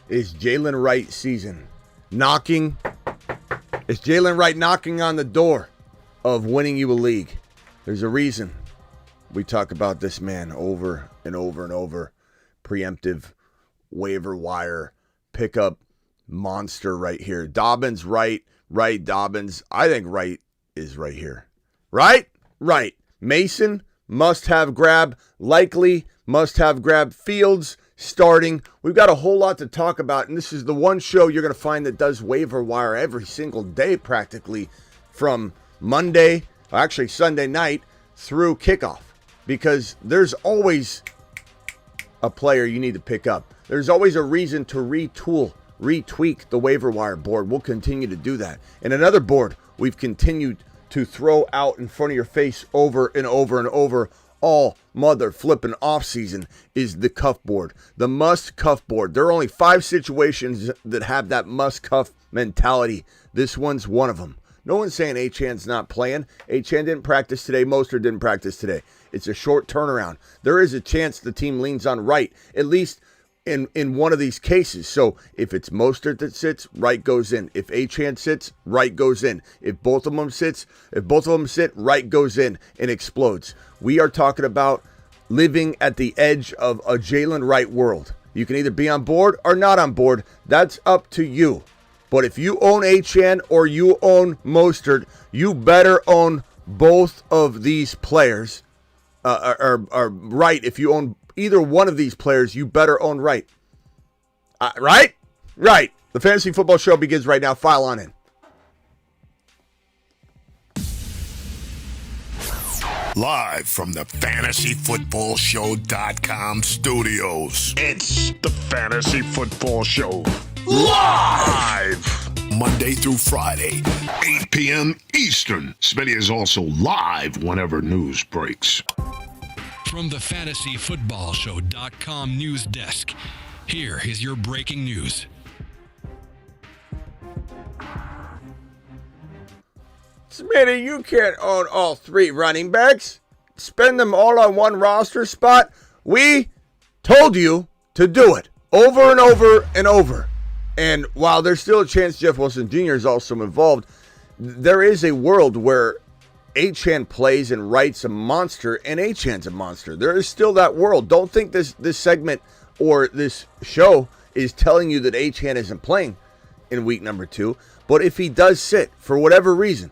is Jaylen Wright season knocking? Is Jaylen Wright knocking on the door of winning you a league? There's a reason we talk about this man over and over and over. Preemptive waiver wire pickup monster right here. Dobbins, Wright, Dobbins. I think Wright is right here. Right. Mason, must-have grab. Likely, must-have grab. Fields, starting. We've got a whole lot to talk about, and this is the one show you're going to find that does waiver wire every single day practically from Monday, actually Sunday night, through kickoff, because there's always a player you need to pick up. There's always a reason to retweak the waiver wire board. We'll continue to do that. And another board we've continued to throw out in front of your face over and over and over all mother flipping off season is the cuff board, the must cuff board. There are only 5 situations that have that must cuff mentality. This one's one of them. No one's saying Achane's not playing. Achane didn't practice today. Mostert didn't practice today. It's a short turnaround. There is a chance the team leans on Wright, at least in one of these cases. So if it's Mostert that sits, Wright goes in. If Achane sits, Wright goes in. If both of them sit, Wright goes in and explodes. We are talking about living at the edge of a Jaylen Wright world. You can either be on board or not on board. That's up to you. But if you own Achane or you own Mostert, you better own both of these players. Or Wright, if you own either one of these players, you better own Wright. Right? The Fantasy Football Show begins right now. File on in. Live from the FantasyFootballShow.com studios. It's the Fantasy Football Show. Live! Monday through Friday, 8 p.m. Eastern. Smitty is also live whenever news breaks. From the FantasyFootballShow.com news desk, here is your breaking news. Smitty, you can't own all 3 running backs. Spend them all on one roster spot. We told you to do it over and over and over. And while there's still a chance Jeff Wilson Jr. is also involved, there is a world where Achane plays and Wright's a monster and Achane's a monster. There is still that world. Don't think this segment or this show is telling you that Achane isn't playing in week number 2. But if he does sit for whatever reason,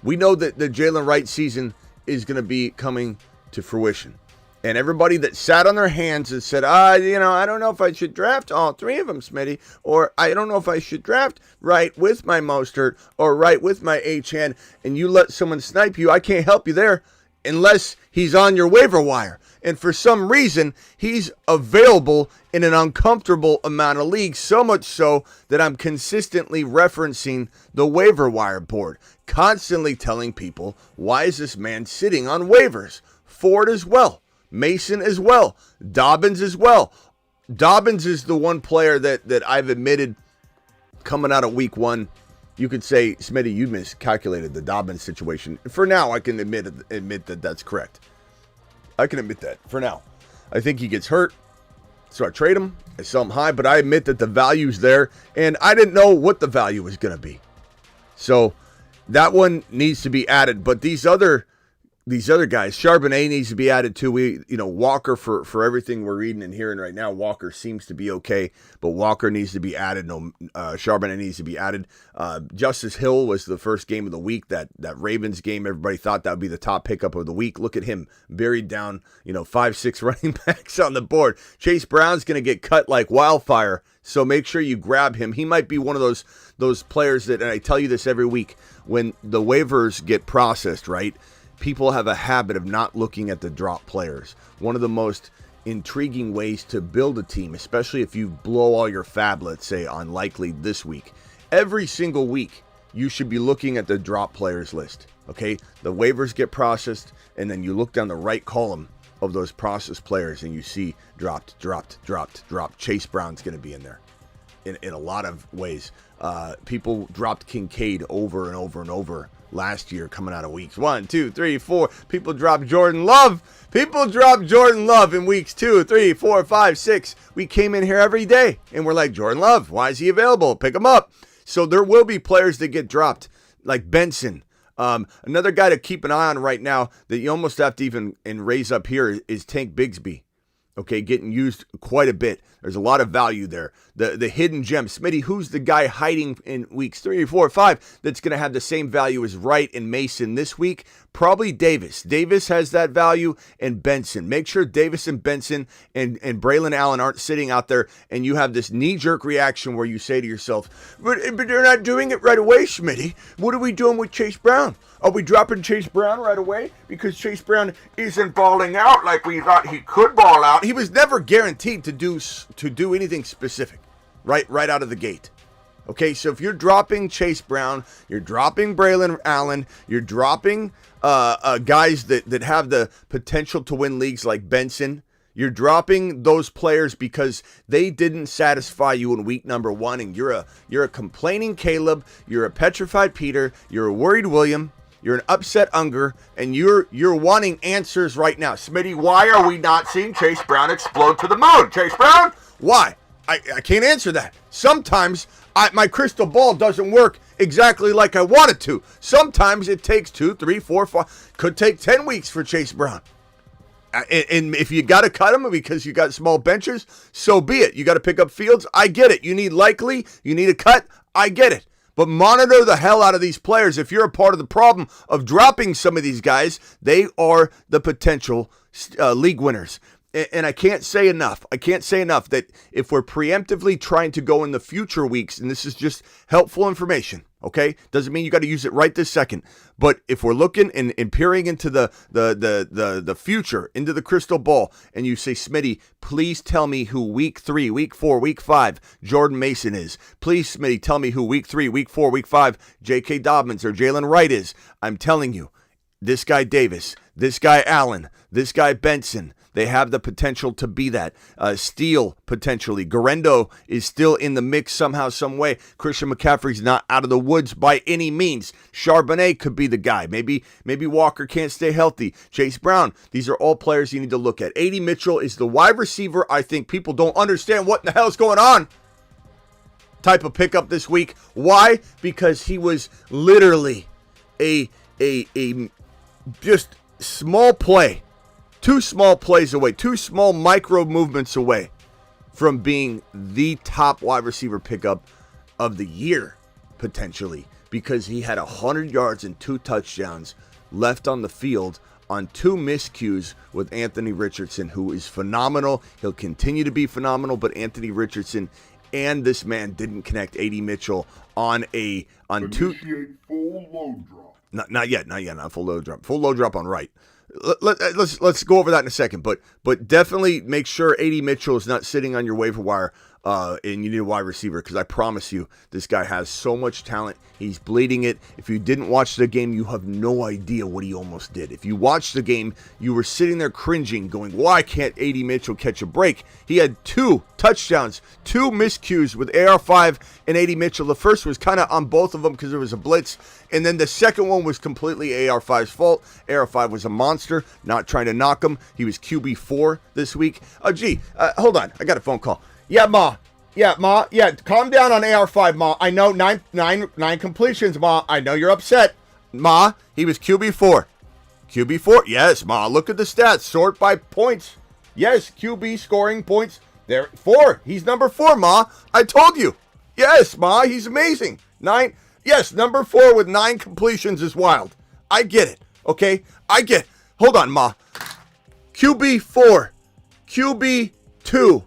we know that the Jaylen Wright season is going to be coming to fruition. And everybody that sat on their hands and said, I don't know if I should draft all 3 of them, Smitty, or I don't know if I should draft Wright with my Mostert or Wright with my Achane, and you let someone snipe you, I can't help you there unless he's on your waiver wire. And for some reason, he's available in an uncomfortable amount of leagues, so much so that I'm consistently referencing the waiver wire board, constantly telling people, why is this man sitting on waivers? Ford as well. Mason as well. Dobbins as well. Dobbins is the one player that I've admitted coming out of week 1. You could say, Smitty, you miscalculated the Dobbins situation. For now, I can admit that that's correct. I can admit that for now. I think he gets hurt, so I trade him. I sell him high, but I admit that the value's there, and I didn't know what the value was going to be. So that one needs to be added, but these other guys, Charbonnet needs to be added too. Walker, for everything we're reading and hearing right now, Walker seems to be okay, but Walker needs to be added. Charbonnet needs to be added. Justice Hill was the first game of the week, that Ravens game. Everybody thought that would be the top pickup of the week. Look at him, buried down, 5-6 running backs on the board. Chase Brown's going to get cut like wildfire, so make sure you grab him. He might be one of those players that, and I tell you this every week, when the waivers get processed, right? People have a habit of not looking at the drop players. One of the most intriguing ways to build a team, especially if you blow all your fab, let's say, on likely this week. Every single week, you should be looking at the drop players list, okay? The waivers get processed, and then you look down the right column of those processed players, and you see dropped. Chase Brown's going to be in there in a lot of ways. People dropped Kincaid over and over and over last year coming out of weeks 1, 2, 3, 4. People dropped Jordan Love. People dropped Jordan Love in weeks 2, 3, 4, 5, 6. We came in here every day and we're like, Jordan Love, why is he available? Pick him up. So there will be players that get dropped, like Benson. Another guy to keep an eye on right now that you almost have to even raise up here is Tank Bigsby. Okay, getting used quite a bit. There's a lot of value there. The hidden gem. Smitty, who's the guy hiding in weeks 3, 4, 5 that's going to have the same value as Wright and Mason this week? Probably Davis. Davis has that value, and Benson. Make sure Davis and Benson and Braylon Allen aren't sitting out there and you have this knee-jerk reaction where you say to yourself, but they're not doing it right away, Smitty. What are we doing with Chase Brown? Are we dropping Chase Brown right away because Chase Brown isn't balling out like we thought he could ball out? He was never guaranteed to do anything specific, right out of the gate. Okay, so if you're dropping Chase Brown, you're dropping Braylon Allen, you're dropping guys that have the potential to win leagues like Benson. You're dropping those players because they didn't satisfy you in week number 1, and you're a complaining Caleb, you're a petrified Peter, you're a worried William. You're an upset Unger, and you're wanting answers right now. Smitty, why are we not seeing Chase Brown explode to the moon? Chase Brown? Why? I can't answer that. Sometimes my crystal ball doesn't work exactly like I want it to. Sometimes it takes 2, 3, 4, 5. Could take 10 weeks for Chase Brown. And if you got to cut him because you got small benches, so be it. You got to pick up Fields. I get it. You need Likely. You need a cut. I get it. But monitor the hell out of these players. If you're a part of the problem of dropping some of these guys, they are the potential league winners. And I can't say enough. That if we're preemptively trying to go in the future weeks, and this is just helpful information, okay? Doesn't mean you got to use it right this second. But if we're looking and peering into the future, into the crystal ball, and you say, Smitty, please tell me who week 3, week 4, week 5 Jordan Mason is. Please, Smitty, tell me who week 3, week 4, week 5 J.K. Dobbins or Jaylen Wright is. I'm telling you, this guy Davis, this guy Allen, this guy Benson, they have the potential to be that. Steele, potentially. Garendo is still in the mix somehow, some way. Christian McCaffrey's not out of the woods by any means. Charbonnet could be the guy. Maybe Walker can't stay healthy. Chase Brown. These are all players you need to look at. A.D. Mitchell is the wide receiver. I think people don't understand what in the hell is going on. Type of pickup this week. Why? Because he was literally a just small play. 2 small plays away, 2 small micro movements away from being the top wide receiver pickup of the year, potentially, because he had 100 yards and 2 touchdowns left on the field on 2 miscues with Anthony Richardson, who is phenomenal. He'll continue to be phenomenal, but Anthony Richardson and this man didn't connect A.D. Mitchell on 2. Full load drop. Not yet, not full load drop. Full load drop on Wright. Let's go over that in a second, but definitely make sure A.D. Mitchell is not sitting on your waiver wire and you need a wide receiver, because I promise you this guy has so much talent. He's bleeding it. If you didn't watch the game, you have no idea what he almost did. If you watched the game, you were sitting there cringing, going, why can't A.D. Mitchell catch a break? He had 2 touchdowns, 2 miscues with AR5 and A.D. Mitchell. The first was kind of on both of them because there was a blitz, and then the second one was completely AR5's fault. AR5 was a monster, not trying to knock him. He was QB4 this week. Hold on. I got a phone call. Yeah, Ma. Yeah, calm down on AR5, Ma. I know 9 completions, Ma. I know you're upset. Ma, he was QB4. QB4? Yes, Ma. Look at the stats. Sort by points. Yes, QB scoring points. There, 4. He's number 4, Ma. I told you. Yes, Ma. He's amazing. 9. Yes, number 4 with 9 completions is wild. I get it. Okay? I get it. Hold on, Ma. QB4. QB2.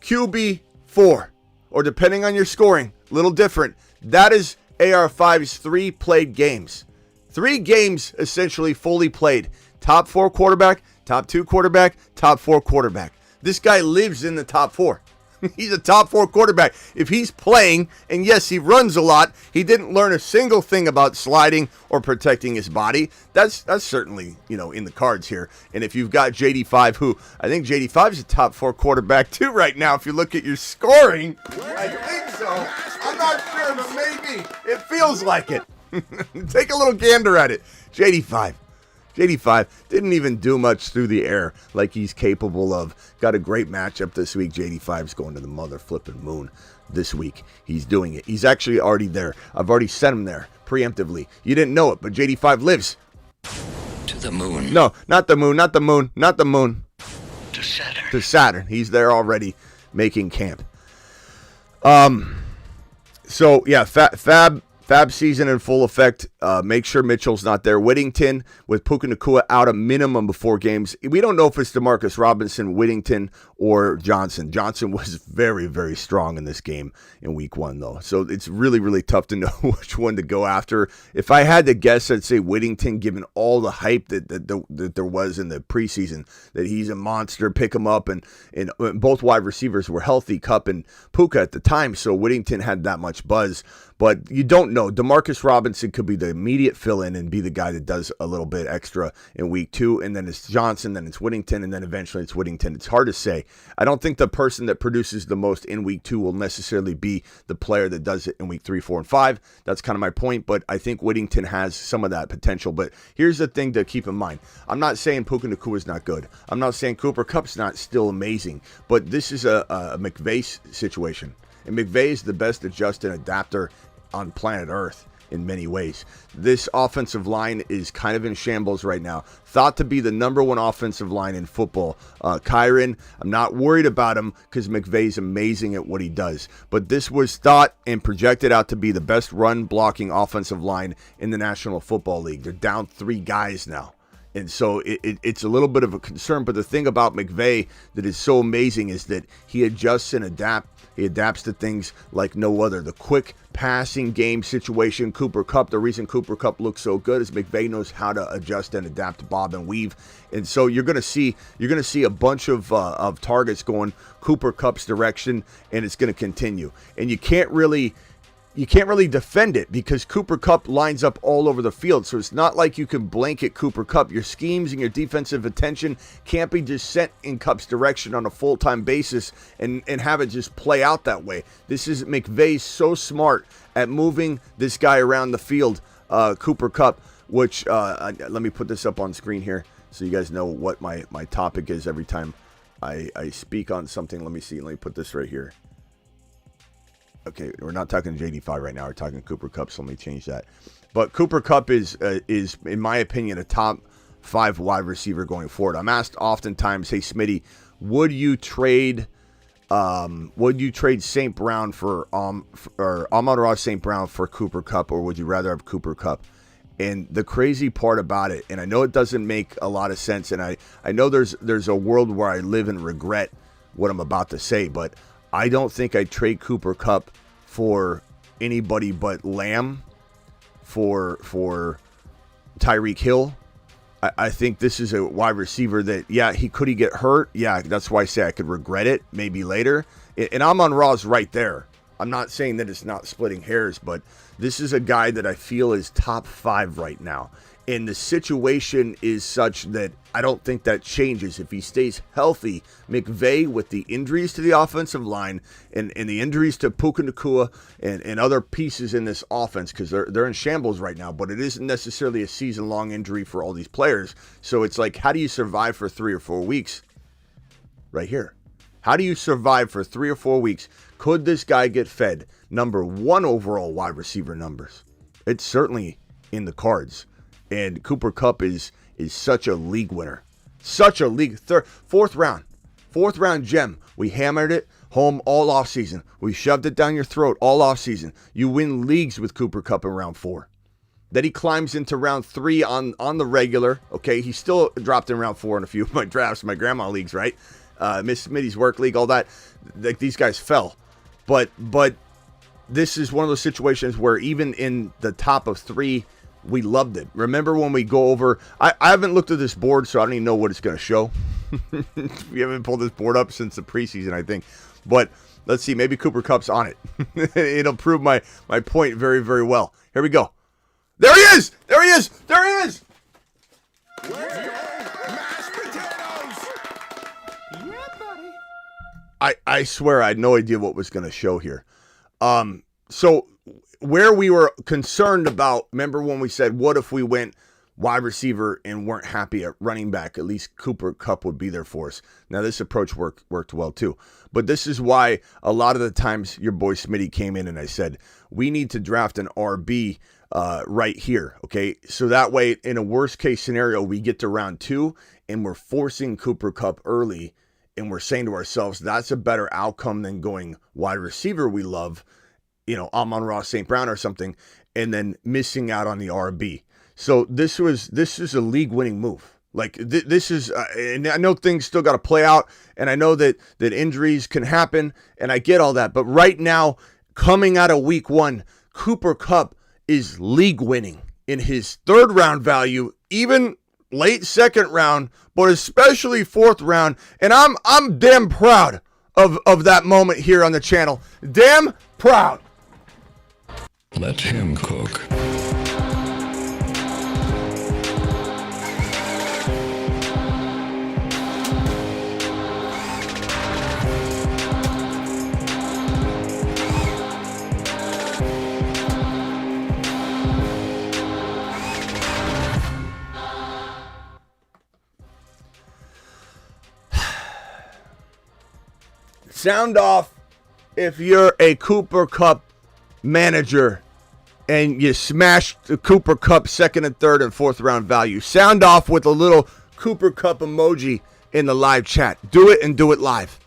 QB4, or depending on your scoring, a little different. That is AR5's 3 played games. 3 games essentially fully played. Top 4 quarterback, top 2 quarterback, top 4 quarterback. This guy lives in the top 4. He's a top 4 quarterback. If he's playing, and yes, he runs a lot, he didn't learn a single thing about sliding or protecting his body. That's certainly, in the cards here. And if you've got JD5, who I think JD5 is a top 4 quarterback too right now, if you look at your scoring, I think so. I'm not sure, but maybe it feels like it. Take a little gander at it. JD5 didn't even do much through the air like he's capable of. Got a great matchup this week. JD5's going to the mother flipping moon this week. He's doing it. He's actually already there. I've already sent him there preemptively. You didn't know it, but JD5 lives. To the moon. No, not the moon, not the moon, not the moon. To Saturn. To Saturn. He's there already making camp. So, yeah, Fab season in full effect. Make sure Mitchell's not there. Whittington with Puka Nacua out a minimum of 4 games. We don't know if it's DeMarcus Robinson, Whittington, or Johnson. Johnson was very, very strong in this game in week 1, though. So it's really, really tough to know which one to go after. If I had to guess, I'd say Whittington, given all the hype that there was in the preseason, that he's a monster, pick him up, and both wide receivers were healthy, Kupp and Puka at the time, so Whittington had that much buzz. But you don't know. DeMarcus Robinson could be the immediate fill-in and be the guy that does a little bit extra in week 2, and then it's Johnson, then it's Whittington, and then eventually it's Whittington. It's hard to say. I don't think the person that produces the most in week 2 will necessarily be the player that does it in week 3, 4, and 5. That's kind of my point, but I think Whittington has some of that potential. But here's the thing to keep in mind. I'm not saying Puka Nacua is not good. I'm not saying Cooper Kupp's not still amazing, but this is a McVay situation. And McVay is the best adjust and adapter on planet Earth in many ways. This offensive line is kind of in shambles right now. Thought to be the number 1 offensive line in football. Kyron, I'm not worried about him because McVay's amazing at what he does. But this was thought and projected out to be the best run blocking offensive line in the National Football League. They're down 3 guys now. And so it's a little bit of a concern. But the thing about McVay that is so amazing is that he adjusts and adapts. He adapts to things like no other. The quick passing game situation, Cooper Kupp. The reason Cooper Kupp looks so good is McVay knows how to adjust and adapt, bob and weave. And so you're going to see a bunch of targets going Cooper Kupp's direction, and it's going to continue. And you can't really defend it because Cooper Kupp lines up all over the field. So it's not like you can blanket Cooper Kupp. Your schemes and your defensive attention can't be just sent in Kupp's direction on a full-time basis and have it just play out that way. This is McVay so smart at moving this guy around the field, Cooper Kupp, which let me put this up on screen here so you guys know what my topic is every time I speak on something. Let me put this right here. Okay, we're not talking JD5 right now. We're talking Cooper Kupp, so let me change that. But Cooper Kupp is, in my opinion, a top 5 wide receiver going forward. I'm asked oftentimes, hey, Smitty, would you trade St. Brown for Amon-Ra St. Brown for Cooper Kupp, or would you rather have Cooper Kupp? And the crazy part about it, and I know it doesn't make a lot of sense, and I know there's a world where I live and regret what I'm about to say, but I don't think I'd trade Cooper Kupp for anybody but Lamb for Tyreek Hill. I think this is a wide receiver that, yeah, he get hurt. Yeah, that's why I say I could regret it maybe later. And Amon-Ra's right there. I'm not saying that it's not splitting hairs, but this is a guy that I feel is top 5 right now. And the situation is such that I don't think that changes. If he stays healthy, McVay, with the injuries to the offensive line and the injuries to Puka Nacua and other pieces in this offense, because they're in shambles right now, but it isn't necessarily a season-long injury for all these players. So it's like, how do you survive for 3 or 4 weeks? Right here. How do you survive for 3 or 4 weeks? Could this guy get fed number 1 overall wide receiver numbers? It's certainly in the cards. And Cooper Kupp is such a league winner. Such a league. Fourth round gem. We hammered it home all offseason. We shoved it down your throat all offseason. You win leagues with Cooper Kupp in round 4. Then he climbs into round 3 on the regular. Okay, he still dropped in round 4 in a few of my drafts, my grandma leagues, right? Miss Smitty's work league, all that. Like, these guys fell. But this is one of those situations where even in the top of 3, we loved it. Remember when we go over, I haven't looked at this board, so I don't even know what it's going to show. We haven't pulled this board up since the preseason, I think. But let's see, maybe Cooper Kupp's on it. It'll prove my point very, very well. Here we go. There he is! There he is! There he is! Let's go, mashed potatoes! Yeah, buddy. I swear I had no idea what was going to show here. So where we were concerned about, remember when we said, what if we went wide receiver and weren't happy at running back? At least Cooper Kupp would be there for us. Now, this approach worked well too. But this is why a lot of the times your boy Smitty came in and I said, we need to draft an RB right here, okay? So that way, in a worst case scenario, we get to round 2 and we're forcing Cooper Kupp early and we're saying to ourselves, that's a better outcome than going wide receiver we love, Amon-Ra St. Brown or something, and then missing out on the RB. So this is a league-winning move. Like this is, and I know things still got to play out, and I know that injuries can happen, and I get all that. But right now, coming out of week 1, Cooper Kupp is league-winning in his 3rd round value, even late 2nd round, but especially 4th round. And I'm damn proud of that moment here on the channel. Damn proud. Let him cook. Sound off if you're a Cooper Kupp manager and you smashed the Cooper Kupp 2nd and 3rd and 4th round value. Sound off with a little Cooper Kupp emoji in the live chat. Do it and do it live.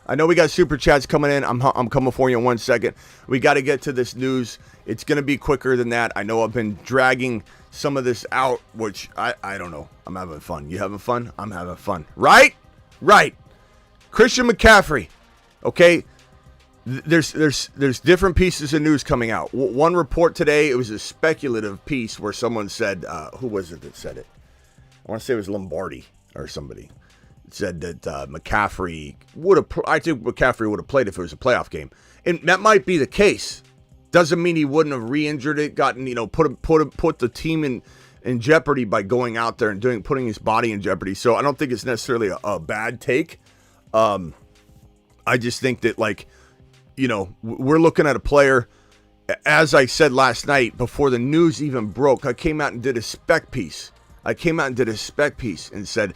I know we got super chats coming in. I'm coming for you in 1 second. We got to get to this news. It's going to be quicker than that. I know I've been dragging some of this out, which I don't know. I'm having fun. You having fun? I'm having fun. Right? Right. Christian McCaffrey, okay, there's different pieces of news coming out. One report today, it was a speculative piece where someone said, who was it that said it? I want to say it was Lombardi or somebody. It said that McCaffrey I think McCaffrey would have played if it was a playoff game. And that might be the case. Doesn't mean he wouldn't have re-injured it, gotten, put the team in jeopardy by going out there and putting his body in jeopardy. So I don't think it's necessarily a bad take. I just think that, we're looking at a player, as I said last night, before the news even broke, I came out and did a spec piece. And said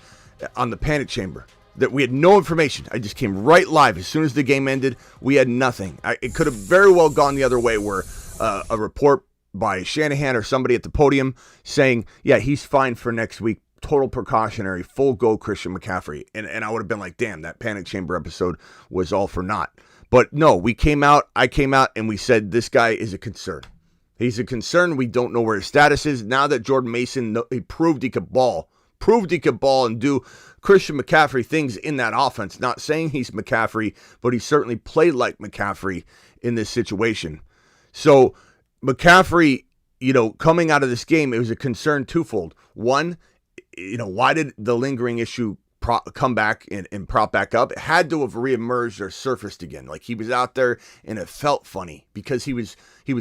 on the Panic Chamber that we had no information. I just came right live. As soon as the game ended, we had nothing. It could have very well gone the other way where a report by Shanahan or somebody at the podium saying, yeah, he's fine for next week. Total precautionary, full go Christian McCaffrey. And I would have been like, damn, that Panic Chamber episode was all for naught. But no, I came out and we said this guy is a concern. He's a concern. We don't know where his status is. Now that Jordan Mason, he proved he could ball and do Christian McCaffrey things in that offense. Not saying he's McCaffrey, but he certainly played like McCaffrey in this situation. So McCaffrey, coming out of this game, it was a concern twofold. One, why did the lingering issue come back and prop back up? It had to have reemerged or surfaced again. Like he was out there and it felt funny because he was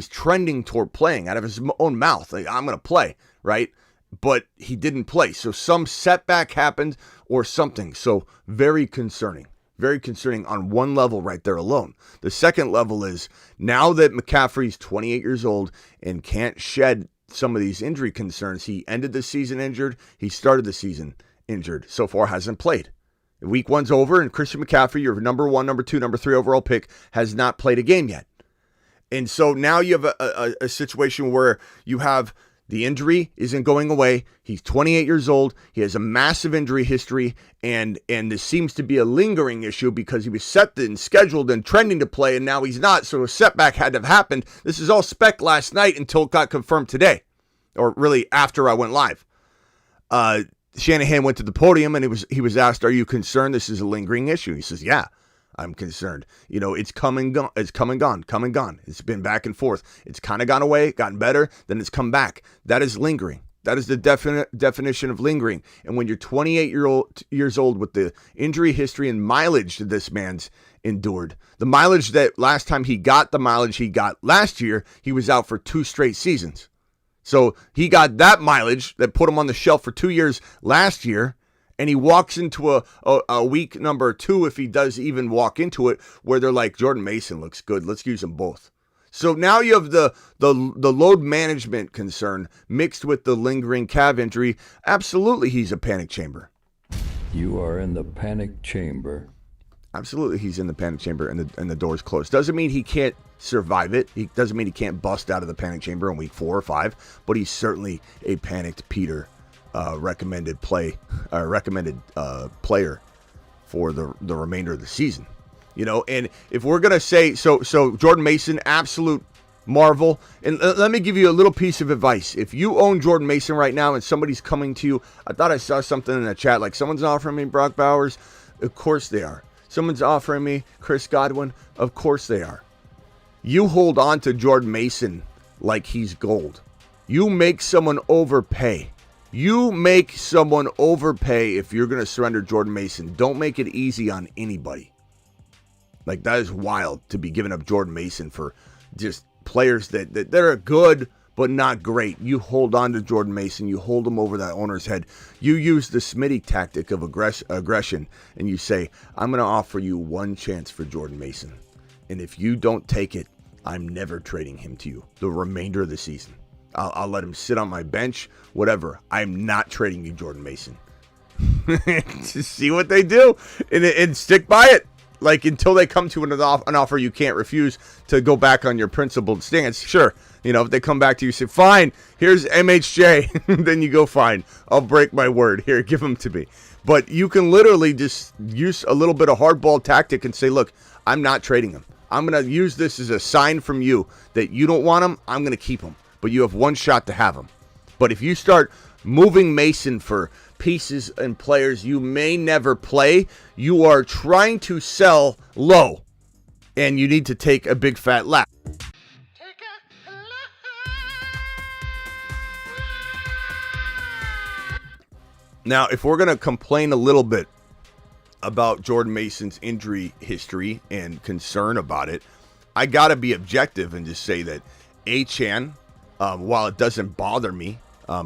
trending toward playing out of his own mouth. Like, I'm going to play, right? But he didn't play. So some setback happened or something. So very concerning on one level right there alone. The second level is now that McCaffrey's 28 years old and can't shed some of these injury concerns. He ended the season injured. He started the season injured. So far hasn't played. Week 1's over, and Christian McCaffrey, your number 1, number 2, number 3 overall pick, has not played a game yet. And so now you have a situation where you have the injury isn't going away. He's 28 years old. He has a massive injury history, and this seems to be a lingering issue because he was set and scheduled and trending to play, and now he's not. So a setback had to have happened. This is all spec last night until it got confirmed today, or really after I went live. Shanahan went to the podium, and he was asked, "Are you concerned this is a lingering issue?" He says, "Yeah, I'm concerned. It's come and gone. It's come and gone. It's been back and forth. It's kind of gone away, gotten better, then it's come back. That is lingering. That is the definition of lingering. And when you're 28 years old with the injury history and mileage that this man's endured, the mileage that last time he got the mileage he got last year, he was out for 2 straight seasons. So he got that mileage that put him on the shelf for 2 years last year. And he walks into a week number 2, if he does even walk into it, where they're like, Jordan Mason looks good. Let's use them both. So now you have the load management concern mixed with the lingering calf injury. Absolutely, he's a panic chamber. You are in the panic chamber. Absolutely, he's in the panic chamber and the door's closed. Doesn't mean he can't survive it. He doesn't mean he can't bust out of the panic chamber in week 4 or 5. But he's certainly a panicked Peter recommended player for the remainder of the season. You know, and if we're gonna say so Jordan Mason, absolute marvel. And let me give you a little piece of advice. If you own Jordan Mason right now and somebody's coming to you, I thought I saw something in the chat like someone's offering me Brock Bowers. Of course they are. Someone's offering me Chris Godwin. Of course they are. You hold on to Jordan Mason like he's gold. You make someone overpay. You make someone overpay if you're going to surrender Jordan Mason. Don't make it easy on anybody. Like, that is wild to be giving up Jordan Mason for just players that they're good but not great. You hold on to Jordan Mason. You hold him over that owner's head. You use the Smitty tactic of aggression, and you say, I'm going to offer you one chance for Jordan Mason. And if you don't take it, I'm never trading him to you the remainder of the season. I'll let him sit on my bench, whatever. I'm not trading you Jordan Mason. Just see what they do and stick by it. Like, until they come to an offer you can't refuse to go back on your principled stance. Sure, you know, if they come back to you and say, fine, here's MHJ, then you go, fine, I'll break my word. Here, give him to me. But you can literally just use a little bit of hardball tactic and say, look, I'm not trading him. I'm going to use this as a sign from you that you don't want him. I'm going to keep him. But you have one shot to have him. But if you start moving Mason for pieces and players you may never play, you are trying to sell low, and you need to take a big fat lap. Now, if we're going to complain a little bit about Jordan Mason's injury history and concern about it, I got to be objective and just say that Achane, while it doesn't bother me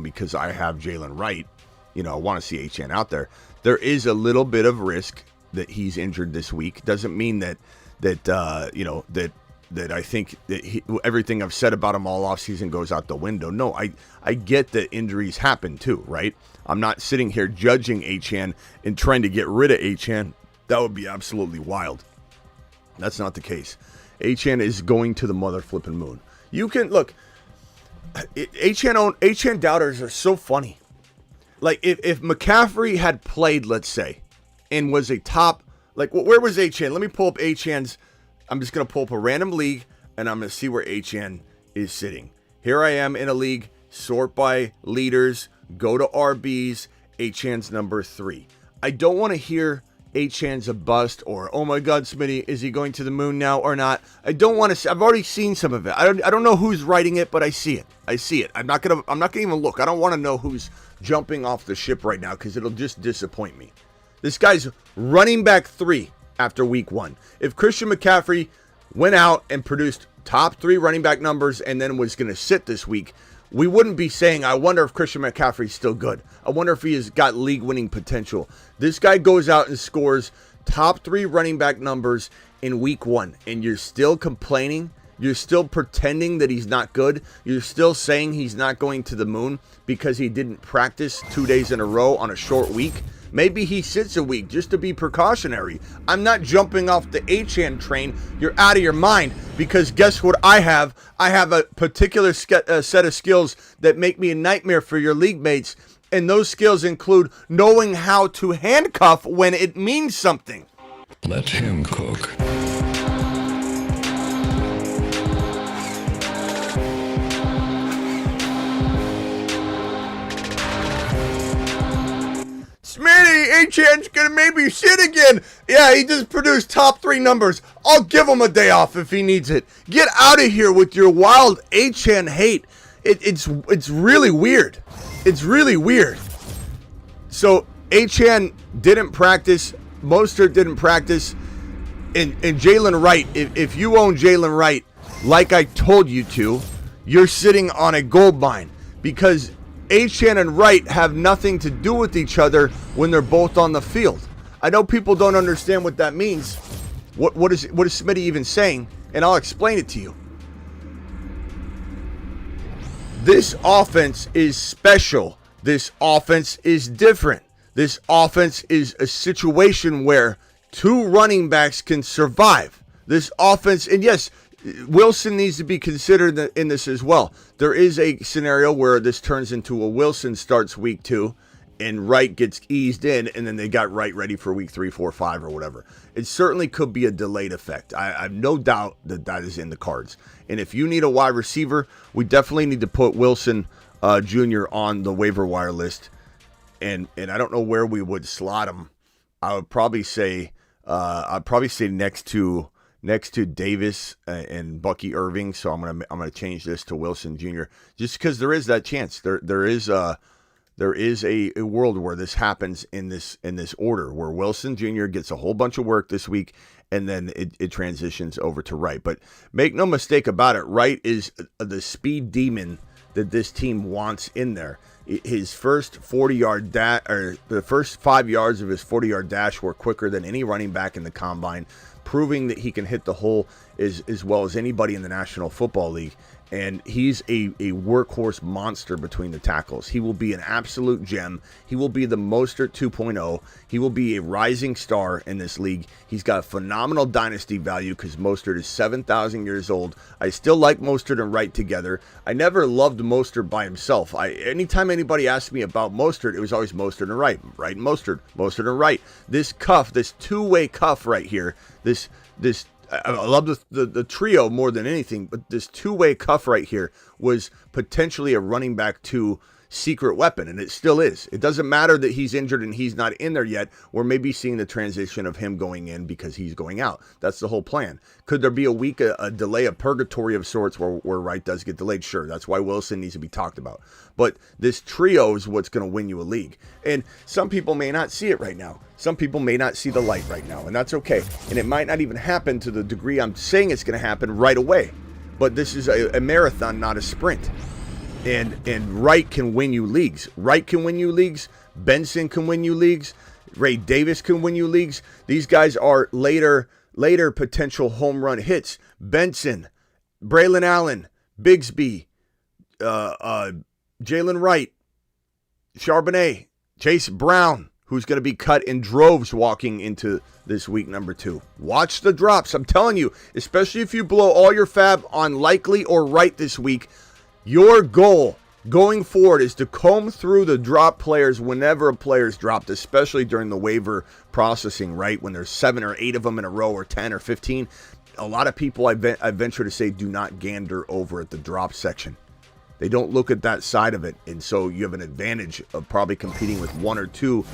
because I have Jaylen Wright, you know, I want to see Achane out there. There is a little bit of risk that he's injured this week. Doesn't mean that I think that everything I've said about him all offseason goes out the window. No, I get that injuries happen too, right? I'm not sitting here judging Achane and trying to get rid of Achane. That would be absolutely wild. That's not the case. Achane is going to the mother flipping moon. You can look. Achane doubters are so funny. Like, if McCaffrey had played, let's say, and was a top, like, where was Achane? Let me pull up Achane's. I'm just going to pull up a random league, and I'm going to see where Achane is sitting. Here I am in a league, sort by leaders, go to RBs, Achane's number 3. I don't want to hear Achane's a bust or, oh my God, Smitty, is he going to the moon now or not? I don't want to. I've already seen some of it. I don't know who's writing it, but I see it. I'm not gonna even look. I don't want to know who's jumping off the ship right now because it'll just disappoint me. This guy's running back 3 after week 1. If Christian McCaffrey went out and produced top 3 running back numbers and then was going to sit this week, we wouldn't be saying, I wonder if Christian McCaffrey's still good. I wonder if he has got league-winning potential. This guy goes out and scores top 3 running back numbers in week 1, and you're still complaining? You're still pretending that he's not good? You're still saying he's not going to the moon because he didn't practice 2 days in a row on a short week? Maybe he sits a week just to be precautionary. I'm not jumping off the Achane train. You're out of your mind, because guess what I have? I have a particular set of skills that make me a nightmare for your league mates, and those skills include knowing how to handcuff when it means something. Let him cook. Smitty, Achane's gonna maybe sit again. Yeah, he just produced top 3 numbers. I'll give him a day off if he needs it. Get out of here with your wild Achane hate. It's really weird. It's really weird. So Achane didn't practice. Mostert didn't practice. And Jaylen Wright, if you own Jaylen Wright, like I told you to, you're sitting on a gold mine, because Achane and Wright have nothing to do with each other when they're both on the field. I know people don't understand what that means. What is Smitty even saying? And I'll explain it to you. This offense is special. This offense is different. This offense is a situation where 2 running backs can survive. This offense, and yes, Wilson needs to be considered in this as well. There is a scenario where this turns into a Wilson starts week 2 and Wright gets eased in, and then they got Wright ready for week 3, 4, 5, or whatever. It certainly could be a delayed effect. I have no doubt that that is in the cards. And if you need a wide receiver, we definitely need to put Wilson Jr. on the waiver wire list. And I don't know where we would slot him. I would probably say next to Davis and Bucky Irving. So I'm gonna change this to Wilson Jr. just because there is that chance. There is a world where this happens in this order, where Wilson Jr. gets a whole bunch of work this week, and then it transitions over to Wright. But make no mistake about it, Wright is the speed demon that this team wants in there. His first 40-yard dash, or the first 5 yards of his 40-yard dash, were quicker than any running back in the combine, proving that he can hit the hole as well as anybody in the National Football League. And he's a workhorse monster between the tackles. He will be an absolute gem. He will be the Mostert 2.0. He will be a rising star in this league. He's got phenomenal dynasty value because Mostert is 7,000 years old. I still like Mostert and Wright together. I never loved Mostert by himself. Anytime anybody asked me about Mostert, it was always Mostert and Wright. Wright and Mostert. Mostert and Wright. This cuff, this two-way cuff right here, this I love the trio more than anything, but this two-way cuff right here was potentially a running back 2 secret weapon, and it still is. It doesn't matter that he's injured and he's not in there yet. We're maybe seeing the transition of him going in because he's going out. That's the whole plan. Could there be a week, a delay, a purgatory of sorts where Wright does get delayed? Sure, that's why Wilson needs to be talked about. But this trio is what's going to win you a league. And some people may not see it right now. Some people may not see the light right now, and that's okay. And it might not even happen to the degree I'm saying it's going to happen right away. But this is a marathon, not a sprint. And Wright can win you leagues. Wright can win you leagues. Benson can win you leagues. Ray Davis can win you leagues. These guys are later potential home run hits. Benson, Braylon Allen, Bigsby, Jaylen Wright, Charbonnet, Chase Brown, who's going to be cut in droves walking into this week number 2. Watch the drops. I'm telling you, especially if you blow all your fab on Likely or Wright this week, your goal going forward is to comb through the drop players whenever a player's dropped, especially during the waiver processing, right? When there's 7 or 8 of them in a row, or 10 or 15. A lot of people, I venture to say, do not gander over at the drop section. They don't look at that side of it, and so you have an advantage of probably competing with 1 or 2,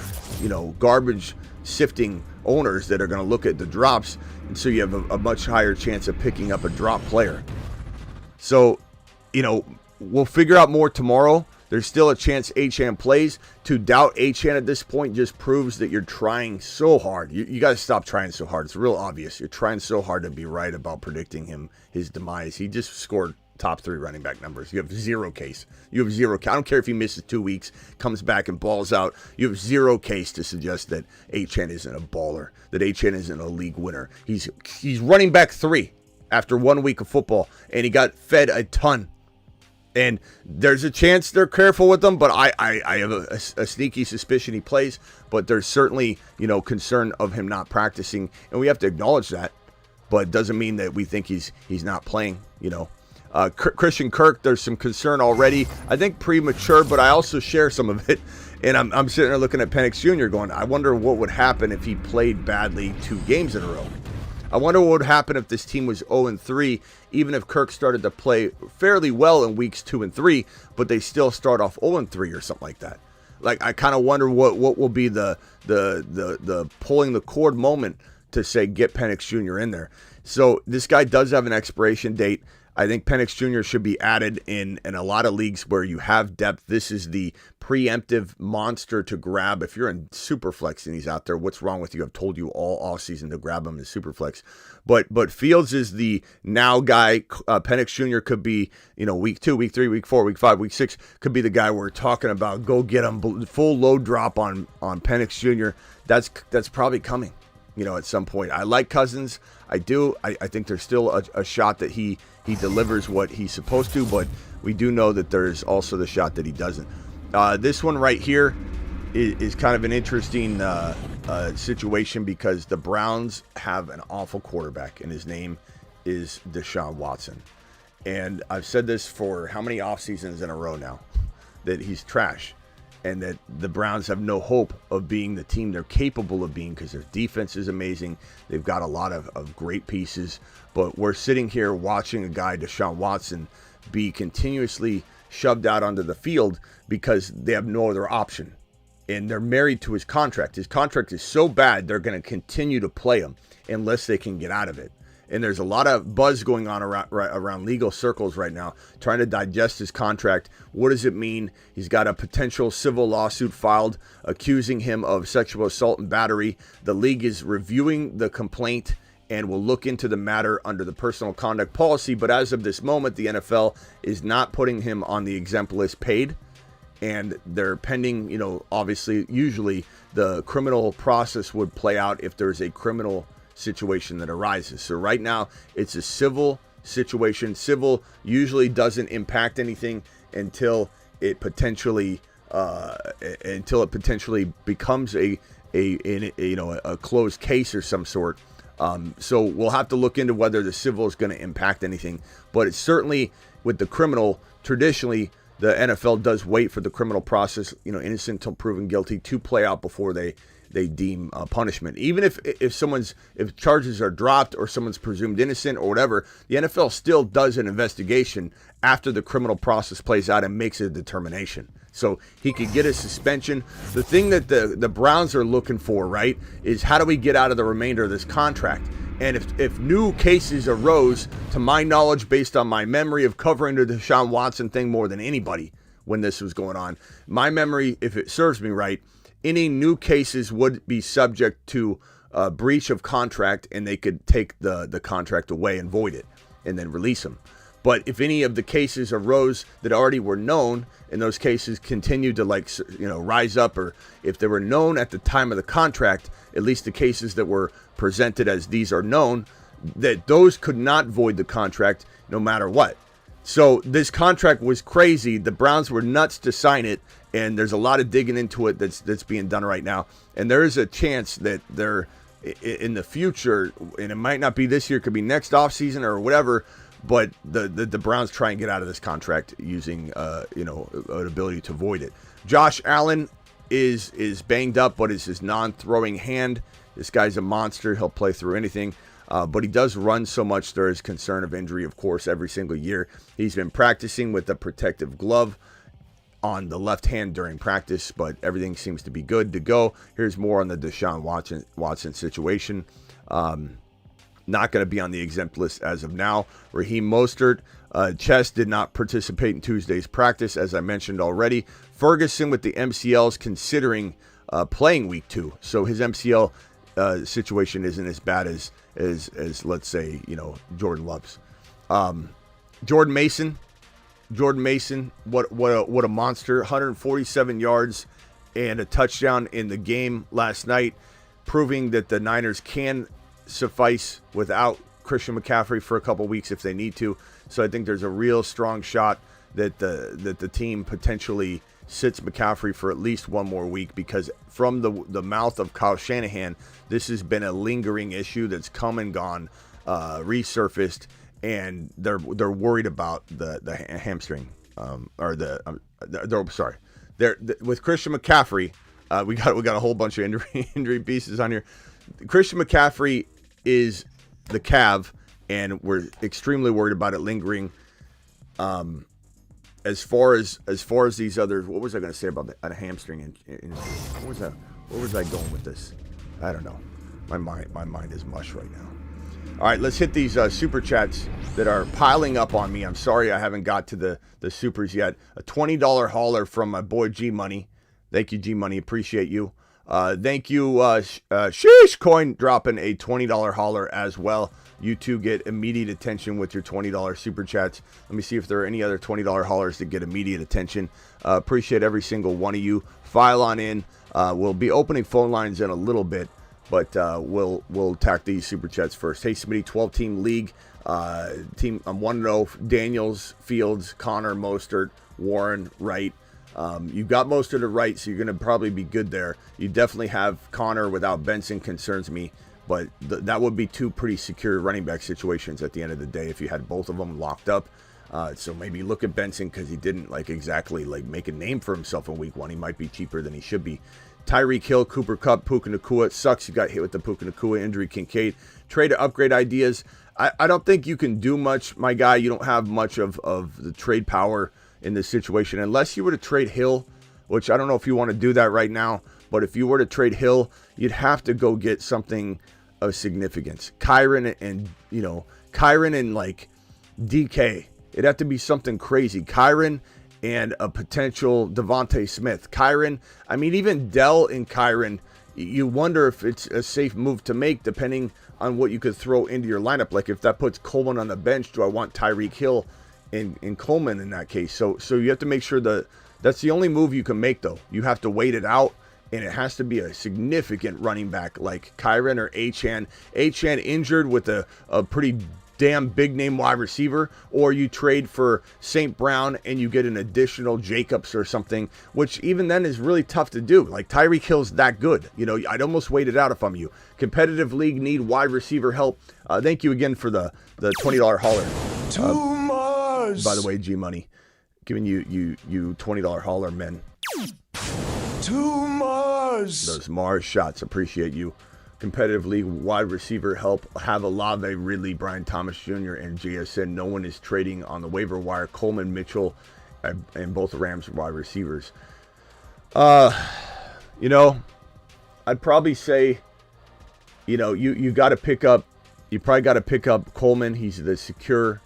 garbage sifting owners that are going to look at the drops, and so you have a much higher chance of picking up a drop player. So, we'll figure out more tomorrow. There's still a chance Achane plays. To doubt Achane at this point just proves that you're trying so hard. You got to stop trying so hard. It's real obvious. You're trying so hard to be right about predicting his demise. He just scored top 3 running back numbers. You have zero case. I don't care if he misses 2 weeks, comes back and balls out. You have zero case to suggest that Achane isn't a baller, that Achane isn't a league winner. He's running back 3 after 1 week of football, and he got fed a ton. And there's a chance they're careful with him, but I have a sneaky suspicion he plays. But there's certainly, concern of him not practicing, and we have to acknowledge that. But it doesn't mean that we think he's not playing, Christian Kirk, there's some concern already. I think premature, but I also share some of it. And I'm sitting there looking at Penix Jr. going, I wonder what would happen if he played badly 2 games in a row. I wonder what would happen if this team was 0-3, even if Kirk started to play fairly well in weeks 2 and 3, but they still start off 0-3 or something like that. Like, I kind of wonder what will be the pulling the cord moment to say get Penix Jr. in there. So this guy does have an expiration date. I think Penix Jr. should be added in a lot of leagues where you have depth. This is the preemptive monster to grab. If you're in Superflex and he's out there, what's wrong with you? I've told you all offseason to grab him in Superflex. But Fields is the now guy. Penix Jr. could be, week 2, week 3, week 4, week 5, week 6, could be the guy we're talking about. Go get him. Full load drop on Penix Jr. That's probably coming. at some point. I like Cousins. I do. I think there's still a shot that he delivers what he's supposed to, but we do know that there's also the shot that he doesn't. This one right here is kind of an interesting situation because the Browns have an awful quarterback, and his name is Deshaun Watson. And I've said this for how many off seasons in a row now, that he's trash and that the Browns have no hope of being the team they're capable of being because their defense is amazing. They've got a lot of great pieces, but we're sitting here watching a guy, Deshaun Watson, be continuously shoved out onto the field because they have no other option. And they're married to his contract. His contract is so bad, they're going to continue to play him unless they can get out of it. And there's a lot of buzz going on around legal circles right now, trying to digest his contract. What does it mean? He's got a potential civil lawsuit filed accusing him of sexual assault and battery. The league is reviewing the complaint and will look into the matter under the personal conduct policy. But as of this moment, the NFL is not putting him on the exempt list paid. And they're pending, obviously, usually the criminal process would play out if there's a criminal situation that arises. So right now it's a civil situation. Civil usually doesn't impact anything until it potentially becomes a closed case or some sort. So we'll have to look into whether the civil is going to impact anything. But it's certainly with the criminal, traditionally the NFL does wait for the criminal process, innocent until proven guilty, to play out before they deem punishment. Even if charges are dropped or someone's presumed innocent or whatever, the NFL still does an investigation after the criminal process plays out and makes a determination. So he could get a suspension. The thing that the Browns are looking for, right, is how do we get out of the remainder of this contract? And if new cases arose, to my knowledge, based on my memory of covering the Deshaun Watson thing more than anybody when this was going on, my memory, if it serves me right, any new cases would be subject to a breach of contract, and they could take the contract away and void it and then release him. But if any of the cases arose that already were known, and those cases continued to rise up, or if they were known at the time of the contract, at least the cases that were presented as these are known, that those could not void the contract no matter what. So this contract was crazy. The Browns were nuts to sign it, and there's a lot of digging into it that's being done right now. And there is a chance that they're in the future, and it might not be this year, it could be next offseason or whatever, but the Browns try and get out of this contract using an ability to void it. Josh Allen is banged up, but it's his non-throwing hand. This guy's a monster. He'll play through anything. But he does run so much, there is concern of injury, of course, every single year. He's been practicing with a protective glove on the left hand during practice, but everything seems to be good to go. Here's more on the Deshaun Watson situation. Not going to be on the exempt list as of now. Raheem Mostert, chest, did not participate in Tuesday's practice, as I mentioned already. Ferguson with the MCLs considering playing week 2. So his MCL situation isn't as bad as let's say, Jordan Love's. Jordan Mason, what a monster. 147 yards and a touchdown in the game last night, proving that the Niners can suffice without Christian McCaffrey for a couple weeks if they need to. So I think there's a real strong shot that the team potentially sits McCaffrey for at least one more week, because from the mouth of Kyle Shanahan, this has been a lingering issue that's come and gone, resurfaced, and they're worried about the hamstring with Christian McCaffrey. We got a whole bunch of injury pieces on here. Christian McCaffrey is the calf, and we're extremely worried about it lingering. As far as these others, what was I going to say about a hamstring? Where was I going with this? I don't know. My mind is mush right now. All right, let's hit these super chats that are piling up on me. I'm sorry I haven't got to the supers yet. A $20 hauler from my boy G Money. Thank you, G Money. Appreciate you. Thank you, Sheesh Coin, dropping a $20 hauler as well. You two get immediate attention with your $20 super chats. Let me see if there are any other $20 haulers that get immediate attention. Appreciate every single one of you. File on in. We'll be opening phone lines in a little bit. But we'll attack these super chats first. Hey, Smitty, 12-team league. I'm 1-0. Daniels, Fields, Connor, Mostert, Warren, Wright. You've got Mostert at right, so you're going to probably be good there. You definitely have Connor without Benson, concerns me. But that would be two pretty secure running back situations at the end of the day if you had both of them locked up. So maybe look at Benson because he didn't exactly make a name for himself in week 1. He might be cheaper than he should be. Tyreek Hill, Cooper Kupp, Puka Nacua. It sucks you got hit with the Puka Nacua injury. Kincaid. Trade to upgrade ideas. I don't think you can do much, my guy. You don't have much of the trade power in this situation. Unless you were to trade Hill, which I don't know if you want to do that right now. But if you were to trade Hill, you'd have to go get something of significance. Kyron and DK. It'd have to be something crazy. Kyron and a potential Devontae Smith. Kyron, I mean, even Dell and Kyron, you wonder if it's a safe move to make depending on what you could throw into your lineup. Like if that puts Coleman on the bench, do I want Tyreek Hill and Coleman in that case? So you have to make sure that's the only move you can make, though. You have to wait it out, and it has to be a significant running back like Kyron or Achane. Achane injured with a pretty damn big name wide receiver, or you trade for St. Brown and you get an additional Jacobs or something, which even then is really tough to do. Like Tyreek Hill's that good. I'd almost wait it out if I'm you. Competitive league need wide receiver help. Thank you again for the $20 hauler. Too much. By the way, G Money, giving you $20 hauler, men. Too much. Those Mars shots, appreciate you. Competitive league wide receiver help. Have Olave, Ridley, Brian Thomas Jr., and JSN. No one is trading on the waiver wire. Coleman, Mitchell, and both Rams wide receivers. I'd probably say, you got to pick up. You probably got to pick up Coleman. He's the secure,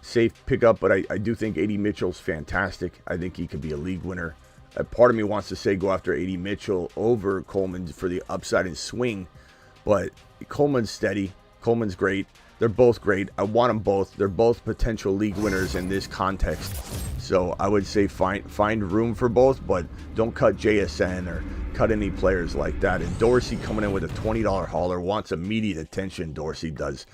safe pickup. But I do think A.D. Mitchell's fantastic. I think he could be a league winner. Part of me wants to say go after A.D. Mitchell over Coleman for the upside and swing. But Coleman's steady. Coleman's great. They're both great. I want them both. They're both potential league winners in this context. So I would say find room for both, but don't cut JSN or cut any players like that. And Dorsey coming in with a $20 hauler wants immediate attention. Dorsey does.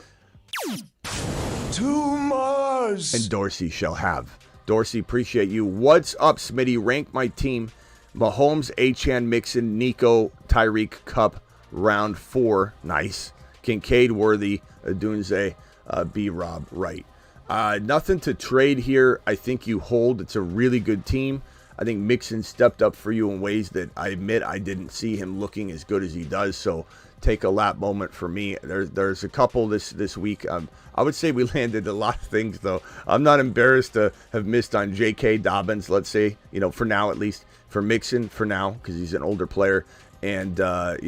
Too much. And Dorsey shall have. Dorsey, appreciate you. What's up, Smitty? Rank my team. Mahomes, Achane, Mixon, Nico, Tyreek, Kupp. Round 4, nice. Kincaid, Worthy, Adunze, B-Rob, Wright. Nothing to trade here. I think you hold. It's a really good team. I think Mixon stepped up for you in ways that I admit I didn't see him looking as good as he does. So take a lap moment for me. There's a couple this week. I would say we landed a lot of things, though. I'm not embarrassed to have missed on J.K. Dobbins, let's say, for now at least. For Mixon, for now, because he's an older player. And, I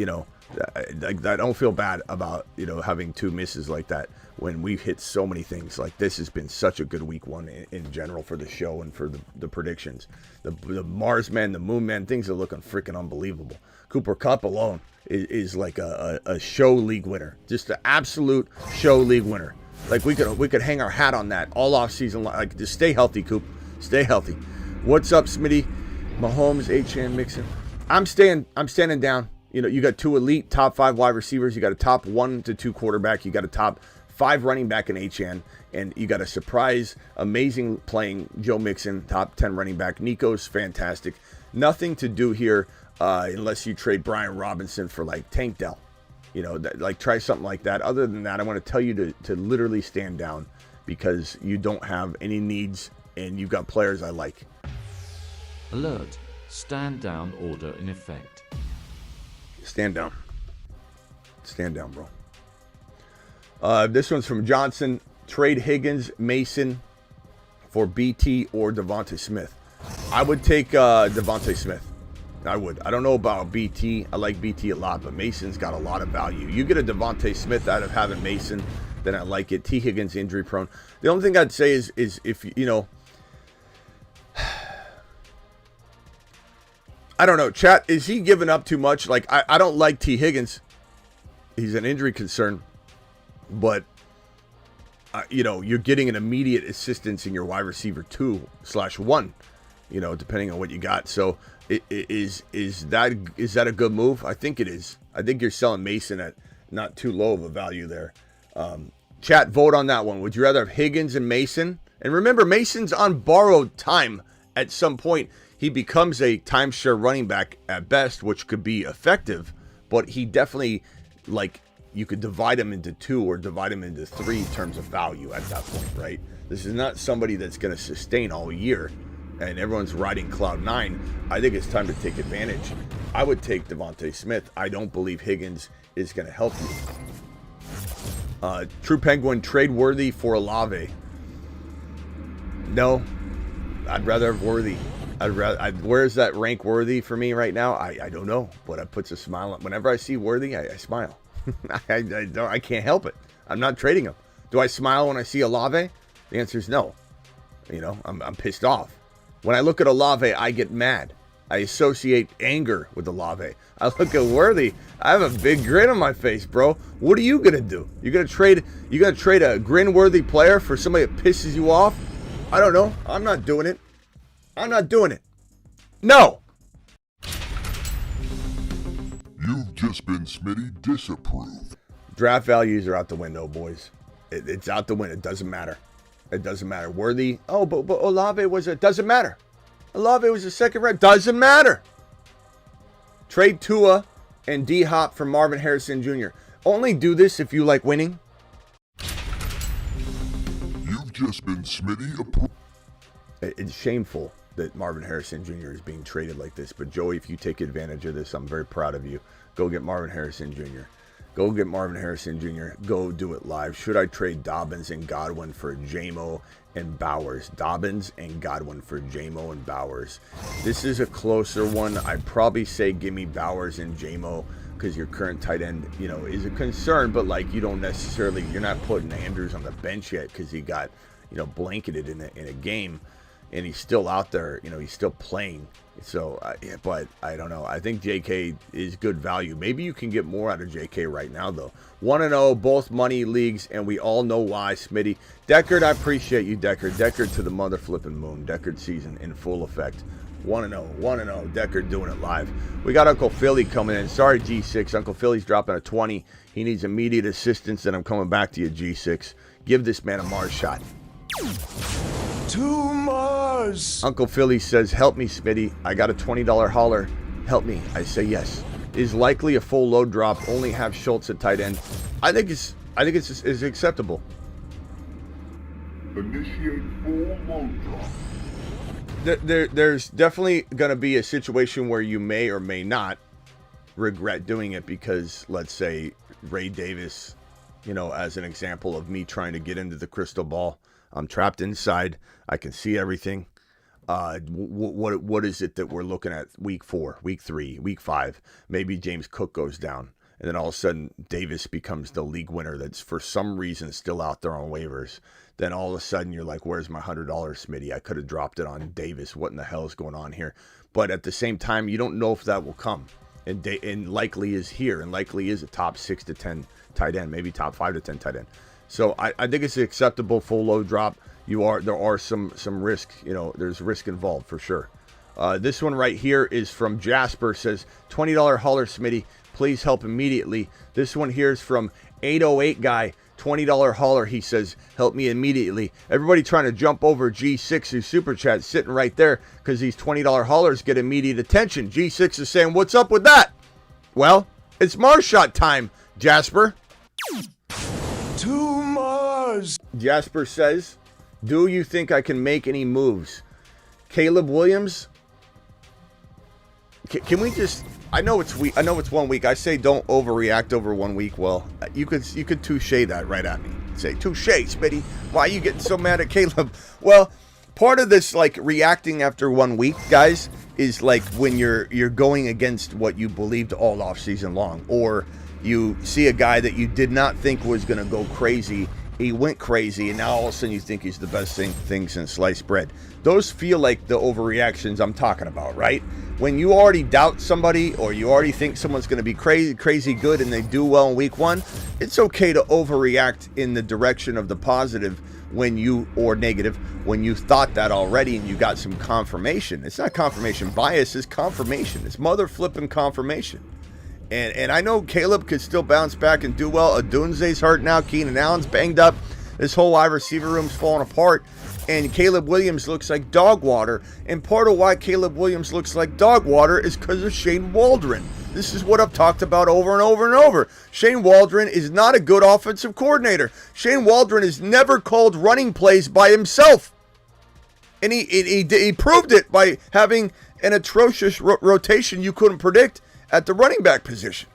don't feel bad about, having two misses like that when we've hit so many things. Like this has been such a good week 1 in general for the show and for the predictions. The Mars men, the Moon men, things are looking freaking unbelievable. Cooper Kupp alone is like a show league winner. Just an absolute show league winner. Like we could hang our hat on that all off season. Like just stay healthy, Coop. Stay healthy. What's up, Smitty? Mahomes, Achane, Mixon. I'm standing down. You got 2 elite top 5 wide receivers. You got a top 1 to 2 quarterback. You got a top 5 running back in Achane. And you got a surprise, amazing playing Joe Mixon, top 10 running back. Nico's fantastic. Nothing to do here unless you trade Brian Robinson for Tank Dell. Try something like that. Other than that, I want to tell you to literally stand down because you don't have any needs and you've got players I like. Alert. Stand down order in effect. Stand down. Stand down, bro. This one's from Johnson. Trade Higgins, Mason for BT or Devontae Smith. I would take Devontae Smith. I would. I don't know about BT. I like BT a lot, but Mason's got a lot of value. You get a Devontae Smith out of having Mason, then I like it. T. Higgins injury prone. The only thing I'd say is if I don't know, chat, is he giving up too much? I don't like T. Higgins. He's an injury concern. But, you're getting an immediate assistance in your wide receiver 2/1. depending on what you got. So is that a good move? I think it is. I think you're selling Mason at not too low of a value there. Chat, vote on that one. Would you rather have Higgins and Mason? And remember, Mason's on borrowed time. At some point, he becomes a timeshare running back at best, which could be effective, but he definitely, you could divide him into 2 or divide him into 3 in terms of value at that point, right? This is not somebody that's going to sustain all year, and everyone's riding cloud 9. I think it's time to take advantage. I would take Devontae Smith. I don't believe Higgins is going to help you. True Penguin, trade Worthy for Olave. No, I'd rather have Worthy. Where is that rank Worthy for me right now? I don't know, but it puts a smile on. Whenever I see Worthy, I smile. I can't help it. I'm not trading him. Do I smile when I see Olave? The answer is no. I'm pissed off. When I look at Olave, I get mad. I associate anger with Olave. I look at Worthy, I have a big grin on my face, bro. What are you gonna do? You gonna trade a grin-worthy player for somebody that pisses you off? I don't know. I'm not doing it. I'm not doing it. No. You've just been Smitty disapproved. Draft values are out the window, boys. It's out the window. It doesn't matter. It doesn't matter. Worthy. Oh, but Olave was a. Doesn't matter. Olave was a second round. Doesn't matter. Trade Tua and D-Hop for Marvin Harrison Jr. Only do this if you like winning. You've just been Smitty approved. It's shameful that Marvin Harrison Jr. is being traded like this. But Joey, if you take advantage of this, I'm very proud of you. Go get Marvin Harrison Jr. Go get Marvin Harrison Jr. Go do it live. Should I trade Dobbins and Godwin for J-Mo and Bowers? Dobbins and Godwin for J-Mo and Bowers. This is a closer one. I'd probably say give me Bowers and J-Mo because your current tight end, is a concern. But you don't necessarily, you're not putting Andrews on the bench yet because he got, blanketed in a game. And he's still out there, he's still playing. So, but I don't know. I think JK is good value. Maybe you can get more out of JK right now, though. 1-0, both money leagues, and we all know why, Smitty. Deckard, I appreciate you, Deckard. Deckard to the mother flipping moon. Deckard season in full effect. 1-0, 1-0. Deckard doing it live. We got Uncle Philly coming in. Sorry, G6. Uncle Philly's dropping a 20. He needs immediate assistance, and I'm coming back to you, G6. Give this man a Mars shot. To Mars. Uncle Philly says, help me, Smitty. I got a $20 hauler. Help me. I say yes. Is likely a full load drop. Only have Schultz at tight end. I think it's acceptable. Initiate full load drop. There's definitely going to be a situation where you may or may not regret doing it because, let's say, Ray Davis, as an example of me trying to get into the crystal ball. I'm trapped inside. I can see everything. What is it that we're looking at? Week 4, week 3, week 5. Maybe James Cook goes down. And then all of a sudden, Davis becomes the league winner that's for some reason still out there on waivers. Then all of a sudden, you're like, where's my $100, Smitty? I could have dropped it on Davis. What in the hell is going on here? But at the same time, you don't know if that will come. And likely is here. And likely is a top 6 to 10 tight end. Maybe top 5 to 10 tight end. So I think it's an acceptable full load drop. There are some risk, there's risk involved for sure. This one right here is from Jasper, says $20 hauler, Smitty, please help immediately. This one here is from 808 guy, $20 hauler. He says, help me immediately. Everybody trying to jump over G6 who's super chat sitting right there because these $20 haulers get immediate attention. G6 is saying, what's up with that? Well, it's Mars shot time, Jasper. To Mars. Jasper says, do you think I can make any moves? Caleb Williams? Can we just... I know it's 1 week. I say don't overreact over 1 week. Well, you could touche that right at me. Say, touche, Smitty. Why are you getting so mad at Caleb? Well, part of this, reacting after 1 week, guys, is when you're going against what you believed all offseason long. Or you see a guy that you did not think was going to go crazy. He went crazy, and now all of a sudden you think he's the best thing since sliced bread. Those feel like the overreactions I'm talking about, right? When you already doubt somebody or you already think someone's going to be crazy good and they do well in week 1, it's okay to overreact in the direction of the positive or negative, when you thought that already and you got some confirmation. It's not confirmation bias, it's confirmation. It's mother flipping confirmation. And I know Caleb could still bounce back and do well. Adunze's hurt now. Keenan Allen's banged up. This whole wide receiver room's falling apart. And Caleb Williams looks like dog water. And part of why Caleb Williams looks like dog water is because of Shane Waldron. This is what I've talked about over and over and over. Shane Waldron is not a good offensive coordinator. Shane Waldron has never called running plays by himself. And he proved it by having an atrocious rotation you couldn't predict at the running back position.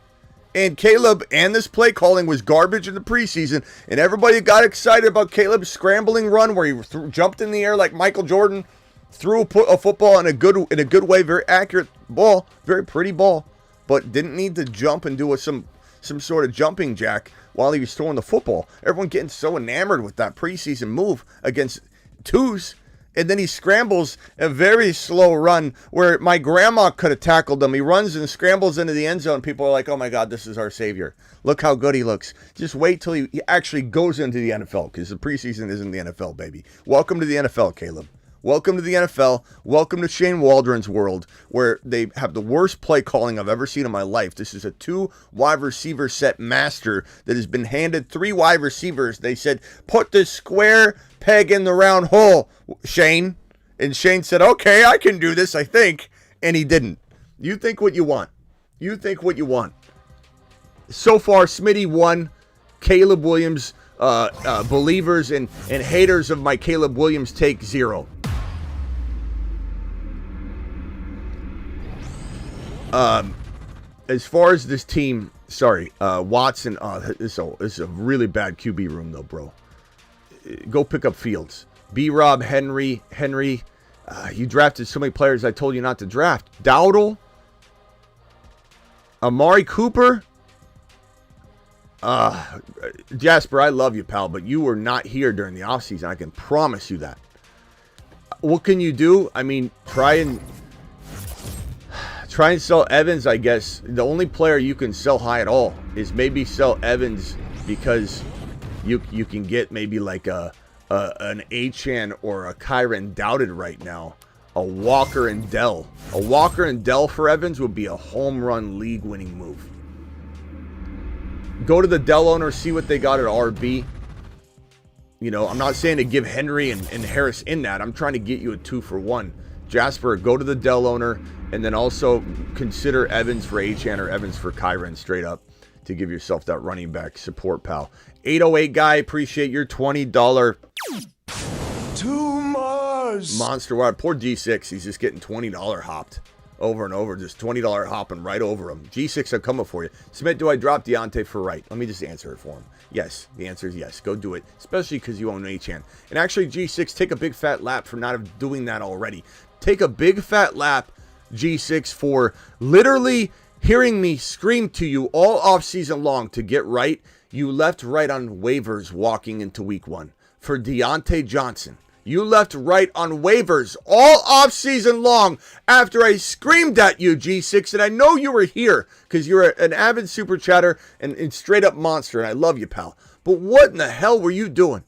And Caleb and this play calling was garbage in the preseason, and everybody got excited about Caleb's scrambling run where he jumped in the air like Michael Jordan, threw a football in a good way, very accurate ball, very pretty ball, but didn't need to jump and do some sort of jumping jack while he was throwing the football. Everyone getting so enamored with that preseason move against twos. And then he scrambles a very slow run where my grandma could have tackled him. He runs and scrambles into the end zone. People are like, oh my God, this is our savior. Look how good he looks. Just wait till he actually goes into the NFL, because the preseason isn't the NFL, baby. Welcome to the NFL, Caleb. Welcome to the NFL. Welcome to Shane Waldron's world, where they have the worst play calling I've ever seen in my life. This is a 2 wide receiver set master that has been handed 3 wide receivers. They said, put the square peg in the round hole, Shane. And Shane said, okay, I can do this, I think. And he didn't. You think what you want. You think what you want. So far, Smitty won. Caleb Williams, believers and haters of my Caleb Williams take 0. As far as this team, Watson, this is a really bad QB room though, bro. Go pick up Fields. B-Rob, Henry, you drafted so many players I told you not to draft. Dowdle, Amari Cooper. Jasper, I love you, pal, but you were not here during the offseason. I can promise you that. What can you do? I mean, try and sell Evans, I guess. The only player you can sell high at all is maybe sell Evans, because you can get maybe like an Achane or a Kyron doubted right now. A Walker and Dell. A Walker and Dell for Evans would be a home run league winning move. Go to the Dell owner, see what they got at RB. You know, I'm not saying to give Henry and Harris in that. I'm trying to get you a 2-for-1. Jasper, go to the Dell owner, and then also consider Evans for Achane or Evans for Kyron straight up to give yourself that running back support, pal. 808 guy, appreciate your $20. Too much. Monster wide. Poor G6, he's just getting $20 hopped over and over. Just $20 hopping right over him. G6, I'm coming for you. Smith, do I drop Deontay for Wright? Let me just answer it for him. Yes, the answer is yes. Go do it, especially because you own Achane. And actually, G6, take a big fat lap for not doing that already. Take a big fat lap, G6, for literally hearing me scream to you all offseason long to get right. You left right on waivers walking into week 1 for Deontay Johnson. You left right on waivers all offseason long after I screamed at you, G6, and I know you were here because you're an avid super chatter and straight up monster, and I love you, pal. But what in the hell were you doing?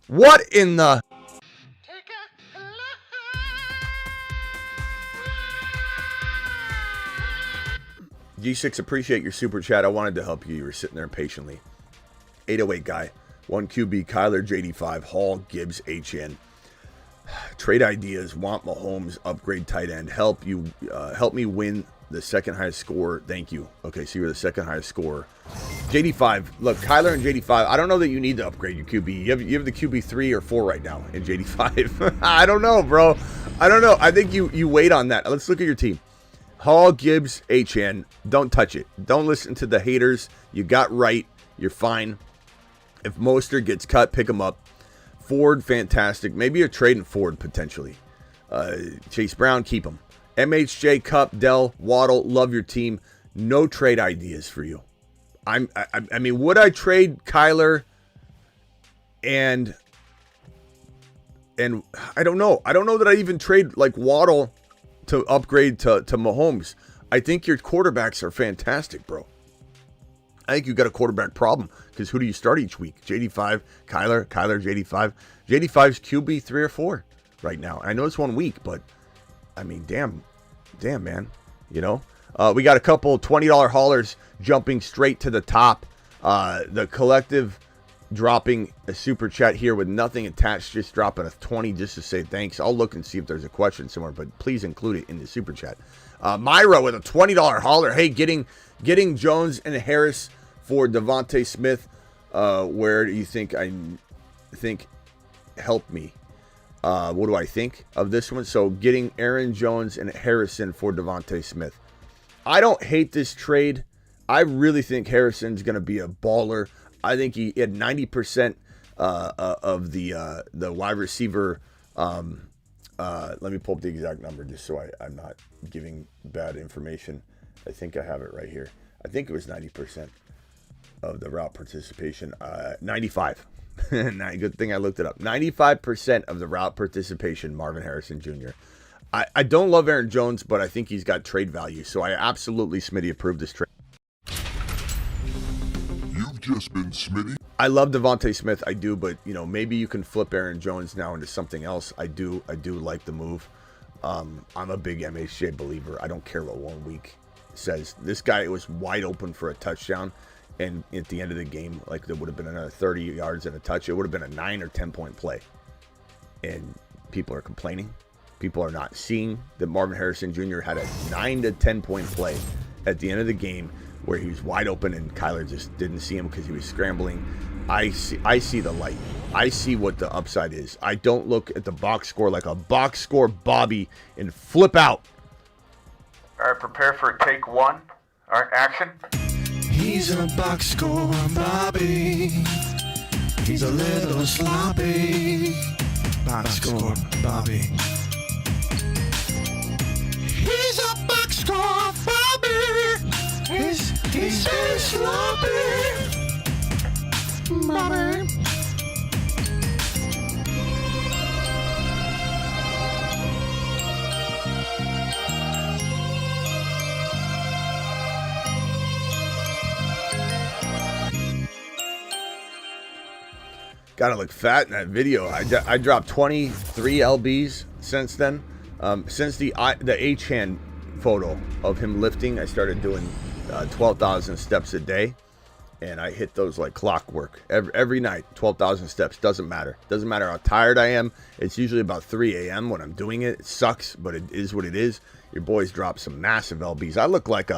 What in the... G6, appreciate your super chat. I wanted to help you. You were sitting there patiently. 808 guy. 1 QB, Kyler, JD5, Hall, Gibbs, Achane. Trade ideas. Want Mahomes, upgrade tight end. Help me win the second highest score. Thank you. Okay, so you're the second highest scorer. JD5. Look, Kyler and JD5, I don't know that you need to upgrade your QB. You have the QB 3 or 4 right now in JD5. I don't know, bro. I don't know. I think you wait on that. Let's look at your team. Hall, Gibbs, Achane. Don't touch it. Don't listen to the haters. You got right. You're fine. If Mostert gets cut, pick him up. Ford, fantastic. Maybe you're trading Ford potentially. Chase Brown, keep him. MHJ, Kupp, Dell, Waddle, love your team. No trade ideas for you. I mean, would I trade Kyler and I don't know. I don't know that I even trade like Waddle to upgrade to Mahomes. I think your quarterbacks are fantastic, bro. I think you've got a quarterback problem because who do you start each week? JD5, Kyler, JD5. JD5's QB 3 or 4 right now. I know it's 1 week, but I mean, damn, man. You know, we got a couple $20 haulers jumping straight to the top. The collective dropping a super chat here with nothing attached, just dropping a 20 just to say thanks. I'll look and see if there's a question somewhere, but please include it in the super chat. Myra with a $20 hauler. Hey, getting Jones and Harris for Devontae Smith. Where do you think help me? What do I think of this one? So getting Aaron Jones and Harrison for Devontae Smith. I don't hate this trade. I really think Harrison's going to be a baller. I think he had 90% of the wide receiver. Let me pull up the exact number just so I'm not giving bad information. I think I have it right here. I think it was 90% of the route participation. 95. Good thing I looked it up. 95% of the route participation, Marvin Harrison Jr. I don't love Aaron Jones, but I think he's got trade value. So I absolutely, Smitty, approve this trade. You've just been Smitty. I love Devontae Smith. I do, but you know, maybe you can flip Aaron Jones now into something else. I do like the move. I'm a big MHJ believer. I don't care what 1 week says. This guy was wide open for a touchdown, and at the end of the game, like there would have been another 30 yards and a touch. It would have been a 9 or 10 point play, and people are complaining. People are not seeing that Marvin Harrison Jr. had a 9 to 10 point play at the end of the game where he was wide open and Kyler just didn't see him because he was scrambling. I see the light. I see what the upside is. I don't look at the box score like a box score Bobby and flip out. All right, prepare for take 1. All right, action. He's a box score Bobby. He's a little sloppy. Box score Bobby. He's a box score Bobby. He's so sloppy. Bobby. Gotta look fat in that video. I dropped 23 LBs since then. Since the Achane photo of him lifting, I started doing 12,000 steps a day, and I hit those like clockwork every night. 12,000 steps. Doesn't matter how tired I am. It's usually about 3 a.m. when I'm doing it. It sucks, but it is what it is. Your boys dropped some massive LBs. I look like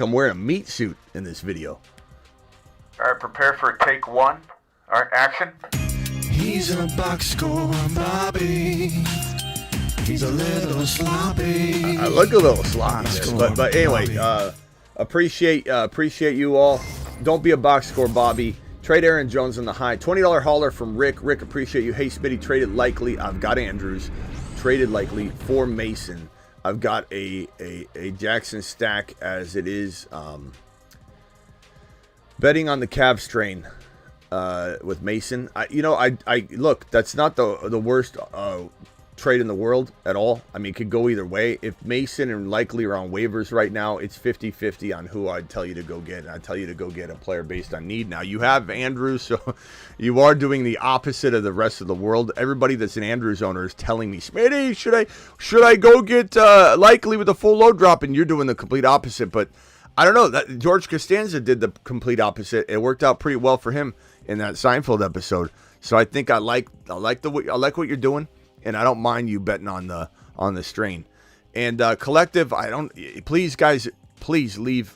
I'm wearing a meat suit in this video. All right, prepare for take 1. All right, action. He's a box score Bobby. He's a little sloppy. I look a little sloppy there, but anyway, appreciate you all. Don't be a box score Bobby. Trade Aaron Jones on the high. $20 hauler from Rick. Rick, appreciate you. Hey, Smitty, traded likely. I've got Andrews. Traded likely for Mason. I've got a Jackson stack as it is. Betting on the Cavs train. With Mason, I look, that's not the worst trade in the world at all. I mean, it could go either way. If Mason and likely are on waivers right now, it's 50-50 on who I'd tell you to go get. And I'd tell you to go get a player based on need. Now, you have Andrews, so you are doing the opposite of the rest of the world. Everybody that's an Andrews owner is telling me, Smitty, should I go get likely with a full load drop? And you're doing the complete opposite. But I don't know. That George Costanza did the complete opposite. It worked out pretty well for him in that Seinfeld episode. So I think I like what you're doing, and I don't mind you betting on the strain. And collective, please guys, please leave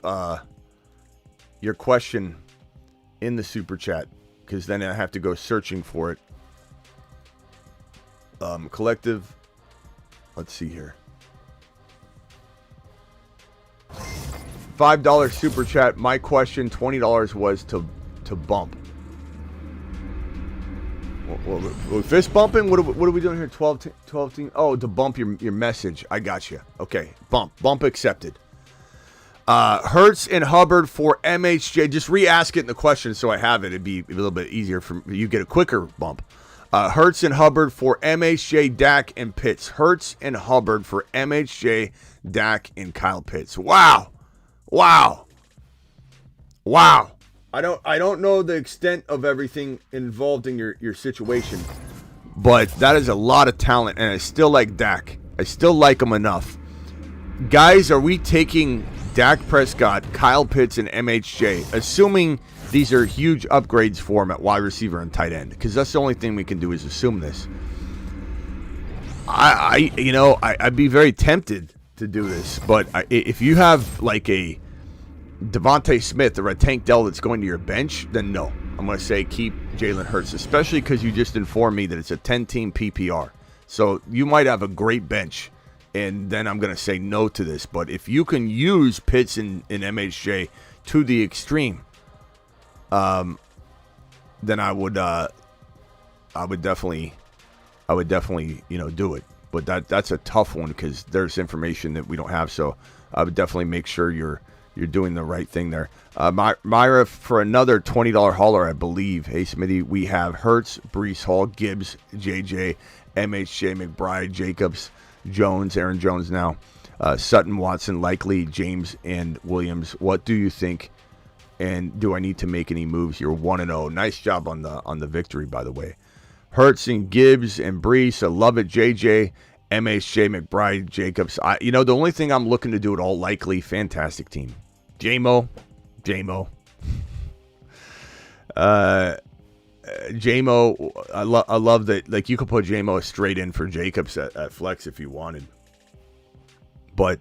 your question in the super chat, because then I have to go searching for it. Collective, let's see here. $5 super chat. My question, $20 was to bump. Well, fist bumping? What are we doing here? 12 team? Oh, to bump your message. I got you. Okay, bump accepted. Hurts and Hubbard for MHJ. Just re-ask it in the question so I have it. It'd be a little bit easier for you. Get a quicker bump. Hurts and Hubbard for MHJ, Dak, and Pitts. Hurts and Hubbard for MHJ, Dak, and Kyle Pitts. Wow. I don't know the extent of everything involved in your situation, but that is a lot of talent, and I still like Dak. I still like him enough. Guys, are we taking Dak Prescott, Kyle Pitts, and MHJ, assuming these are huge upgrades for him at wide receiver and tight end? Because that's the only thing we can do is assume this. I'd be very tempted to do this, but if you have like a Devontae Smith or a Tank Dell that's going to your bench, then no. I'm going to say keep Jalen Hurts, especially because you just informed me that it's a 10-team PPR. So you might have a great bench, and then I'm going to say no to this. But if you can use Pitts and MHJ to the extreme, then I would definitely do it. But that's a tough one because there's information that we don't have. So I would definitely make sure you're doing the right thing there. Myra, for another $20 hauler, I believe. Hey, Smitty, we have Hurts, Breece Hall, Gibbs, JJ, MHJ, McBride, Jacobs, Jones, Aaron Jones now, Sutton, Watson, Likely, James, and Williams. What do you think? And do I need to make any moves? You're 1-0. Nice job on the victory, by the way. Hurts and Gibbs and Breece. I love it. JJ, MHJ, McBride, Jacobs. The only thing I'm looking to do at all, Likely, fantastic team. JMO. JMO, I love that. Like, you could put JMO straight in for Jacobs at flex if you wanted. But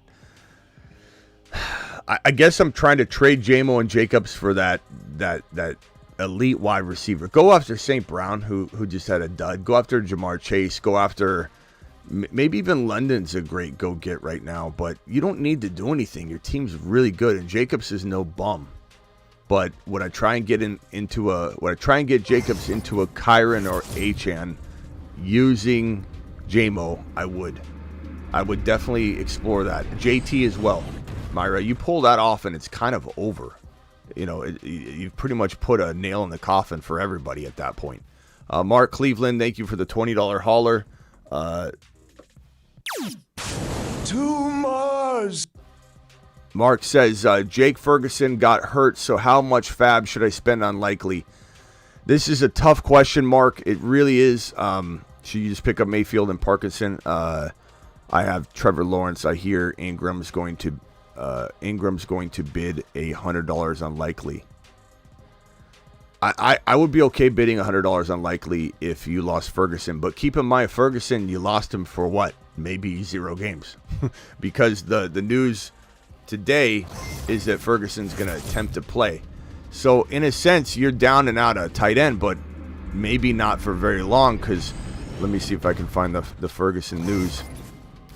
I guess I'm trying to trade JMO and Jacobs for that elite wide receiver. Go after St. Brown, who just had a dud. Go after Jamar Chase. Go after maybe even London's a great go-get right now. But you don't need to do anything. Your team's really good, and Jacobs is no bum. But would I try and get Jacobs into a Kyren or Achane using JMO? I would definitely explore that. JT as well. Myra, you pull that off and it's kind of over. You've pretty much put a nail in the coffin for everybody at that point. Mark Cleveland, thank you for the $20 hauler. To Mars. Mark says, Jake Ferguson got hurt, so how much fab should I spend on Likely? This is a tough question, Mark. It really is. Should you just pick up Mayfield and Parkinson? I have Trevor Lawrence. I hear Ingram's going to bid $100 on Likely. I would be okay bidding $100 on Likely if you lost Ferguson, but keep in mind, Ferguson, you lost him for what? Maybe 0 games. Because the news today is that Ferguson's going to attempt to play. So in a sense, you're down and out at tight end, but maybe not for very long, because let me see if I can find the Ferguson news.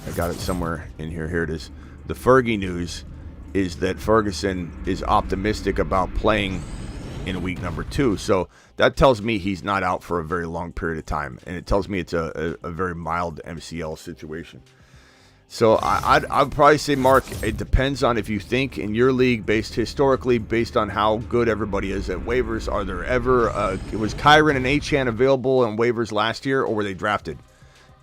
I got it somewhere in here. Here it is. The Fergie news is that Ferguson is optimistic about playing in week number 2. So that tells me he's not out for a very long period of time. And it tells me it's a very mild MCL situation. So I'd probably say, Mark, it depends on if you think in your league, based on how good everybody is at waivers. Are there ever, was Kyren and Achane available on waivers last year, or were they drafted?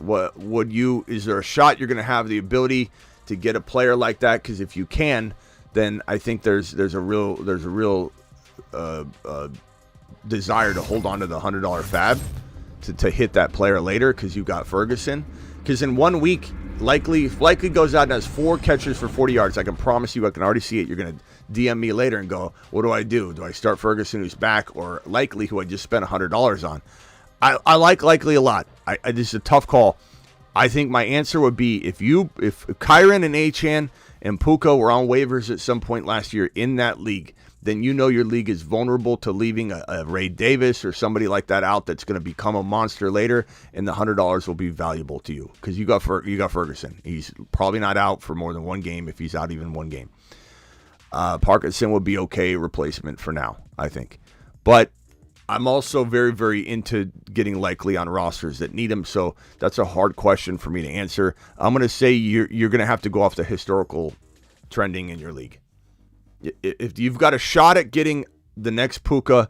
Is there a shot you're going to have the ability to get a player like that? Because if you can, then I think there's a real desire to hold on to the $100 fab to hit that player later, because you got Ferguson. Because in 1 week, Likely goes out and has 4 catches for 40 yards. I can promise you, I can already see it. You're going to DM me later and go, what do I do? Do I start Ferguson, who's back, or Likely, who I just spent $100 on? I like Likely a lot. This is a tough call. I think my answer would be if Kyren and Achane and Puka were on waivers at some point last year in that league, then your league is vulnerable to leaving a Ray Davis or somebody like that out that's going to become a monster later, and the $100 will be valuable to you because you got Ferguson. He's probably not out for more than 1 game, if he's out even 1 game. Parkinson would be okay replacement for now, I think. But I'm also very, very into getting Likely on rosters that need him, so that's a hard question for me to answer. I'm going to say you're going to have to go off the historical trending in your league. If you've got a shot at getting the next Puka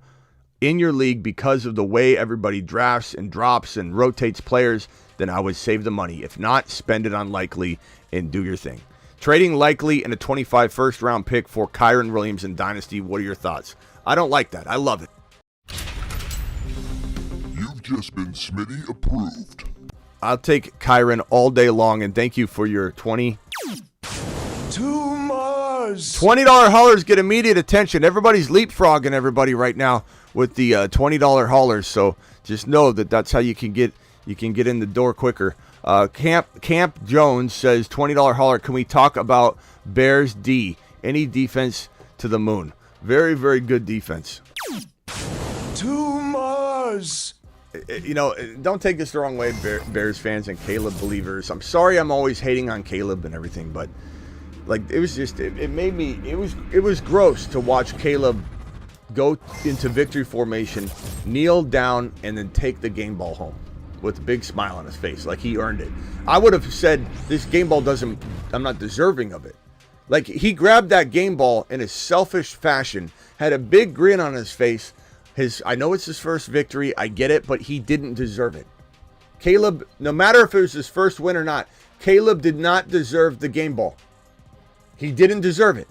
in your league because of the way everybody drafts and drops and rotates players, then I would save the money. If not, spend it on Likely and do your thing. Trading Likely and a 25 first-round pick for Kyren Williams in Dynasty, what are your thoughts? I don't like that. I love it. You've just been Smitty approved. I'll take Kyron all day long, and thank you for your $20 haulers. Get immediate attention. Everybody's leapfrogging everybody right now with the $20 haulers, so just know that that's how you can get in the door quicker. Camp Jones says $20 hauler. Can we talk about Bears D? Any defense to the moon. Very, very good defense. Don't take this the wrong way, Bears fans and Caleb believers. I'm sorry I'm always hating on Caleb and everything, but it was just it made me it was gross to watch Caleb go into victory formation, kneel down, and then take the game ball home with a big smile on his face, like he earned it. I would have said this game ball I'm not deserving of it. Like, he grabbed that game ball in a selfish fashion, had a big grin on his face. I know it's his first victory, I get it, but he didn't deserve it. Caleb, no matter if it was his first win or not, Caleb did not deserve the game ball. He didn't deserve it.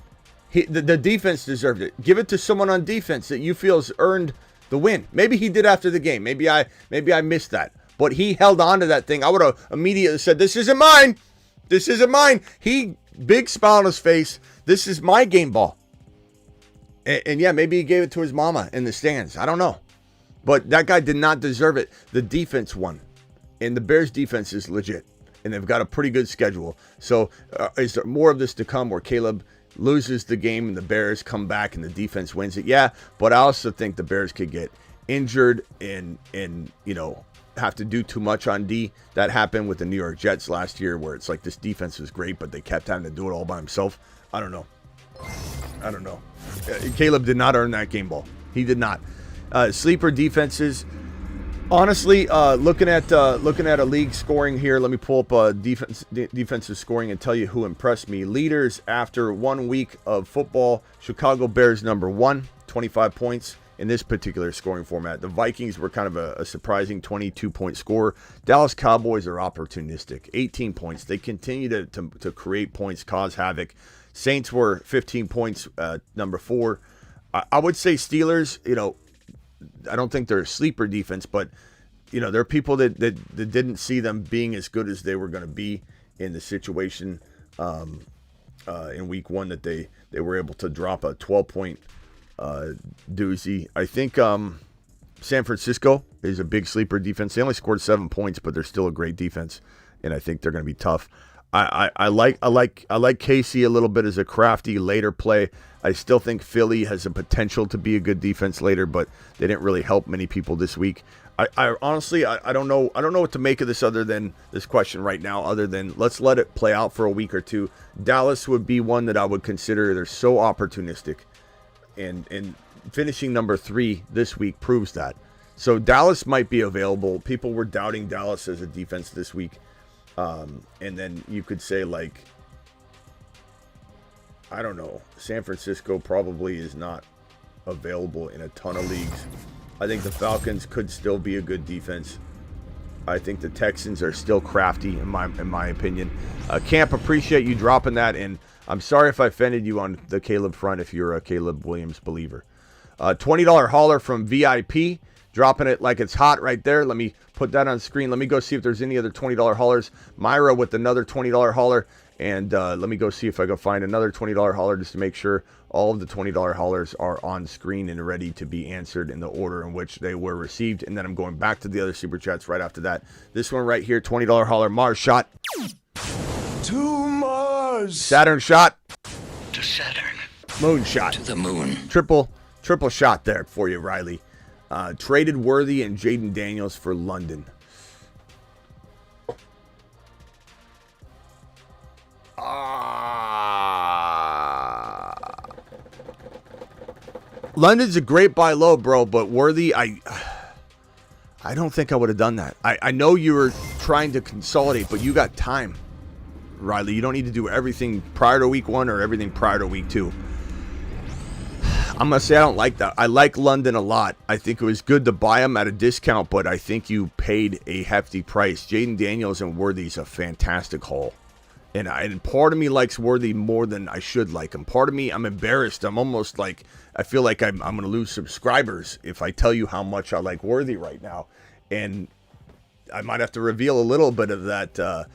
The defense deserved it. Give it to someone on defense that you feel has earned the win. Maybe he did after the game. Maybe I missed that. But he held on to that thing. I would have immediately said, this isn't mine. This isn't mine. Big smile on his face. This is my game ball. And yeah, maybe he gave it to his mama in the stands. I don't know. But that guy did not deserve it. The defense won. And the Bears defense is legit. And they've got a pretty good schedule. So is there more of this to come where Caleb loses the game and the Bears come back and the defense wins it? Yeah, but I also think the Bears could get injured and have to do too much on D. That happened with the New York Jets last year, where it's like this defense was great, but they kept having to do it all by himself. I don't know. Caleb did not earn that game ball. He did not. Sleeper defenses. Honestly, looking at a league scoring here, let me pull up defensive scoring and tell you who impressed me. Leaders after 1 week of football: Chicago Bears number 1, 25 points in this particular scoring format. The Vikings were kind of a surprising 22-point score. Dallas Cowboys are opportunistic, 18 points. They continue to create points, cause havoc. Saints were 15 points, number 4. I would say Steelers, I don't think they're a sleeper defense, but there are people that didn't see them being as good as they were going to be in the situation in week 1 that they were able to drop a 12-point doozy. I think San Francisco is a big sleeper defense. They only scored 7 points, but they're still a great defense, and I think they're going to be tough. I like Casey a little bit as a crafty later play. I still think Philly has a potential to be a good defense later, but they didn't really help many people this week. I honestly don't know what to make of this other than this question right now, other than let's let it play out for a week or two. Dallas would be one that I would consider. They're so opportunistic, and finishing number 3 this week proves that. So Dallas might be available. People were doubting Dallas as a defense this week. And then you could say, I don't know, San Francisco probably is not available in a ton of leagues. I think the Falcons could still be a good defense. I think the Texans are still crafty, in my opinion. Camp, appreciate you dropping that, and I'm sorry if I offended you on the Caleb front if you're a Caleb Williams believer. $20 hauler from VIP, dropping it like it's hot right there. Let me put that on screen. Let me go see if there's any other $20 haulers. Myra with another $20 hauler. And let me go see if I can find another $20 hauler just to make sure all of the $20 haulers are on screen and ready to be answered in the order in which they were received. And then I'm going back to the other Super Chats right after that. This one right here, $20 hauler, Mars shot. To Mars. Saturn shot. To Saturn. Moon shot. To the moon. Triple shot there for you, Riley. Traded Worthy and Jaden Daniels for London. London's a great buy low, bro, but Worthy, I don't think I would have done that. I know you were trying to consolidate, but you got time, Riley. You don't need to do everything prior to week 1 or everything prior to week 2. I'm going to say I don't like that. I like London a lot. I think it was good to buy him at a discount, but I think you paid a hefty price. Jaden Daniels and Worthy's a fantastic haul. And part of me likes Worthy more than I should like him. Part of me, I'm embarrassed. I'm almost like, I feel like I'm going to lose subscribers if I tell you how much I like Worthy right now. And I might have to reveal a little bit of that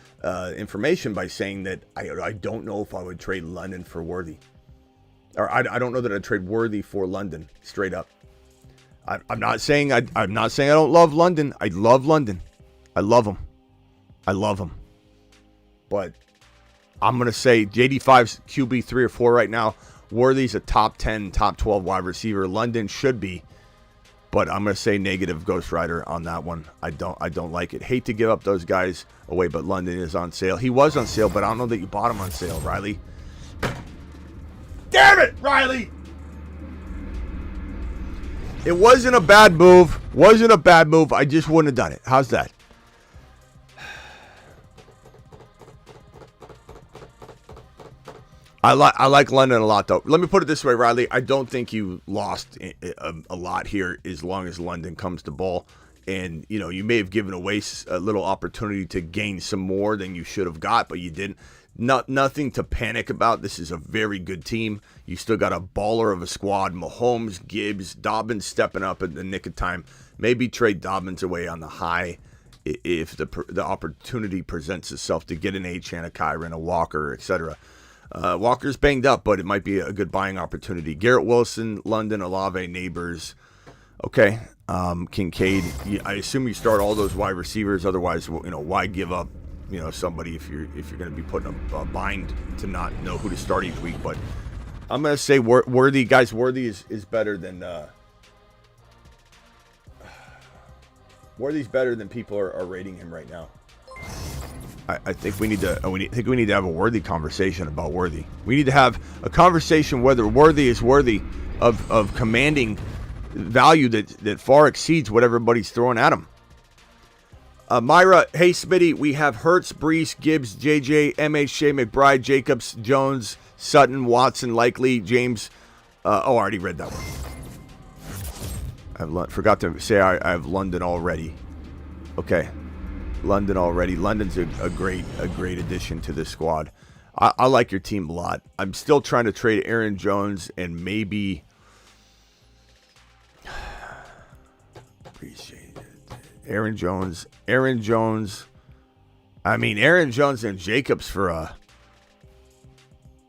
information by saying that I don't know if I would trade London for Worthy. Or I don't know that I'd trade Worthy for London, straight up. I'm not saying I don't love London. I love London. I love him. I love him. But I'm going to say JD5's QB 3 or 4 right now. Worthy's a top 10, top 12 wide receiver. London should be. But I'm going to say negative Ghost Rider on that one. I don't like it. Hate to give up those guys away, but London is on sale. He was on sale, but I don't know that you bought him on sale, Riley. Damn it, Riley! It wasn't a bad move. Wasn't a bad move. I just wouldn't have done it. How's that? I like London a lot, though. Let me put it this way, Riley. I don't think you lost a lot here as long as London comes to ball. And, you know, you may have given away a little opportunity to gain some more than you should have got, but you didn't. Nothing to panic about. This is a very good team. You still got a baller of a squad. Mahomes, Gibbs, Dobbins stepping up at the nick of time. Maybe trade Dobbins away on the high if the opportunity presents itself to get an Achane, a Kyren, a Walker, etc. Walker's banged up, but it might be a good buying opportunity. Garrett Wilson, London, Olave, Neighbors. Okay. Kincaid. I assume you start all those wide receivers. Otherwise, you know, why give up, you know, somebody if you're going to be putting a bind to not know who to start each week. But I'm going to say Worthy. Guys, Worthy is better than Worthy's better than people are rating him right now. I think we need to have a Worthy conversation about Worthy. We need to have a conversation whether Worthy is worthy of commanding value that far exceeds what everybody's throwing at him. Myra, hey Smitty, we have Hurts, Brees, Gibbs, JJ, MHJ, McBride, Jacobs, Jones, Sutton, Watson, Likely, James. I already read that one. I forgot to say I have London already. Okay. London already. London's a great addition to this squad. I like your team a lot. I'm still trying to trade Aaron Jones and maybe appreciate it. Aaron Jones. I mean, Aaron Jones and Jacobs for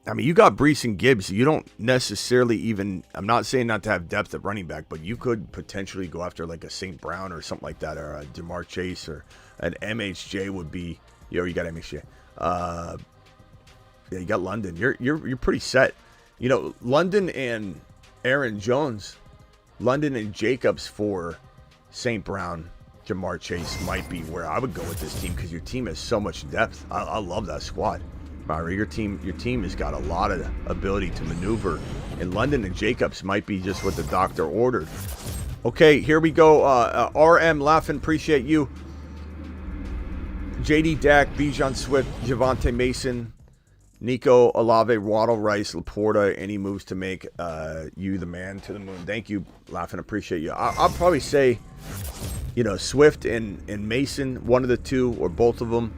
I mean, you got Brees and Gibbs. You don't necessarily even, I'm not saying not to have depth at running back, but you could potentially go after like a St. Brown or something like that, or a DeMar Chase, or an MHJ would be, you got MHJ. Yeah, you got London. You're pretty set. You know, London and Aaron Jones, London and Jacobs for St. Brown, Jamar Chase might be where I would go with this team, because your team has so much depth. I love that squad. Myra, your team has got a lot of ability to maneuver, and London and Jacobs might be just what the doctor ordered. Okay, here we go. RM laughing, appreciate you. JD Dak, Bijan Swift, Javonte Mason, Nico, Olave, Waddle, Rice, Laporta. Any moves to make you the man to the moon? Thank you, laughing, appreciate you. I'll probably say, you know, Swift and Mason, one of the two or both of them.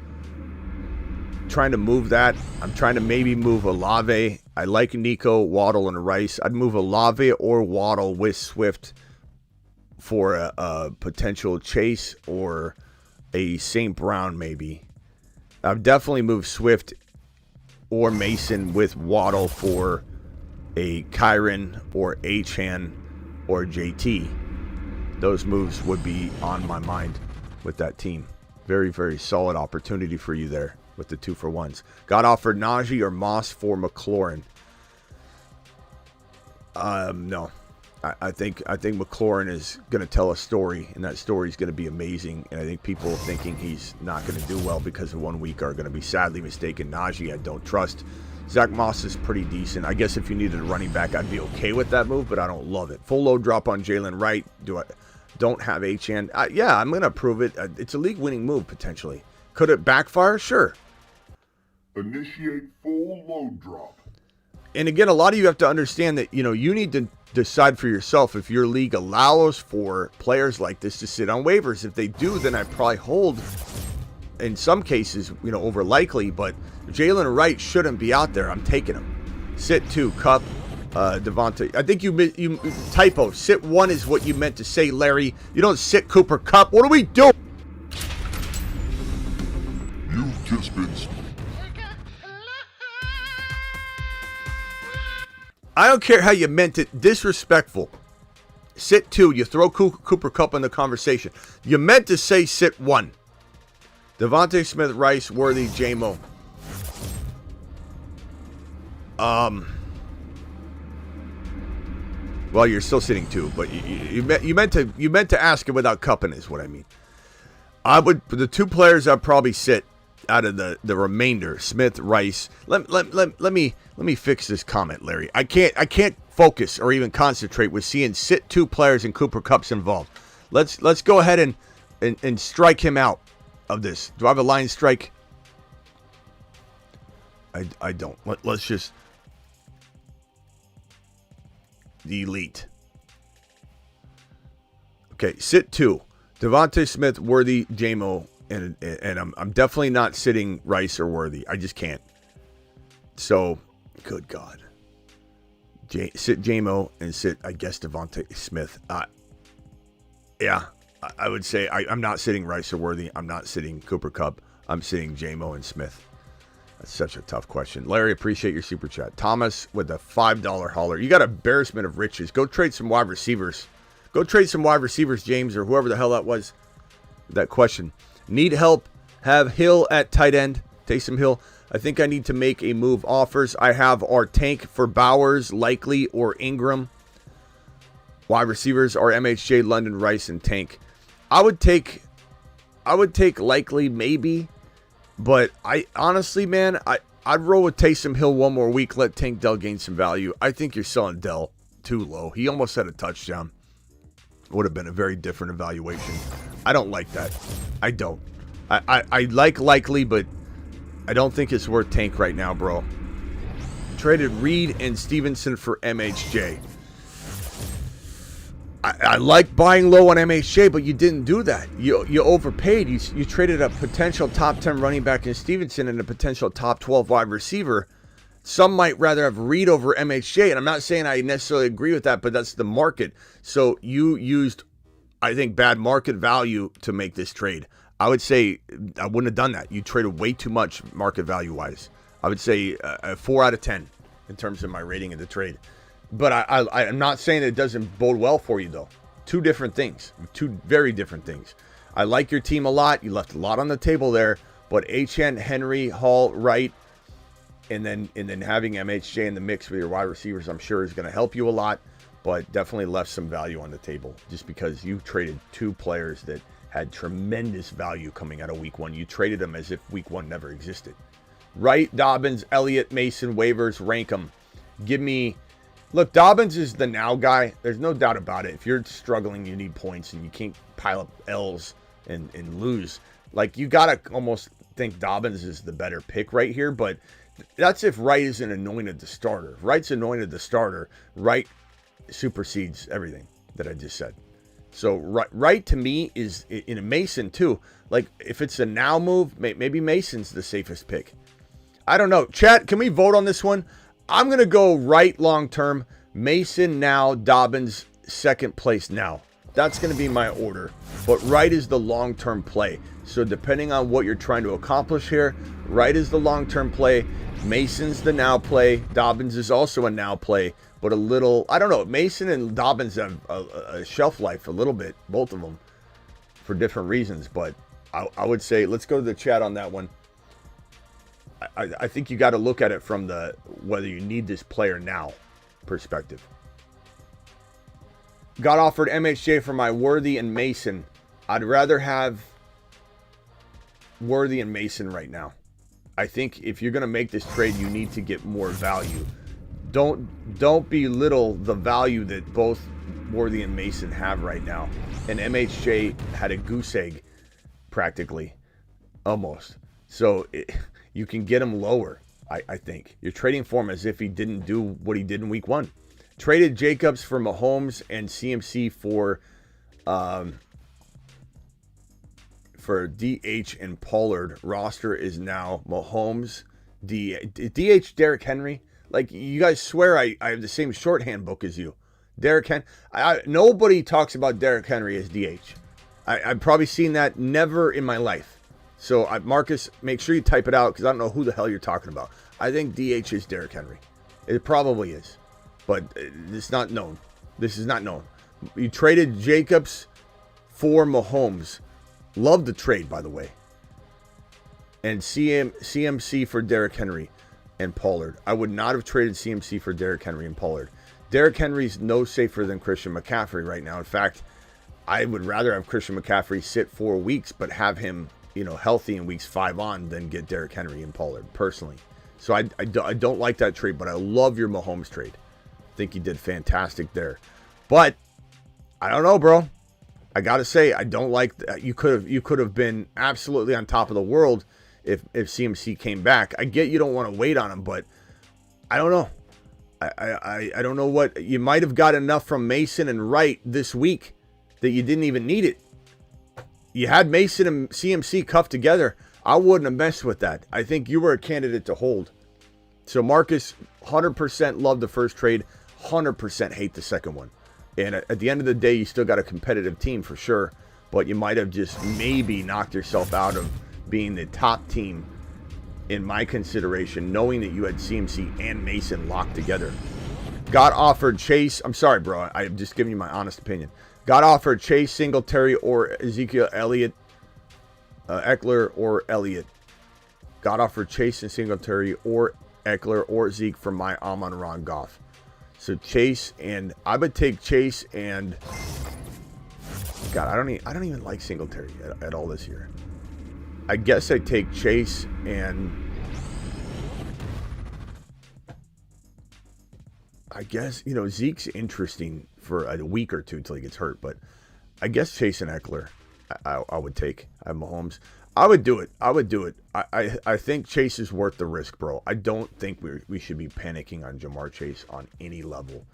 Trying to move that. I'm trying to maybe move Olave. I like Nico, Waddle, and Rice. I'd move Olave or Waddle with Swift for a potential Chase or a St. Brown maybe. I've definitely moved Swift or Mason with Waddle for a Kyren or Achane or JT. Those moves would be on my mind with that team. Very, very solid opportunity for you there with the 2-for-1s. Got offered Najee or Moss for McLaurin. No. I think McLaurin is going to tell a story, and that story is going to be amazing. And I think people thinking he's not going to do well because of 1 week are going to be sadly mistaken. Najee, I don't trust. Zach Moss is pretty decent. I guess if you needed a running back, I'd be okay with that move, but I don't love it. Full load drop on Jaylen Wright. Don't have Achane. Yeah, I'm going to approve it. It's a league-winning move, potentially. Could it backfire? Sure. Initiate full load drop. And again, a lot of you have to understand that, you know, you need to decide for yourself if your league allows for players like this to sit on waivers. If they do, then I probably hold in some cases, over likely, but Jaylen Wright shouldn't be out there. I'm taking him. Sit 2, Kupp, Devontae. I think you typo. Sit 1 is what you meant to say, Larry. You don't sit Cooper Kupp. What are we doing? You've just been. I don't care how you meant it. Disrespectful. Sit 2. You throw Cooper Kupp in the conversation. You meant to say sit 1. Devontae Smith, Rice, Worthy, J-Mo. Well, you're still sitting 2, but you meant to ask it without cupping is what I mean. The 2 players I'd probably sit out of the remainder, Smith, Rice. Let me fix this comment, Larry. I can't focus or even concentrate with seeing sit 2 players and Cooper Kupp's involved. Let's go ahead and strike him out of this. Do I have a line strike? I don't. Let's just delete. Okay, sit 2. Devontae Smith, Worthy, J-Mo. And I'm definitely not sitting Rice or Worthy. I just can't. So, good God. Sit J-Mo and sit, I guess, Devontae Smith. Yeah, I would say I'm not sitting Rice or Worthy. I'm not sitting Cooper Kupp. I'm sitting J-Mo and Smith. That's such a tough question. Larry, appreciate your super chat. Thomas with a $5 hauler. You got embarrassment of riches. Go trade some wide receivers. Go trade some wide receivers, James, or whoever the hell that was. That question. Need help? Have Hill at tight end. Taysom Hill. I think I need to make a move. Offers. I have our tank for Bowers, Likely, or Ingram. Wide receivers are MHJ, London, Rice, and Tank. I would take Likely maybe, but I honestly, man, I'd roll with Taysom Hill one more week. Let Tank Dell gain some value. I think you're selling Dell too low. He almost had a touchdown. Would have been a very different evaluation. I don't like that. I don't. I like Likely, but I don't think it's worth Tank right now, bro. Traded Reed and Stevenson for MHJ. I like buying low on MHJ, but you didn't do that. You overpaid. You traded a potential top 10 running back in Stevenson and a potential top 12 wide receiver. Some might rather have Reed over MHJ, and I'm not saying I necessarily agree with that, but that's the market. So you used, I think, bad market value to make this trade. I would say I wouldn't have done that. You traded way too much market value-wise. I would say a 4 out of 10 in terms of my rating of the trade. But I'm not saying that it doesn't bode well for you, though. Two different things. Two very different things. I like your team a lot. You left a lot on the table there. But Achane, Henry, Hall, Wright, and then having MHJ in the mix with your wide receivers, I'm sure is going to help you a lot. But definitely left some value on the table just because you traded 2 players that had tremendous value coming out of week 1. You traded them as if week 1 never existed. Wright, Dobbins, Elliott, Mason, waivers, rank them. Give me... Look, Dobbins is the now guy. There's no doubt about it. If you're struggling, you need points, and you can't pile up L's and lose. Like, you got to almost think Dobbins is the better pick right here, but that's if Wright isn't anointed the starter. If Wright's anointed the starter, Wright supersedes everything that I just said. So Wright to me is in a Mason too. Like, if it's a now move, maybe Mason's the safest pick. I don't know. Chat, can we vote on this one? I'm going to go Wright long-term, Mason now, Dobbins second place now. That's going to be my order. But Wright is the long-term play. So depending on what you're trying to accomplish here, Wright is the long-term play. Mason's the now play. Dobbins is also a now play. But a little, I don't know, Mason and Dobbins have a shelf life a little bit, both of them, for different reasons. But I would say, let's go to the chat on that one. I think you got to look at it from the whether you need this player now perspective. Got offered MHJ for my Worthy and Mason. I'd rather have Worthy and Mason right now. I think if you're going to make this trade, you need to get more value. Don't belittle the value that both Worthy and Mason have right now. And MHJ had a goose egg, practically, almost. So you can get him lower, I think. You're trading for him as if he didn't do what he did in week 1. Traded Jacobs for Mahomes and CMC for for DH and Pollard roster is now Mahomes, DH Derrick Henry. Like, you guys swear I have the same shorthand book as you. Derrick Henry. Nobody talks about Derrick Henry as DH. I've probably seen that never in my life. So, Marcus, make sure you type it out because I don't know who the hell you're talking about. I think DH is Derrick Henry. It probably is. But it's not known. This is not known. You traded Jacobs for Mahomes. Love the trade, by the way. And CMC for Derrick Henry and Pollard. I would not have traded CMC for Derrick Henry and Pollard. Derrick Henry's no safer than Christian McCaffrey right now. In fact, I would rather have Christian McCaffrey sit 4 weeks, but have him, healthy in weeks 5 on than get Derrick Henry and Pollard, personally. So I don't like that trade, but I love your Mahomes trade. I think you did fantastic there. But I don't know, bro. I got to say, I don't like that. You could have been absolutely on top of the world if CMC came back. I get you don't want to wait on him, but I don't know. I don't know what you might have got enough from Mason and Wright this week that you didn't even need it. You had Mason and CMC cuffed together. I wouldn't have messed with that. I think you were a candidate to hold. So Marcus, 100% love the first trade, 100% hate the second one. And at the end of the day, you still got a competitive team for sure, but you might have just maybe knocked yourself out of being the top team in my consideration, knowing that you had CMC and Mason locked together. Got offered Chase. I'm sorry, bro. I'm just giving you my honest opinion. Got offered Chase, Singletary, or Ezekiel Elliott, Eckler, or Elliott. Got offered Chase and Singletary, or Eckler, or Zeke for my Amon-Ra Goff. So Chase, and I would take Chase and God, I don't even like Singletary at all this year. I guess I take Chase and I guess, Zeke's interesting for a week or two until he gets hurt, but I guess Chase and Eckler I would take. I have Mahomes. I would do it. I think Chase is worth the risk, bro. I don't think we should be panicking on Jamar Chase on any level.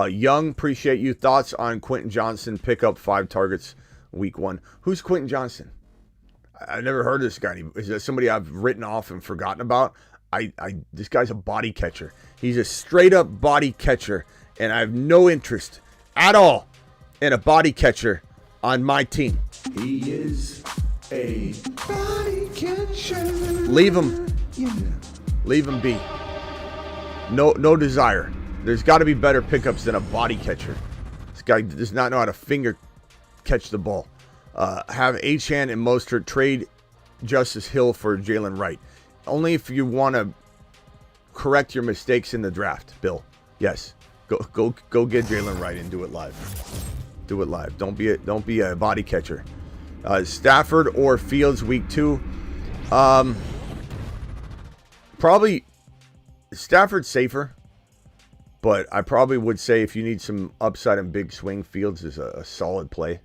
Young, appreciate you. Thoughts on Quentin Johnson? Pick up 5 targets week 1. Who's Quentin Johnson? I never heard of this guy. Is that somebody I've written off and forgotten about? This guy's a body catcher. He's a straight up body catcher, and I have no interest at all in a body catcher on my team. He is a body catcher. Leave him. Yeah. Leave him be. No desire. There's got to be better pickups than a body catcher. This guy does not know how to finger catch the ball. Have Achane and Mostert trade Justice Hill for Jaylen Wright. Only if you want to correct your mistakes in the draft, Bill. Yes. Go get Jaylen Wright and do it live. Do it live. Don't be a body catcher. Stafford or Fields week 2. Probably Stafford's safer, but I probably would say if you need some upside and big swing, Fields is a solid play.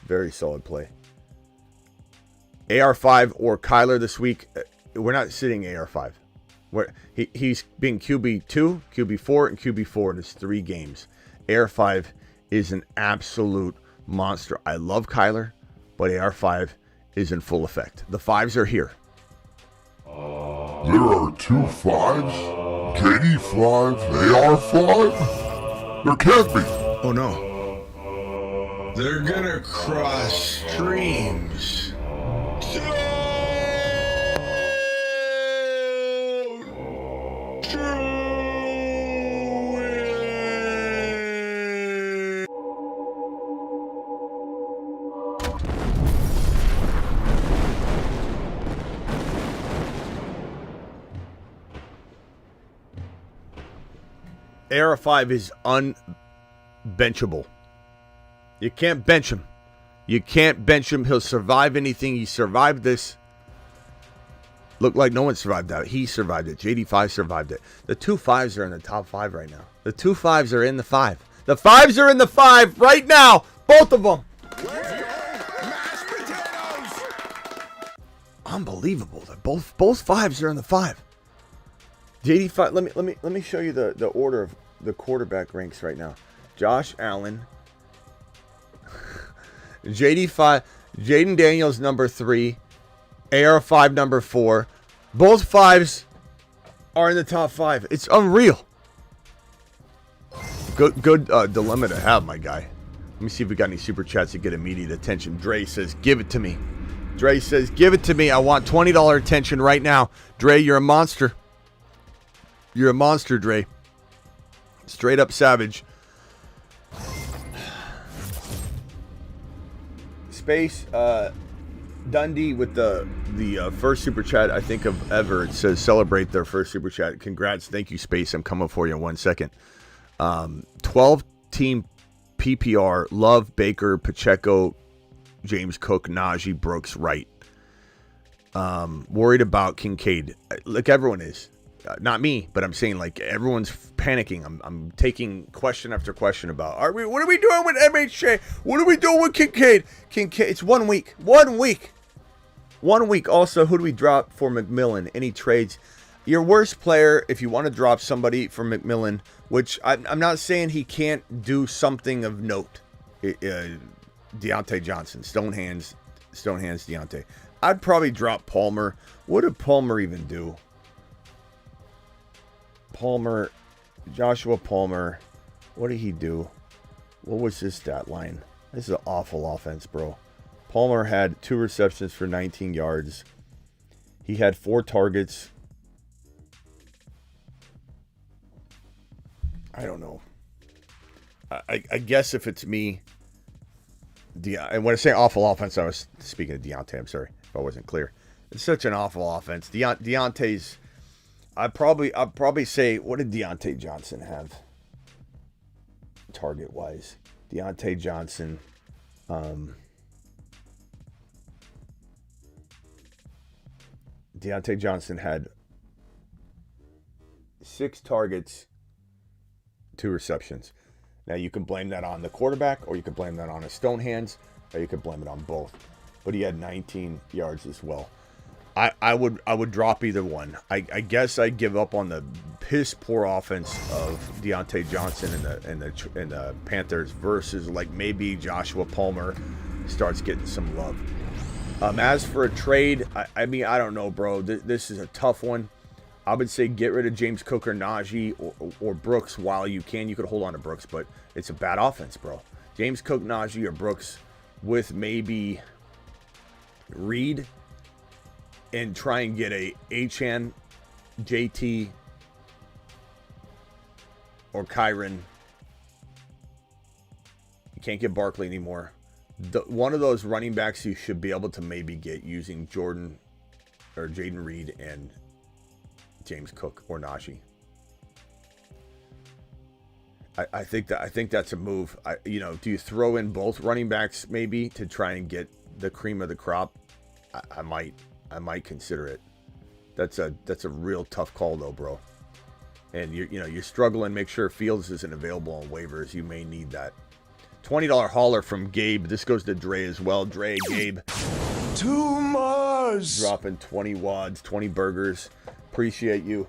Very solid play. AR5 or Kyler this week. We're not sitting AR5. He's being QB2, QB4, and QB4 in his 3 games. AR5 is an absolute monster. I love Kyler, but AR5 is in full effect. The 5s are here. There are 2 5s? KD 5, AR 5? There can't be. Oh no. They're gonna cross streams. AR5 is unbenchable. You can't bench him. You can't bench him. He'll survive anything. He survived this. Looked like no one survived that. He survived it. JD5 survived it. The 2 5s are in the top 5 right now. The 2 5s are in the 5. The 5s are in the 5 right now. Both of them. Mashed potatoes. Unbelievable. Both 5s are in the 5. JD5. Let me show you the order of the quarterback ranks right now. Josh Allen. JD5. Jaden Daniels, number 3. AR5, number 4. Both 5s are in the top 5. It's unreal. Good dilemma to have, my guy. Let me see if we got any super chats to get immediate attention. Dre says, give it to me. Dre says, give it to me. I want $20 attention right now. Dre, you're a monster. You're a monster, Dre. Straight up savage. Space, Dundee with the first super chat, I think, of ever. It says, celebrate their first super chat. Congrats. Thank you, Space. I'm coming for you in 1 second. 12-team PPR. Love, Baker, Pacheco, James Cook, Najee, Brooks, Wright. Worried about Kincaid. Like everyone is. Not me, but I'm saying like everyone's panicking. I'm taking question after question about what are we doing with MHJ? What are we doing with Kincaid? It's 1 week. 1 week. 1 week. Also, who do we drop for McMillan? Any trades? Your worst player, if you want to drop somebody for McMillan, which I'm not saying he can't do something of note. Deontay Johnson, Stonehands Deontay. I'd probably drop Palmer. What did Palmer even do? Joshua Palmer, what did he do? What was his stat line? This is an awful offense, bro. Palmer had 2 receptions for 19 yards. He had 4 targets. I don't know. I guess if it's me, and when I say awful offense, I was speaking of Deontay. I'm sorry if I wasn't clear. It's such an awful offense. Deontay's. I'd probably say, what did Deontay Johnson have target wise? Deontay Johnson, had 6 targets, 2 receptions. Now you can blame that on the quarterback, or you can blame that on his Stonehands, or you could blame it on both. But he had 19 yards as well. I would drop either one. I guess I'd give up on the piss poor offense of Deontay Johnson and the Panthers versus like maybe Joshua Palmer starts getting some love. As for a trade, I mean, I don't know, bro. This is a tough one. I would say get rid of James Cook or Najee or Brooks while you can. You could hold on to Brooks, but it's a bad offense, bro. James Cook, Najee, or Brooks with maybe Reed, and try and get a Achane, JT, or Kyron. You can't get Barkley anymore. One of those running backs you should be able to maybe get using Jordan or Jaden Reed and James Cook or Najee. I think that's a move. Do you throw in both running backs maybe to try and get the cream of the crop? I might consider it. That's a real tough call though, bro. And you're struggling. Make sure Fields isn't available on waivers. You may need that. $20 hauler from Gabe. This goes to Dre as well. Dre, Gabe. Too much. Dropping 20 wads, 20 burgers. Appreciate you.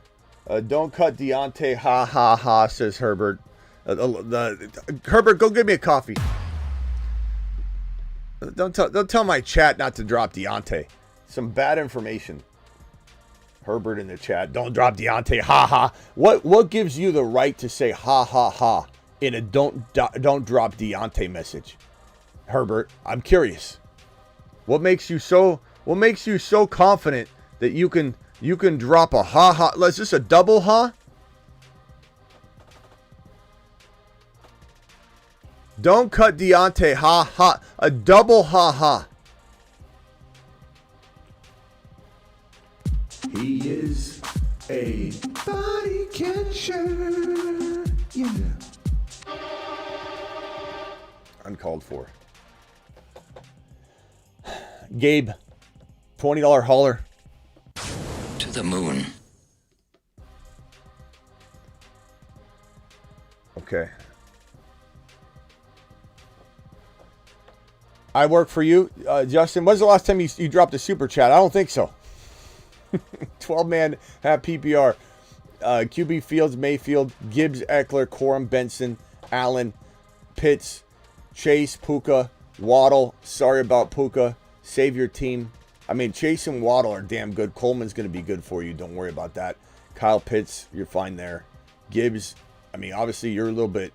Don't cut Deontay. Ha ha ha, says Herbert. Herbert, go get me a coffee. Don't tell my chat not to drop Deontay. Some bad information. Herbert in the chat. Don't drop Deontay. Ha ha. What gives you the right to say ha ha ha in a don't drop Deontay message? Herbert, I'm curious. What makes you so confident that you can drop a ha ha? Is this a double ha? Don't cut Deontay. Ha ha. A double ha ha. He is a body catcher. Yeah. Uncalled for. Gabe, $20 hauler. To the moon. Okay. I work for you. Justin, when's the last time you dropped a super chat? I don't think so. 12-man have PPR. QB Fields, Mayfield, Gibbs, Eckler, Corum, Benson, Allen, Pitts, Chase, Puka, Waddle, sorry about Puka. Save your team. I mean, Chase and Waddle are damn good. Coleman's going to be good for you. Don't worry about that. Kyle Pitts, you're fine there. Gibbs, I mean, obviously you're a little bit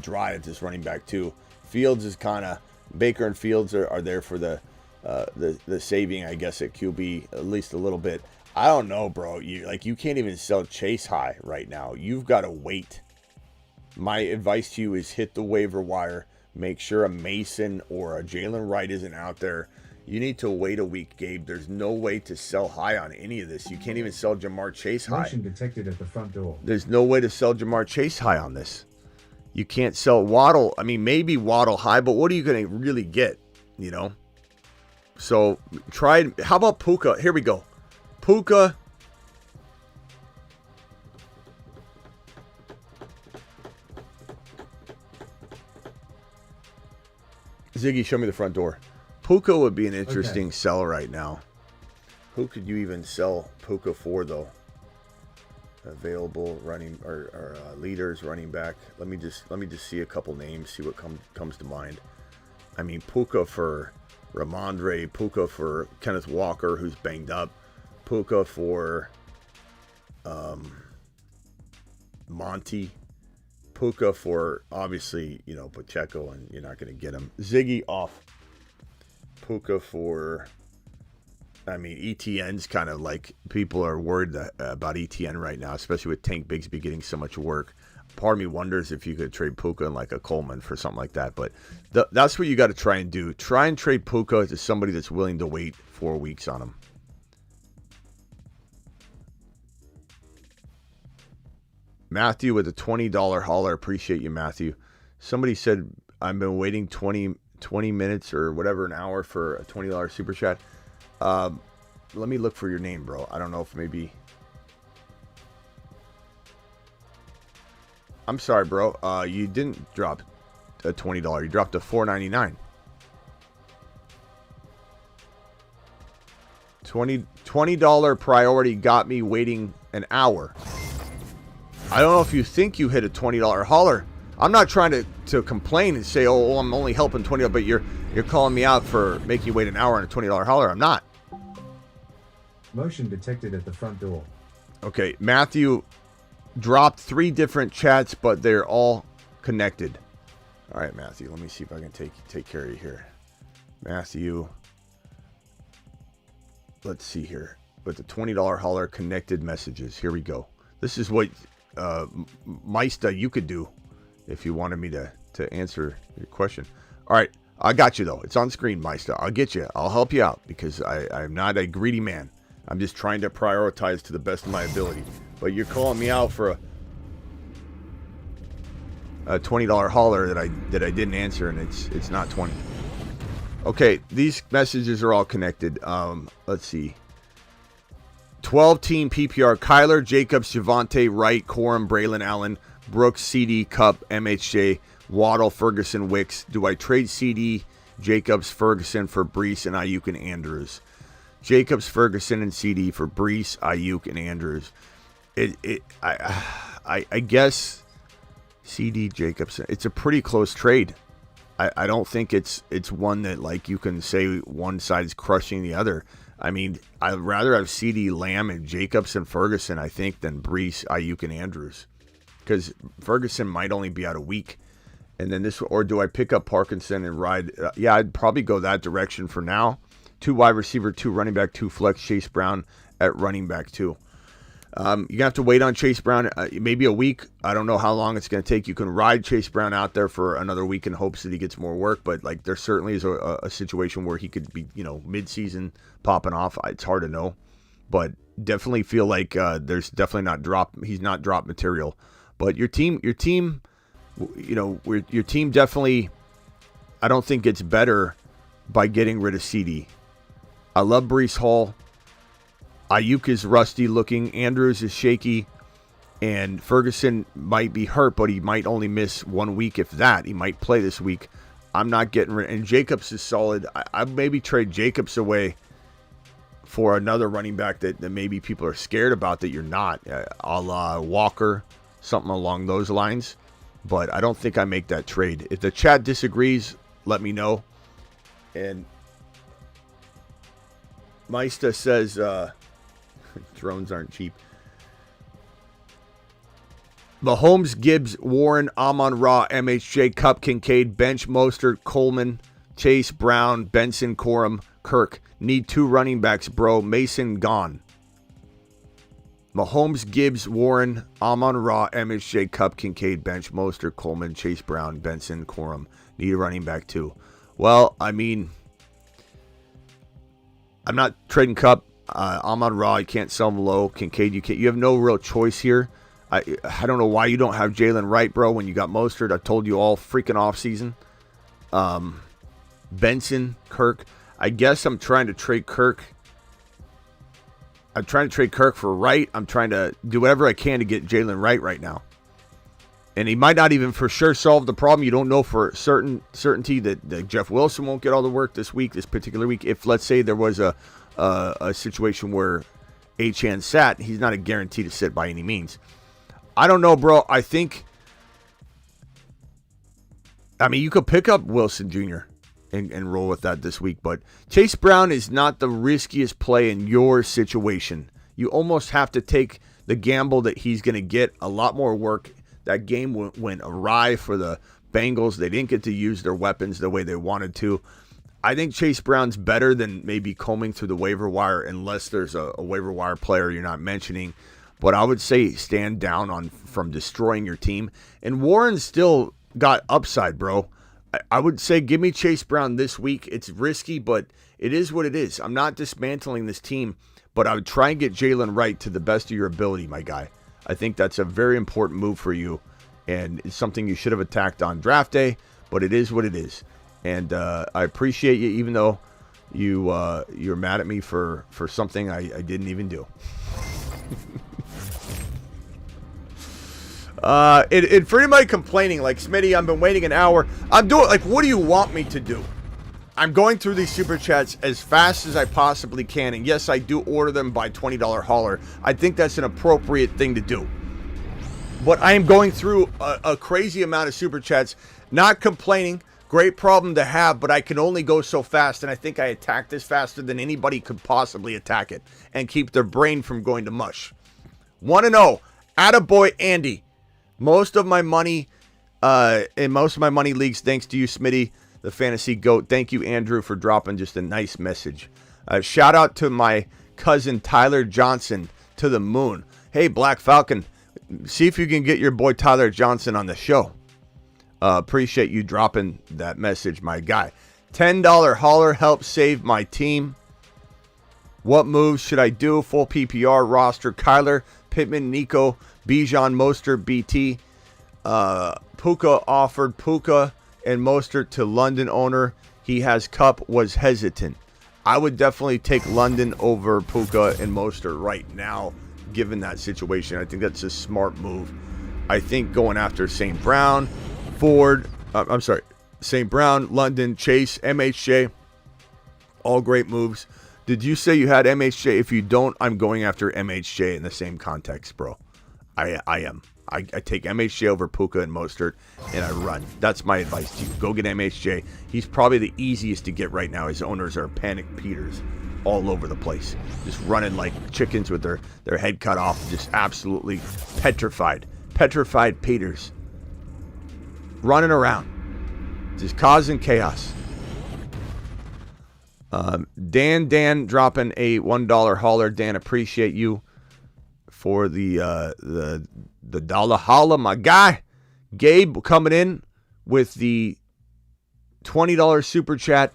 dry at this running back too. Fields is kind of, Baker and Fields are there for the saving, I guess, at QB at least a little bit. I don't know, bro. You can't even sell Chase high right now. You've got to wait. My advice to you is hit the waiver wire. Make sure a Mason or a Jaylen Wright isn't out there. You need to wait a week, Gabe. There's no way to sell high on any of this. You can't even sell Jamar Chase high. Motion detected at the front door. There's no way to sell Jamar Chase high on this. You can't sell Waddle. I mean, maybe Waddle high, but what are you going to really get, you know? So try. How about Puka? Here we go. Puka. Ziggy, show me the front door. Puka would be an interesting sell right now. Who could you even sell Puka for, though? Available running or leaders, running back. Let me just see a couple names, see what comes to mind. I mean, Puka for Ramondre, Puka for Kenneth Walker, who's banged up, Puka for Monty, Puka for obviously, you know, Pacheco, and you're not going to get him. Ziggy off. Puka for, I mean, ETN's kind of like, people are worried about ETN right now, especially with Tank Bigsby getting so much work. Part of me wonders if you could trade Puka and like a Coleman for something like that. But that's what you got to try and do. Try and trade Puka to somebody that's willing to wait 4 weeks on him. Matthew with a $20 holler. Appreciate you, Matthew. Somebody said, I've been waiting 20 minutes or whatever, an hour for a $20 super chat. Let me look for your name, bro. I don't know if maybe... I'm sorry, bro. You didn't drop a $20. You dropped a $4.99. $20 priority got me waiting an hour. I don't know if you think you hit a $20 holler. I'm not trying to complain and say, oh, I'm only helping $20, but you're calling me out for making you wait an hour on a $20 holler. I'm not. Motion detected at the front door. Okay, Matthew dropped 3 different chats, but they're all connected. All right, Matthew, let me see if I can take care of you here. Matthew, let's see here. With the $20 holler, connected messages. Here we go. This is what Meista, you could do if you wanted me to answer your question. All right, I got you, though. It's on screen, Meista. I'll get you. I'll help you out because I'm not a greedy man. I'm just trying to prioritize to the best of my ability. But you're calling me out for a $20 holler that I didn't answer, and it's not 20. Okay, these messages are all connected. Let's see. 12-team PPR: Kyler, Jacobs, Javonte, Wright, Corum, Braylon Allen, Brooks, CD, Kupp, MHJ, Waddle, Ferguson, Wicks. Do I trade CD, Jacobs, Ferguson for Brees and Ayuk and Andrews? Jacobs, Ferguson, and CD for Brees, Ayuk, and Andrews. I guess CD, Jacobs. It's a pretty close trade. I don't think it's one that like you can say one side's crushing the other. I mean, I'd rather have CD, Lamb, and Jacobs and Ferguson, I think, than Brees, Ayuk, and Andrews. Because Ferguson might only be out a week. And then or do I pick up Parkinson and ride? Yeah, I'd probably go that direction for now. 2 wide receiver, 2 running back, 2 flex, Chase Brown at running back 2. You're going to have to wait on Chase Brown maybe a week. I don't know how long it's going to take. You can ride Chase Brown out there for another week in hopes that he gets more work. But like there certainly is a situation where he could be, mid-season popping off. It's hard to know. But definitely feel like there's definitely he's not drop material. But your team, your team definitely, I don't think gets better by getting rid of CD. I love Breece Hall. Ayuk is rusty looking. Andrews is shaky. And Ferguson might be hurt, but he might only miss 1 week, if that. He might play this week. I'm not getting rid. And Jacobs is solid. I maybe trade Jacobs away for another running back that maybe people are scared about that you're not. A la Walker, something along those lines. But I don't think I make that trade. If the chat disagrees, let me know. And Meista says drones aren't cheap. Mahomes, Gibbs, Warren, Amon-Ra, MHJ, Kupp, Kincaid, Bench, Mostert, Coleman, Chase, Brown, Benson, Corum, Kirk. Need 2 running backs, bro. Mason gone. Mahomes, Gibbs, Warren, Amon-Ra, MHJ, Kupp, Kincaid, Bench, Mostert, Coleman, Chase, Brown, Benson, Corum. Need a running back too. Well, I mean, I'm not trading Kupp. Amon-Ra, you can't sell him low. Kincaid, you can't. You have no real choice here. I don't know why you don't have Jaylen Wright, bro, when you got Mostert. I told you all freaking offseason. Benson, Kirk. I guess I'm trying to trade Kirk. I'm trying to trade Kirk for Wright. I'm trying to do whatever I can to get Jaylen Wright right now. And he might not even for sure solve the problem. You don't know for certainty that Jeff Wilson won't get all the work this particular week. If, let's say, there was a situation where Achane sat, he's not a guarantee to sit by any means. I don't know, bro. I mean, you could pick up Wilson Jr. and roll with that this week, but Chase Brown is not the riskiest play in your situation. You almost have to take the gamble that he's going to get a lot more work. That game went awry for the Bengals. They didn't get to use their weapons the way they wanted to. I think Chase Brown's better than maybe combing through the waiver wire, unless there's a waiver wire player you're not mentioning. But I would say stand down from destroying your team. And Warren still got upside, bro. I would say give me Chase Brown this week. It's risky, but it is what it is. I'm not dismantling this team, but I would try and get Jaylen Wright to the best of your ability, my guy. I think that's a very important move for you, and it's something you should have attacked on draft day, but it is what it is. And I appreciate you, even though you're mad at me for something I didn't even do. In for anybody complaining, like, Smitty, I've been waiting an hour. I'm doing, like, what do you want me to do? I'm going through these super chats as fast as I possibly can. And yes, I do order them by $20 hauler. I think that's an appropriate thing to do. But I am going through a crazy amount of super chats, not complaining. Great problem to have, but I can only go so fast. And I think I attack this faster than anybody could possibly attack it and keep their brain from going to mush. 1-0. Attaboy Andy. Most of my money, in most of my money leagues, thanks to you, Smitty, the fantasy goat. Thank you, Andrew, for dropping just a nice message. Shout out to my cousin, Tyler Johnson, to the moon. Hey, Black Falcon, see if you can get your boy Tyler Johnson on the show. Appreciate you dropping that message, my guy. $10 hauler helps save my team. What moves should I do? Full PPR roster. Kyler, Pittman, Nico, Bijan, Mostert, BT. Puka offered Puka and Mostert to London owner. He has Kupp, was hesitant. I would definitely take London over Puka and Mostert right now, given that situation. I think that's a smart move. I think going after St. Brown, St. Brown, London, Chase, MHJ, all great moves. Did you say you had MHJ? If you don't, I'm going after MHJ in the same context, bro. I am. I take MHJ over Puka and Mostert, and I run. That's my advice to you. Go get MHJ. He's probably the easiest to get right now. His owners are panic Peters all over the place. Just running like chickens with their head cut off. Just absolutely petrified. Petrified Peters. Running around. Just causing chaos. Dan dropping a $1 hauler. Dan, appreciate you for the dollar holla, my guy. Gabe coming in with the $20 super chat,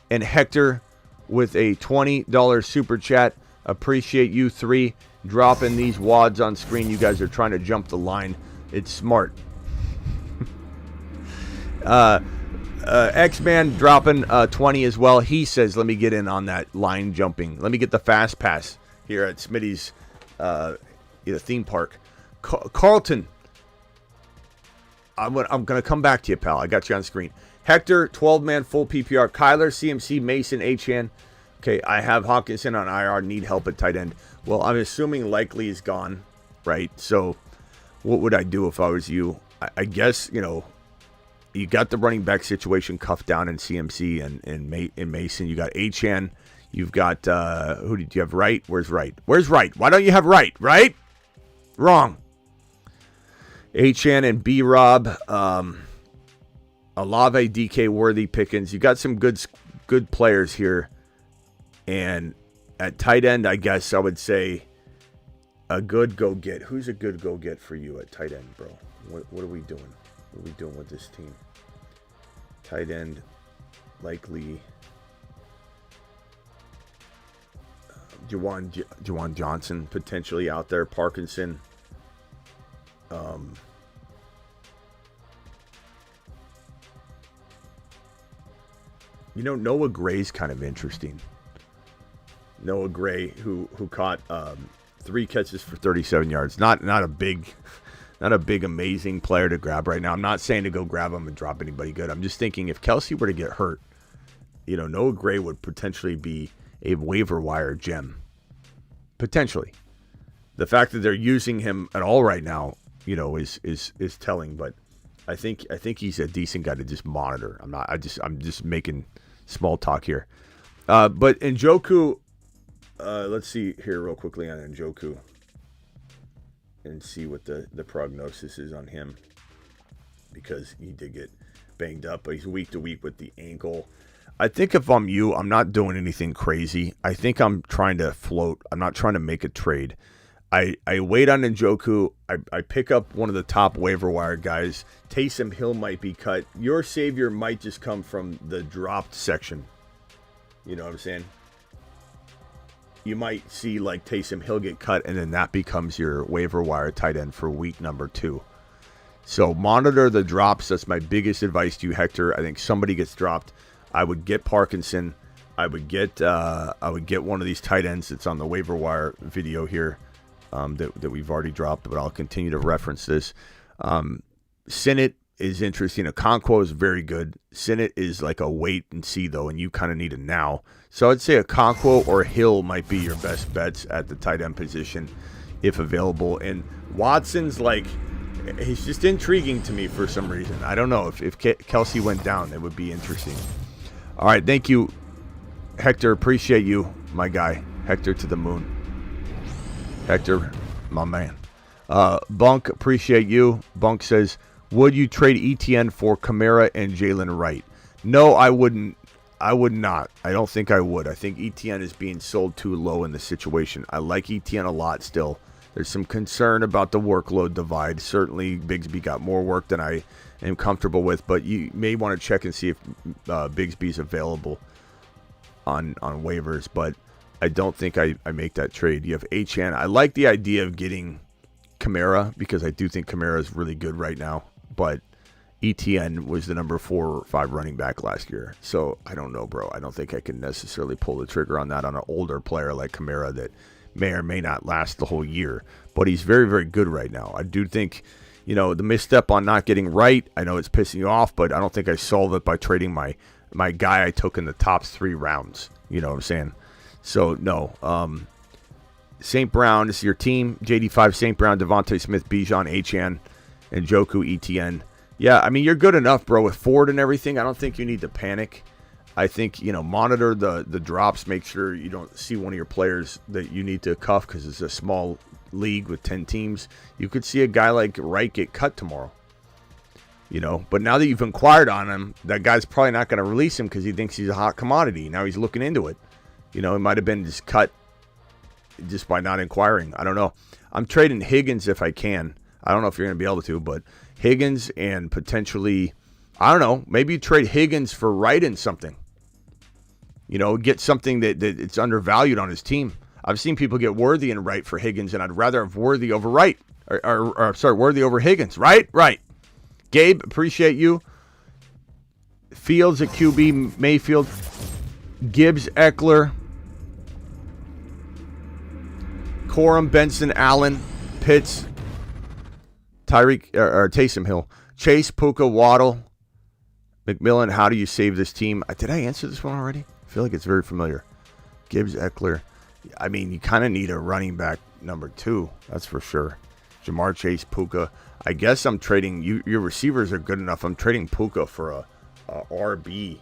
and Hector with a $20 super chat. Appreciate you three dropping these wads on screen. You guys are trying to jump the line. It's smart. X-Man dropping 20 as well. He says, let me get in on that line jumping. Let me get the fast pass here at Smitty's theme park. Carlton, I'm going to come back to you, pal. I got you on screen. Hector, 12-man full PPR. Kyler, CMC, Mason, Achane. Okay, I have Hawkinson on IR. Need help at tight end. Well, I'm assuming Likely is gone, right? So what would I do if I was you? I guess, You got the running back situation cuffed down in CMC and Mason. You got Achane. You've got, who did you have? Wright? Where's Wright? Where's Wright? Why don't you have Wright? Right? Wrong. Achane and B-Rob. Olave, DK, Worthy, Pickens. You got some good players here. And at tight end, I guess I would say a good go-get. Who's a good go-get for you at tight end, bro? What are we doing? What are we doing with this team? Tight end, likely. Juwan Johnson potentially out there. Parkinson. Noah Gray's kind of interesting. Noah Gray, who caught 3 catches for 37 yards. Not a big amazing player to grab right now. I'm not saying to go grab him and drop anybody good. I'm just thinking if Kelsey were to get hurt, Noah Gray would potentially be a waiver wire gem. Potentially. The fact that they're using him at all right now, is telling, but I think he's a decent guy to just monitor. I'm just making small talk here. But Njoku, let's see here real quickly on Njoku and see what the prognosis is on him, because he did get banged up, but he's week to week with the ankle. I think if I'm you, I'm not doing anything crazy. I think I'm trying to float. I'm not trying to make a trade. I wait on Njoku. I pick up one of the top waiver wire guys. Taysom Hill might be cut. Your savior might just come from the dropped section. You know what I'm saying? You might see like Taysom Hill get cut, and then that becomes your waiver wire tight end for week number 2. So monitor the drops. That's my biggest advice to you, Hector. I think somebody gets dropped. I would get Parkinson. I would get one of these tight ends that's on the waiver wire video here that we've already dropped, but I'll continue to reference this. Sinnott is interesting. Okonkwo is very good. Sinnott is like a wait and see, though, and you kind of need it now. So I'd say Okonkwo or Hill might be your best bets at the tight end position if available. And Watson's like, he's just intriguing to me for some reason. I don't know. If Kelsey went down, it would be interesting. All right, thank you, Hector. Appreciate you, my guy. Hector to the moon. Hector, my man. Bunk, appreciate you. Bunk says, would you trade ETN for Kamara and Jaylen Wright? No, I wouldn't. I would not. I don't think I would. I think ETN is being sold too low in the situation. I like ETN a lot still. There's some concern about the workload divide. Certainly, Bigsby got more work than I am comfortable with, but you may want to check and see if Bigsby's available on waivers, but I don't think I make that trade. You have Achane. I like the idea of getting Kamara because I do think Kamara is really good right now, but ETN was the number 4 or 5 running back last year. So I don't know, bro. I don't think I can necessarily pull the trigger on that on an older player like Kamara that may or may not last the whole year, but he's very, very good right now. I do think, the misstep on not getting Wright, I know it's pissing you off, but I don't think I solved it by trading my guy I took in the top 3 rounds. You know what I'm saying? So, no. St. Brown, this is your team. JD5, St. Brown, Devontae Smith, Bijan, Achane, and Njoku, ETN. Yeah, I mean, you're good enough, bro, with Ford and everything. I don't think you need to panic. I think, monitor the drops. Make sure you don't see one of your players that you need to cuff because it's a small league with 10 teams. You could see a guy like Wright get cut tomorrow. But now that you've inquired on him, that guy's probably not going to release him because he thinks he's a hot commodity. Now he's looking into it. It might have been just cut just by not inquiring. I don't know. I'm trading Higgins if I can. I don't know if you're going to be able to, but Higgins and potentially, I don't know, maybe you trade Higgins for Wright in something. Get something that it's undervalued on his team. I've seen people get Worthy and Wright for Higgins, and I'd rather have Worthy over Wright. Worthy over Higgins. Right. Gabe, appreciate you. Fields at QB, Mayfield. Gibbs, Eckler. Corum, Benson, Allen, Pitts. Tyreek, or Taysom Hill. Chase, Puka, Waddle. McMillan, how do you save this team? Did I answer this one already? I feel like it's very familiar. Gibbs, Eckler. I mean, you kind of need a running back number 2. That's for sure. Jamar Chase, Puka. I guess I'm trading you. Your receivers are good enough. I'm trading Puka for a RB,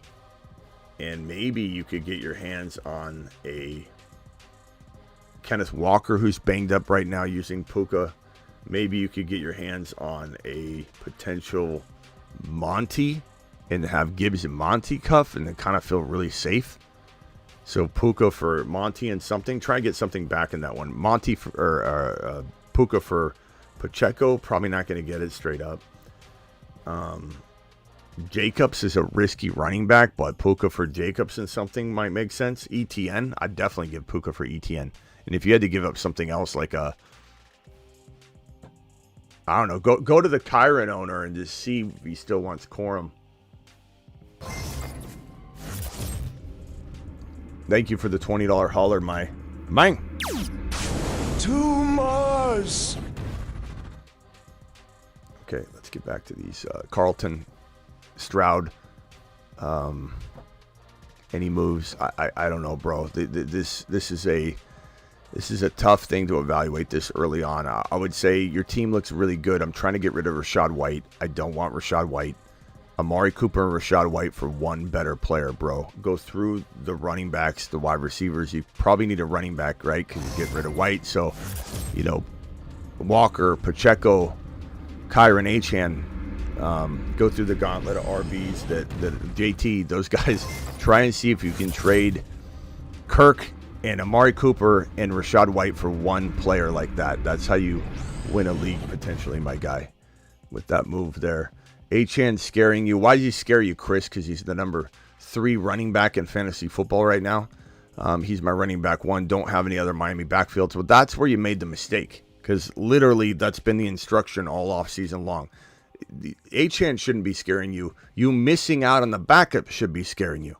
and maybe you could get your hands on a Kenneth Walker, who's banged up right now, using Puka. Maybe you could get your hands on a potential Monty and have Gibbs and Monty cuff and then kind of feel really safe. So Puka for Monty and something. Try and get something back in that one. Monty for, Puka for Pacheco. Probably not going to get it straight up. Jacobs is a risky running back, but Puka for Jacobs and something might make sense. ETN. I'd definitely give Puka for ETN. And if you had to give up something else like I don't know, go to the Kyron owner and just see if he still wants Corum. Thank you for the $20 hauler, Mine. Tumors. Okay, let's get back to these. Carlton, Stroud. Any moves? I don't know, bro. This is a tough thing to evaluate this early on. I would say your team looks really good. I'm trying to get rid of Rachaad White. I don't want Rachaad White. Amari Cooper and Rachaad White for one better player, bro. Go through the running backs, the wide receivers. You probably need a running back, right? Because you get rid of White. So, Walker, Pacheco, Kyron, Achane. Go through the gauntlet of RBs that JT, those guys. Try and see if you can trade Kirk and Amari Cooper and Rachaad White for one player like that. That's how you win a league, potentially, my guy, with that move there. Achane scaring you. Why does he scare you, Chris? Because he's the number 3 running back in fantasy football right now. He's my running back 1. Don't have any other Miami backfields. Well, that's where you made the mistake, because literally that's been the instruction all off season long. Achane shouldn't be scaring you. You missing out on the backup should be scaring you.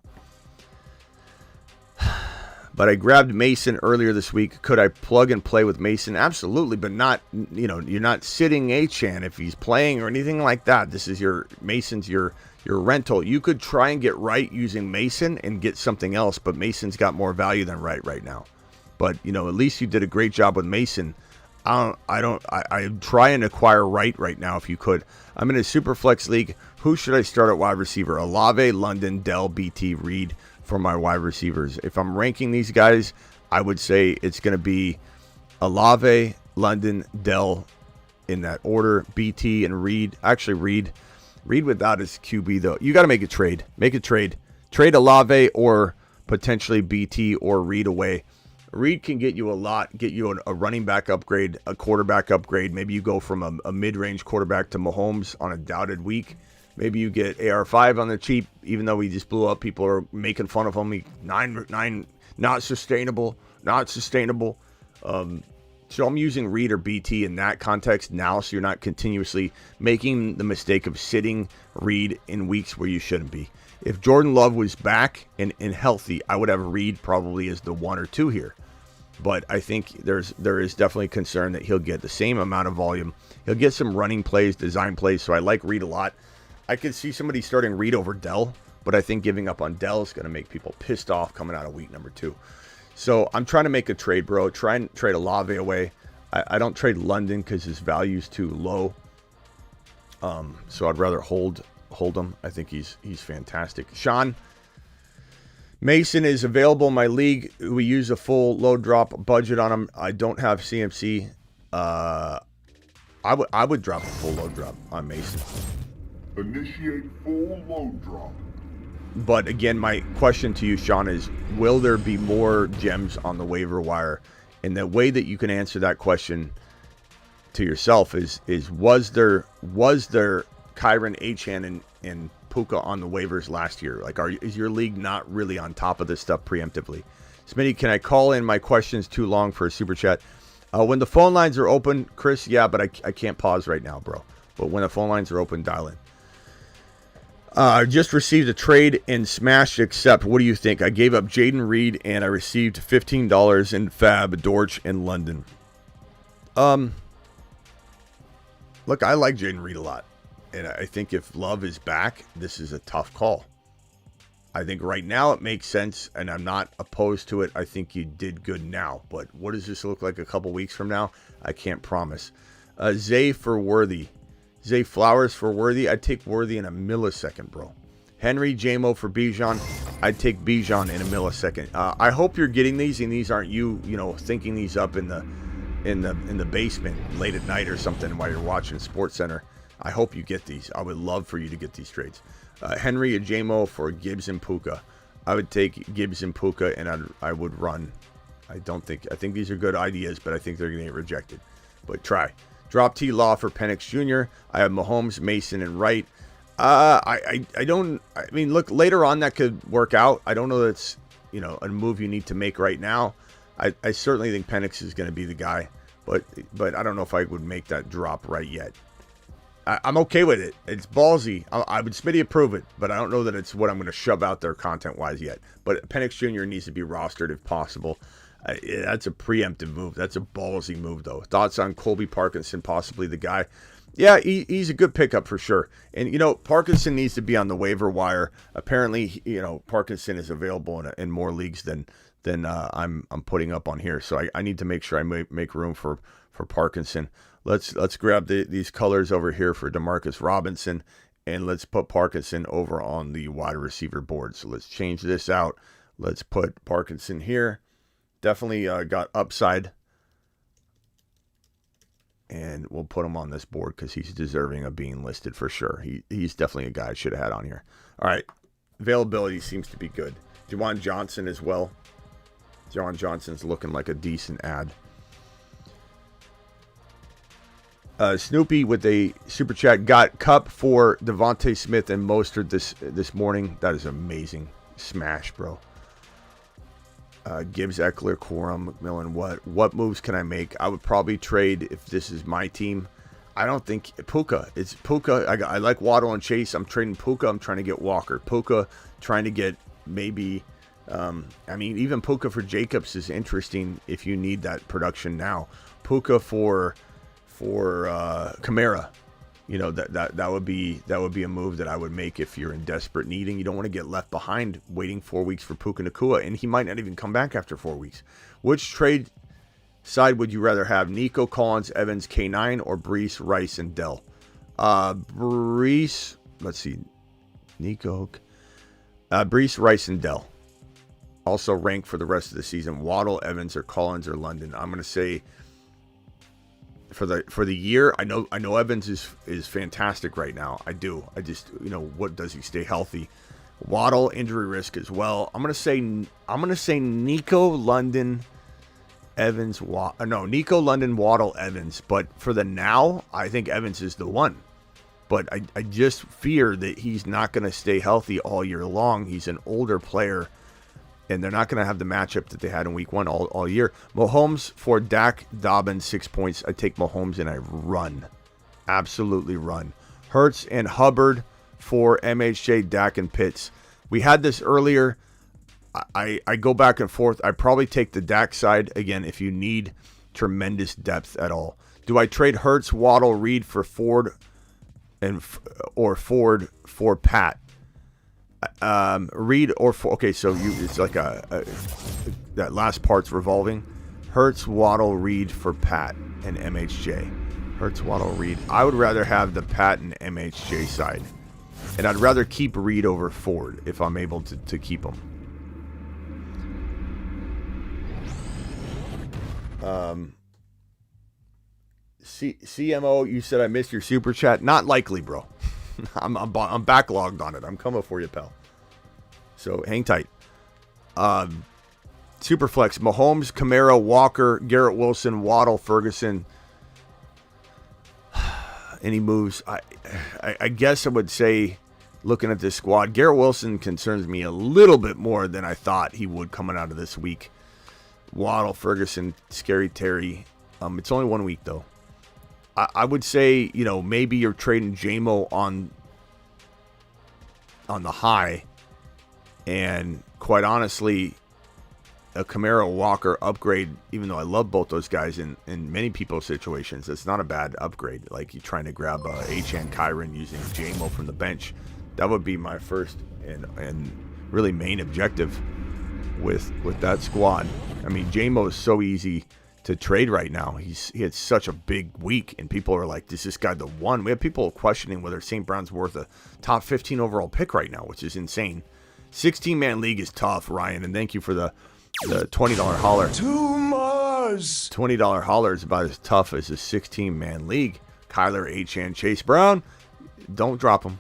But I grabbed Mason earlier this week. Could I plug and play with Mason? Absolutely, but not, you're not sitting Achane if he's playing or anything like that. This is Mason's your rental. You could try and get Wright using Mason and get something else, but Mason's got more value than Wright right now. But, at least you did a great job with Mason. I try and acquire Wright right now if you could. I'm in a super flex league. Who should I start at wide receiver? Olave, London, Dell, BT, Reed for my wide receivers. If I'm ranking these guys, I would say it's going to be Olave, London, Dell in that order, BT and Reed. Actually, Reed without his QB though. You got to make a trade. Make a trade. Trade Olave or potentially BT or Reed away. Reed can get you a lot, get you a running back upgrade, a quarterback upgrade. Maybe you go from a mid-range quarterback to Mahomes on a doubted week. Maybe you get AR5 on the cheap, even though he just blew up. People are making fun of him. Nine, not sustainable. So I'm using Reed or BT in that context now, so you're not continuously making the mistake of sitting Reed in weeks where you shouldn't be. If Jordan Love was back and healthy, I would have Reed probably as the 1 or 2 here. But I think there is definitely concern that he'll get the same amount of volume. He'll get some running plays, design plays, so I like Reed a lot. I could see somebody starting Reed over Dell, but I think giving up on Dell is going to make people pissed off coming out of week number 2. So I'm trying to make a trade, bro. Try and trade Olave away. I don't trade London because his value is too low. So I'd rather hold him. I think he's fantastic. Sean, Mason is available in my league. We use a full low drop budget on him. I don't have CMC. I would drop a full low drop on Mason. Initiate full load drop. But again, my question to you, Sean, is will there be more gems on the waiver wire? And the way that you can answer that question to yourself is was there Kyron, Achane, and Puka on the waivers last year? Like, is your league not really on top of this stuff preemptively? Smitty, can I call in? My question's too long for a super chat. When the phone lines are open, Chris, yeah, but I can't pause right now, bro. But when the phone lines are open, dial in. I just received a trade and smashed accept. What do you think? I gave up Jaden Reed and I received $15 in Fab, Dortch, and London. Look, I like Jaden Reed a lot. And I think if Love is back, this is a tough call. I think right now it makes sense, and I'm not opposed to it. I think you did good now. But what does this look like a couple weeks from now? I can't promise. Zay for Worthy. Zay Flowers for Worthy. I'd take Worthy in a millisecond, bro. Henry Jamo for Bijan. I'd take Bijan in a millisecond. I hope you're getting these, and these aren't you thinking these up in the basement late at night or something while you're watching SportsCenter. I hope you get these. I would love for you to get these trades. Henry Ajamo for Gibbs and Puka. I would take Gibbs and Puka, and I would run. I think these are good ideas, but I think they're going to get rejected. But try. Drop T Law for Penix Jr. I have Mahomes, Mason, and Wright. I mean, look, later on that could work out. I don't know that's, a move you need to make right now. I certainly think Penix is going to be the guy, but I don't know if I would make that drop right yet. I'm okay with it. It's ballsy. I would Smitty approve it, but I don't know that it's what I'm going to shove out there content-wise yet. But Penix Jr. needs to be rostered if possible. That's a preemptive move. That's a ballsy move, though. Thoughts on Colby Parkinson, possibly the guy? Yeah, he's a good pickup for sure. And, Parkinson needs to be on the waiver wire. Apparently, Parkinson is available in more leagues than I'm putting up on here. So I need to make sure I make room for Parkinson. Let's grab these colors over here for Demarcus Robinson, and let's put Parkinson over on the wide receiver board. So let's change this out. Let's put Parkinson here. Definitely got upside. And we'll put him on this board because he's deserving of being listed for sure. He's definitely a guy I should have had on here. All right. Availability seems to be good. Juwan Johnson as well. Juwan Johnson's looking like a decent ad. Snoopy with a super chat got Kupp for Devontae Smith and Mostert this morning. That is amazing. Smash, bro. Gibbs, Eckler, Corum, McMillan. What moves can I make? I would probably trade if this is my team. I don't think Puka. It's Puka. I like Waddle and Chase. I'm trading Puka. I'm trying to get Walker. Puka trying to get maybe. Even Puka for Jacobs is interesting if you need that production now. Puka for Kamara. That would be a move that I would make if you're in desperate needing. You don't want to get left behind waiting 4 weeks for Puka Nacua, and he might not even come back after 4 weeks. Which trade side would you rather have? Nico Collins, Evans, K9, or Brees, Rice, and Dell? Brees, let's see. Nico, Brees, Rice, and Dell. Also rank for the rest of the season. Waddle, Evans, or Collins, or London. I'm going to say for the year, I know Evans is fantastic right now. I do. I just, what does he stay healthy? Waddle, injury risk as well. I'm gonna say Nico London, Evans, Nico London, Waddle, Evans. But for the now, I think Evans is the one. But I just fear that he's not gonna stay healthy all year long. He's an older player, and they're not going to have the matchup that they had in week one all year. Mahomes for Dak, Dobbins, 6 points. I take Mahomes and I run. Absolutely run. Hurts and Hubbard for MHJ, Dak, and Pitts. We had this earlier. I go back and forth. I probably take the Dak side, again, if you need tremendous depth at all. Do I trade Hurts, Waddle, Reed for Ford, or Ford for Pat? Reed or okay, so it's like that last part's revolving. Hurts, Waddle, Reed for Pat and MHJ. Hurts, Waddle, Reed. I would rather have the Pat and MHJ side, and I'd rather keep Reed over Ford if I'm able to keep him. CMO, you said I missed your super chat. Not likely, bro. I'm backlogged on it. I'm coming for you, pal. So hang tight. Superflex: Mahomes, Kamara, Walker, Garrett Wilson, Waddle, Ferguson. Any moves? I guess I would say, looking at this squad, Garrett Wilson concerns me a little bit more than I thought he would coming out of this week. Waddle, Ferguson, Scary Terry. It's only 1 week though. I would say, maybe you're trading JMO on the high, and quite honestly, a Kamara Walker upgrade, even though I love both those guys in many people's situations, it's not a bad upgrade. Like you're trying to grab Achane Kyron using JMO from the bench. That would be my first and really main objective with that squad. I mean, JMO is so easy to trade right now. He had such a big week, and people are like, "Is this guy the one?" We have people questioning whether St. Brown's worth a top 15 overall pick right now, which is insane. 16-man league is tough, Ryan, and thank you for the $20 holler. $20 holler is about as tough as a 16-man league. Kyler, Achane, Chase Brown, don't drop them.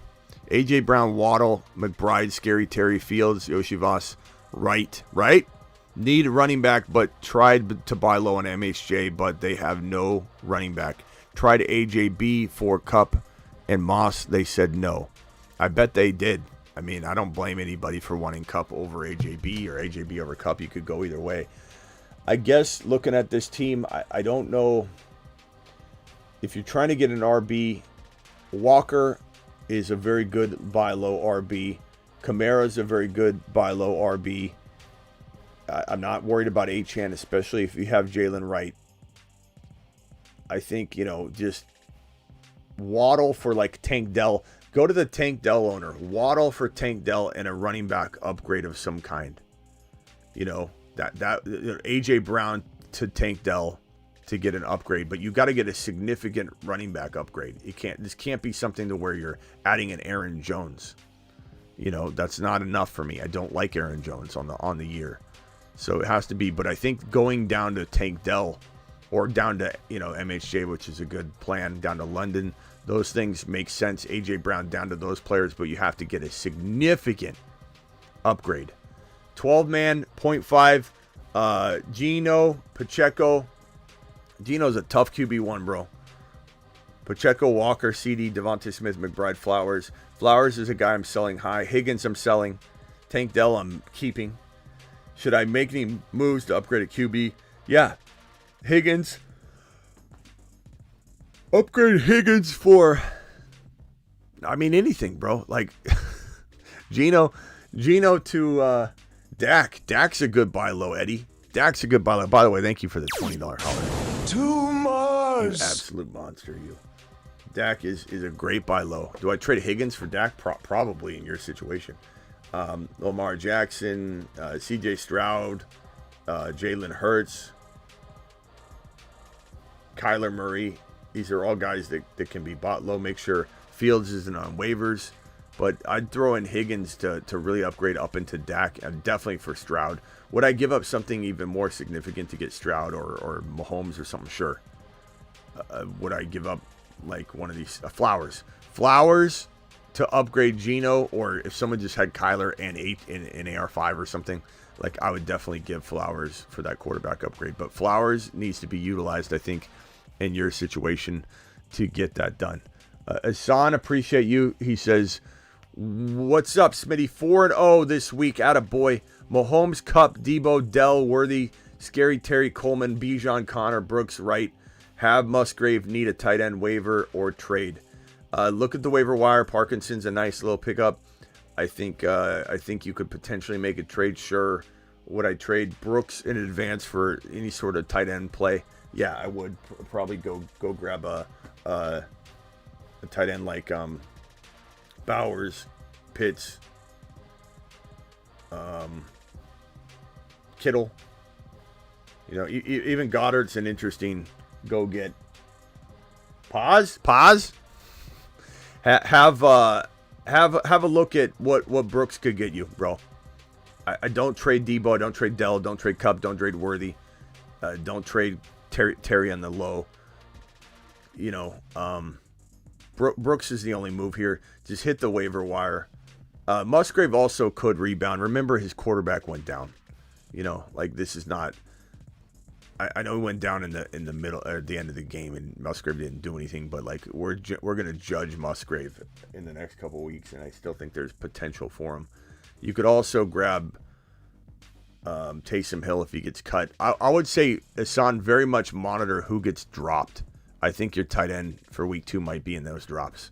A.J. Brown, Waddle, McBride, Scary Terry, Fields, Yoshivas, Wright. Need a running back, but tried to buy low on MHJ, but they have no running back. Tried AJB for Kupp and Moss. They said no. I bet they did. I mean, I don't blame anybody for wanting Kupp over AJB or AJB over Kupp. You could go either way. I guess looking at this team, I don't know if you're trying to get an RB. Walker is a very good buy low RB. Kamara's a very good buy low RB. I'm not worried about Achane, especially if you have Jaylen Wright. I think, just Waddle for like Tank Dell. Go to the Tank Dell owner. Waddle for Tank Dell and a running back upgrade of some kind. That A.J. Brown to Tank Dell to get an upgrade, but you got to get a significant running back upgrade. This can't be something to where you're adding an Aaron Jones. That's not enough for me. I don't like Aaron Jones on the year. So it has to be, but I think going down to Tank Dell or down to, MHJ, which is a good plan, down to London, those things make sense. A.J. Brown down to those players, but you have to get a significant upgrade. 12-man, 0.5, Gino, Pacheco. Gino's a tough QB1, bro. Pacheco, Walker, CD, Devontae Smith, McBride, Flowers. Flowers is a guy I'm selling high. Higgins I'm selling. Tank Dell I'm keeping. Should I make any moves to upgrade a QB? Yeah. Higgins. Upgrade Higgins for, anything, bro. Like, Gino to Dak. Dak's a good buy low, Eddie. Dak's a good buy low. By the way, thank you for the $20 holler. Too much. You absolute monster, you. Dak is a great buy low. Do I trade Higgins for Dak? Probably in your situation. Lamar Jackson, CJ Stroud, Jalen Hurts, Kyler Murray. These are all guys that can be bought low. Make sure Fields isn't on waivers. But I'd throw in Higgins to really upgrade up into Dak, and definitely for Stroud. Would I give up something even more significant to get Stroud or Mahomes or something? Sure. Would I give up like one of these Flowers? Flowers to upgrade Gino, or if someone just had Kyler and 8 in AR5 or something, like I would definitely give Flowers for that quarterback upgrade. But Flowers needs to be utilized, I think, in your situation to get that done. Hassan, appreciate you. He says, what's up, Smitty? 4-0 this week. Attaboy. Mahomes, Kupp, Debo, Dell, Worthy, Scary Terry, Coleman, Bijan, Connor, Brooks, Wright. Have Musgrave, need a tight end waiver or trade. Look at the waiver wire. Parkinson's a nice little pickup. I think you could potentially make a trade. Sure. Would I trade Brooks in advance for any sort of tight end play? Yeah, I would probably go grab a tight end like Bowers, Pitts, Kittle. Even Goddard's an interesting go get. Pause. Have a look at what Brooks could get you, bro. I don't trade Debo. I don't trade Dell. Don't trade Kupp. Don't trade Worthy. Don't trade Terry on the low. Brooks is the only move here. Just hit the waiver wire. Musgrave also could rebound. Remember, his quarterback went down. This is not. I know he went down in the middle at the end of the game, and Musgrave didn't do anything. But we're gonna judge Musgrave in the next couple of weeks, and I still think there's potential for him. You could also grab Taysom Hill if he gets cut. I would say, Hassan, very much monitor who gets dropped. I think your tight end for week 2 might be in those drops.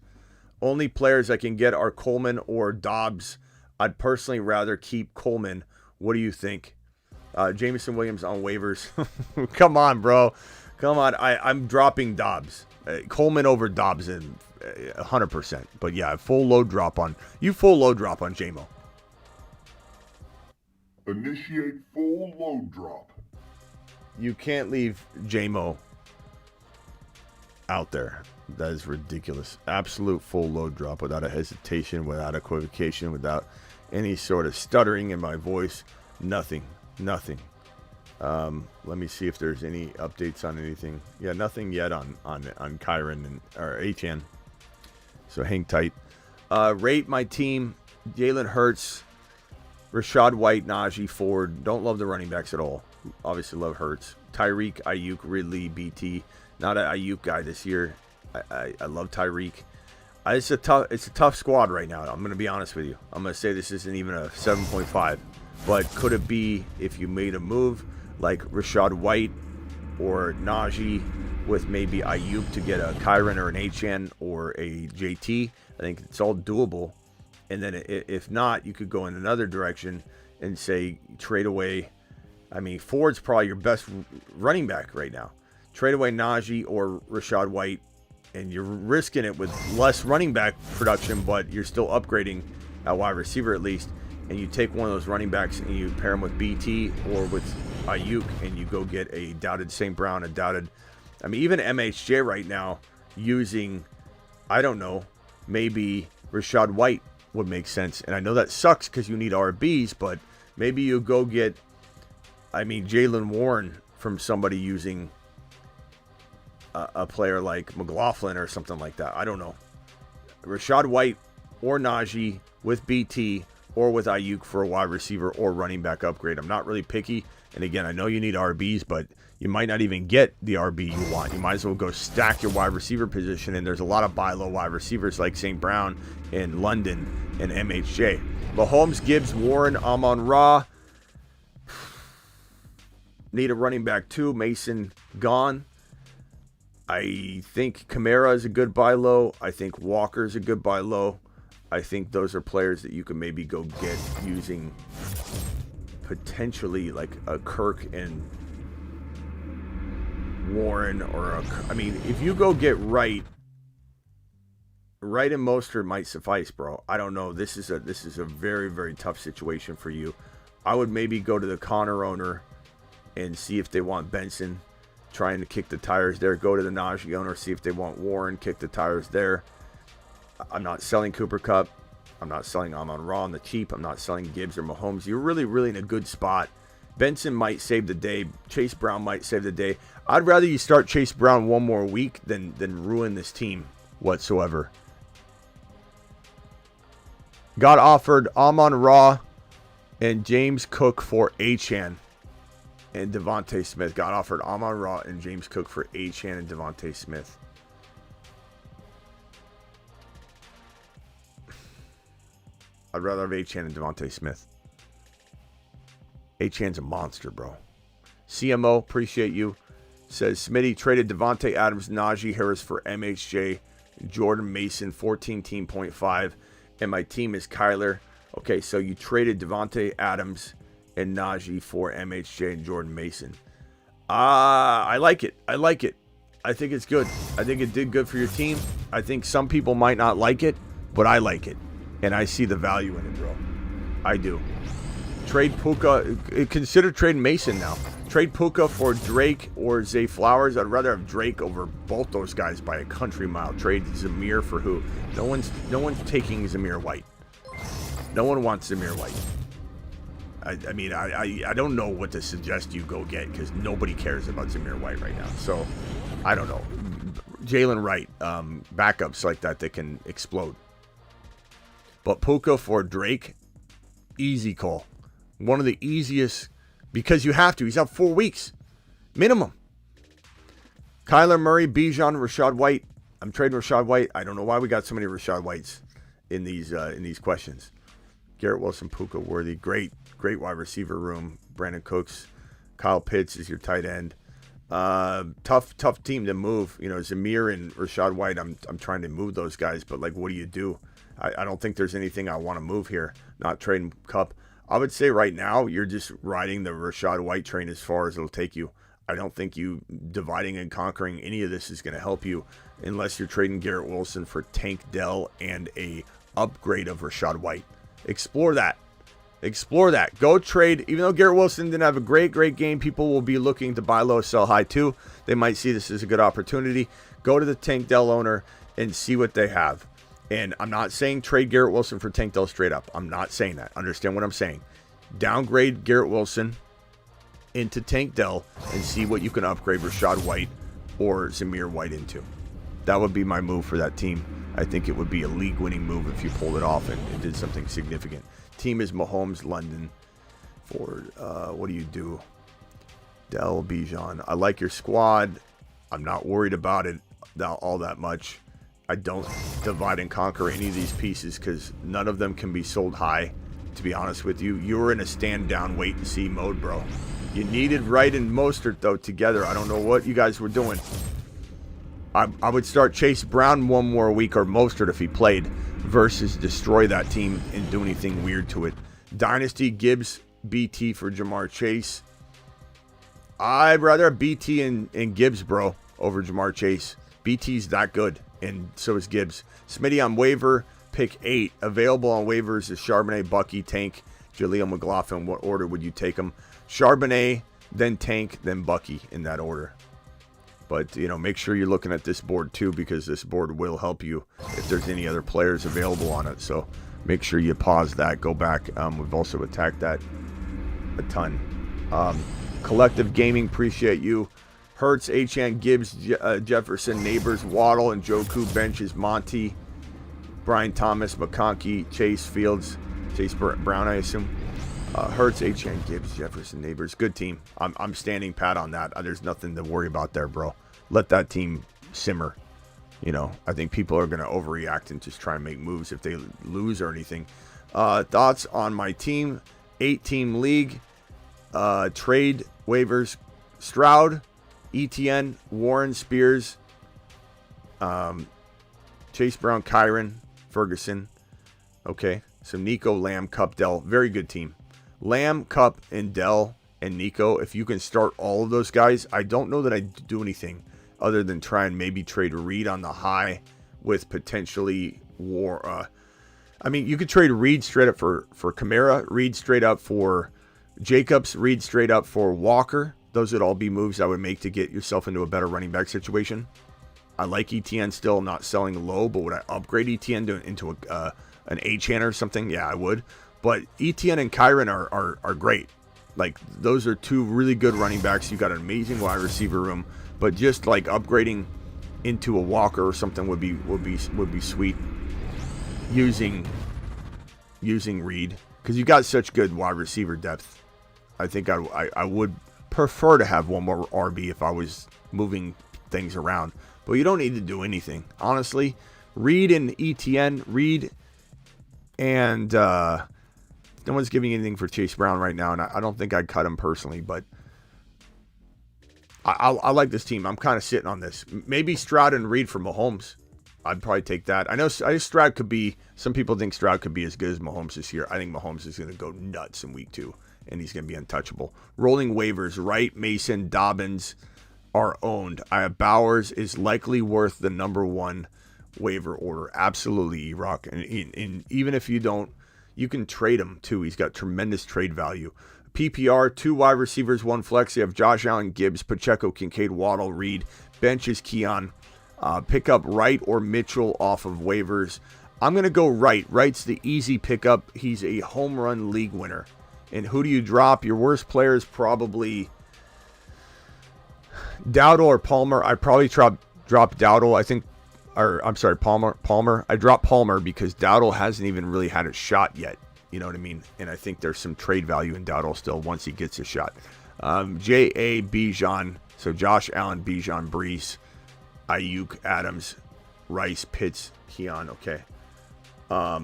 Only players I can get are Coleman or Dobbs. I'd personally rather keep Coleman. What do you think? Jameson Williams on waivers. Come on, bro. Come on. I'm dropping Dobbs. Coleman over Dobbs in 100%. But yeah, full load drop on JMO. Initiate full load drop. You can't leave J-Mo out there. That is ridiculous. Absolute full load drop without a hesitation, without equivocation, without any sort of stuttering in my voice. Nothing. Let me see if there's any updates on anything. Yeah, nothing yet on Kyron or Achane. So hang tight. Rate my team. Jalen Hurts, Rashad White, Najee, Ford. Don't love the running backs at all. Obviously love Hurts. Tyreek, Ayuk, Ridley, BT. Not an Ayuk guy this year. I love Tyreek. It's a tough squad right now. I'm going to be honest with you. I'm going to say this isn't even a 7.5. But could it be if you made a move like Rashad White or Najee with maybe Ayuk to get a Kyron or an Achane or a JT? I think it's all doable. And then if not, you could go in another direction and say trade away. I mean, Ford's probably your best running back right now. Trade away Najee or Rashad White, and you're risking it with less running back production, but you're still upgrading at wide receiver at least. And you take one of those running backs and you pair them with BT or with Ayuk, and you go get a doubted St. Brown, even MHJ right now using, I don't know, maybe Rashad White would make sense. And I know that sucks because you need RBs, but maybe you go get, Jaylen Warren from somebody using a player like McLaughlin or something like that. I don't know. Rashad White or Najee with BT or with Ayuk for a wide receiver or running back upgrade. I'm not really picky. And again, I know you need RBs, but you might not even get the RB you want. You might as well go stack your wide receiver position. And there's a lot of buy low wide receivers like St. Brown and London and MHJ. Mahomes, Gibbs, Warren, Amon-Ra. Need a running back too. Mason gone. I think Kamara is a good buy low. I think Walker is a good buy low. I think those are players that you can maybe go get using potentially like a Kirk and Warren or if you go get Wright and Mostert might suffice, bro. I don't know. This is a very, very tough situation for you. I would maybe go to the Connor owner and see if they want Benson, trying to kick the tires there. Go to the Najee owner, see if they want Warren, kick the tires there. I'm not selling Cooper Kupp. I'm not selling Amon-Ra on the cheap. I'm not selling Gibbs or Mahomes. You're really, really in a good spot. Benson might save the day. Chase Brown might save the day. I'd rather you start Chase Brown one more week than ruin this team whatsoever. Got offered Amon-Ra and James Cook for Achane and Devontae Smith. Got offered Amon-Ra and James Cook for Achane and Devontae Smith. I'd rather have Achane and Devontae Smith. Achane's a monster, bro. CMO, appreciate you. Says, Smitty traded Devontae Adams, Najee Harris for MHJ, Jordan Mason, 14 team 0.5, and my team is Kyler. Okay, so you traded Devontae Adams and Najee for MHJ and Jordan Mason. I like it. I think it's good. I think it did good for your team. I think some people might not like it, but I like it. And I see the value in it, bro. I do. Trade Puka. Consider trading Mason now. Trade Puka for Drake or Zay Flowers. I'd rather have Drake over both those guys by a country mile. Trade Zamir for who? No one's taking Zamir White. No one wants Zamir White. I don't know what to suggest you go get because nobody cares about Zamir White right now. So, I don't know. Jaylen Wright, backups like that can explode. But Puka for Drake, easy call. One of the easiest, because you have to. He's out 4 weeks, minimum. Kyler Murray, Bijan, Rashad White. I'm trading Rashad White. I don't know why we got so many Rashad Whites in these questions. Garrett Wilson, Puka, Worthy, great wide receiver room. Brandon Cooks, Kyle Pitts is your tight end. Tough team to move. Zamir and Rashad White. I'm trying to move those guys, but what do you do? I don't think there's anything I want to move here. Not trading Kupp. I would say right now you're just riding the Rashad White train as far as it'll take you. I don't think you dividing and conquering any of this is going to help you unless you're trading Garrett Wilson for Tank Dell and a upgrade of Rashad White. Explore that. Explore that. Go trade. Even though Garrett Wilson didn't have a great game, people will be looking to buy low, sell high too. They might see this as a good opportunity. Go to the Tank Dell owner and see what they have. And I'm not saying trade Garrett Wilson for Tank Dell straight up. I'm not saying that. Understand what I'm saying. Downgrade Garrett Wilson into Tank Dell and see what you can upgrade Rachaad White or Zamir White into. That would be my move for that team. I think it would be a league-winning move if you pulled it off and did something significant. Team is Mahomes, London, Ford. What do you do? Dell, Bijan. I like your squad. I'm not worried about it all that much. I don't divide and conquer any of these pieces because none of them can be sold high, to be honest with you. You were in a stand-down, wait-and-see mode, bro. You needed Wright and Mostert, though, together. I don't know what you guys were doing. I would start Chase Brown one more week, or Mostert if he played, versus destroy that team and do anything weird to it. Dynasty, Gibbs, BT for Jamar Chase. I'd rather have BT and Gibbs, bro, over Jamar Chase. BT's that good, and so is Gibbs. Smitty on waiver, pick 8. Available on waivers is Charbonnet, Bucky, Tank, Jaleel McLaughlin. What order would you take them? Charbonnet, then Tank, then Bucky in that order. But, make sure you're looking at this board too, because this board will help you if there's any other players available on it. So make sure you pause that, go back. We've also attacked that a ton. Collective Gaming, appreciate you. Hurts, Achane, Gibbs, Jefferson, Neighbors, Waddle, and Joku. Benches, Monty, Brian Thomas, McConkey, Chase, Fields, Chase Brown, I assume. Hurts, Achane, Gibbs, Jefferson, Neighbors. Good team. I'm standing pat on that. There's nothing to worry about there, bro. Let that team simmer. I think people are going to overreact and just try and make moves if they lose or anything. Thoughts on my team? 8-team league. Trade waivers. Stroud, ETN, Warren, Spears, Chase Brown, Kyron, Ferguson. Okay. So Nico, Lamb, Kupp, Dell. Very good team. Lamb, Kupp, and Dell, and Nico. If you can start all of those guys, I don't know that I'd do anything other than try and maybe trade Reed on the high with potentially War. You could trade Reed straight up for Kamara, Reed straight up for Jacobs, Reed straight up for Walker. Those would all be moves I would make to get yourself into a better running back situation. I like ETN still, not selling low, but would I upgrade ETN into an Achane or something? Yeah, I would. But ETN and Kyron are great. Like, those are two really good running backs. You got an amazing wide receiver room, but just like upgrading into a Walker or something would be sweet. Using Reed, because you got such good wide receiver depth. I think I would prefer to have one more RB if I was moving things around, but you don't need to do anything, honestly. Reed and ETN, Reed and no one's giving anything for Chase Brown right now, and I don't think I'd cut him personally, but I like this team. I'm kind of sitting on this. Maybe Stroud and Reed for Mahomes. I'd probably take that. I know Stroud could be, some people think Stroud could be as good as Mahomes this year. I think Mahomes is going to go nuts in week 2, and he's going to be untouchable. Rolling waivers, Wright, Mason, Dobbins are owned. Bowers is likely worth the number 1 waiver order. Absolutely, E-Rock. And even if you don't, you can trade him too. He's got tremendous trade value. PPR, 2 wide receivers, 1 flex. You have Josh Allen, Gibbs, Pacheco, Kincaid, Waddle, Reed. Bench is Keon. Pick up Wright or Mitchell off of waivers. I'm going to go Wright. Wright's the easy pickup. He's a home run league winner. And who do you drop? Your worst player is probably Dowdle or Palmer. I probably drop Dowdle. Palmer. I dropped Palmer because Dowdle hasn't even really had a shot yet. You know what I mean? And I think there's some trade value in Dowdle still once he gets a shot. J.A. Bijan. So Josh Allen, Bijan, Brees, Ayuk, Adams, Rice, Pitts, Keon. Okay. I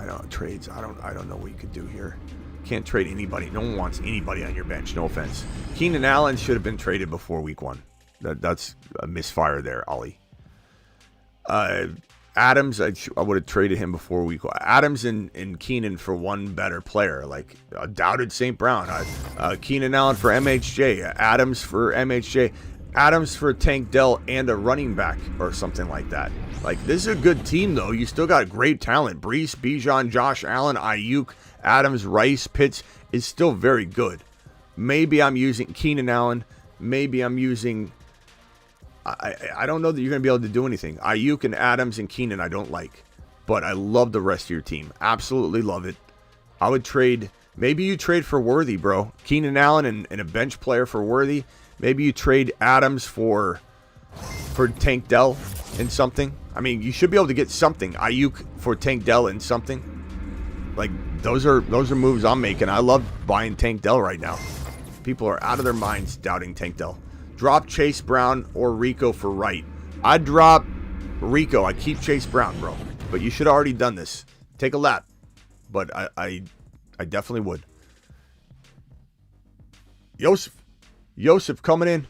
don't trades. I don't know what you could do here. Can't trade anybody. No one wants anybody on your bench. No offense. Keenan Allen should have been traded before week 1. That's a misfire there, Ollie. Adams, I would have traded him before week 1. Adams and Keenan for one better player, like doubted St. Brown. Keenan Allen for MHJ. Adams for MHJ. Adams for Tank Dell and a running back or something like that. Like, this is a good team, though. You still got great talent. Brees, Bijan, Josh Allen, Ayuk, Adams, Rice, Pitts is still very good. Maybe I'm using Keenan Allen. Maybe I'm using... I don't know that you're going to be able to do anything. Ayuk and Adams and Keenan I don't like. But I love the rest of your team. Absolutely love it. I would trade... Maybe you trade for Worthy, bro. Keenan Allen and a bench player for Worthy. Maybe you trade Adams for Tank Dell and something. I mean, you should be able to get something. Ayuk for Tank Dell and something. Like, those are moves I'm making. I love buying Tank Dell right now. People are out of their minds doubting Tank Dell. Drop Chase Brown or Rico for Wright. I'd drop Rico. I keep Chase Brown, bro. But you should have already done this. Take a lap. But I definitely would. Yosef coming in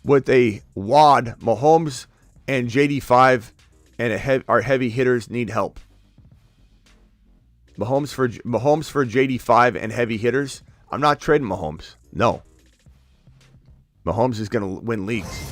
with a wad. Mahomes and JD5 and our heavy hitters need help. Mahomes for JD5 and heavy hitters. I'm not trading Mahomes. No. Mahomes is going to win leagues.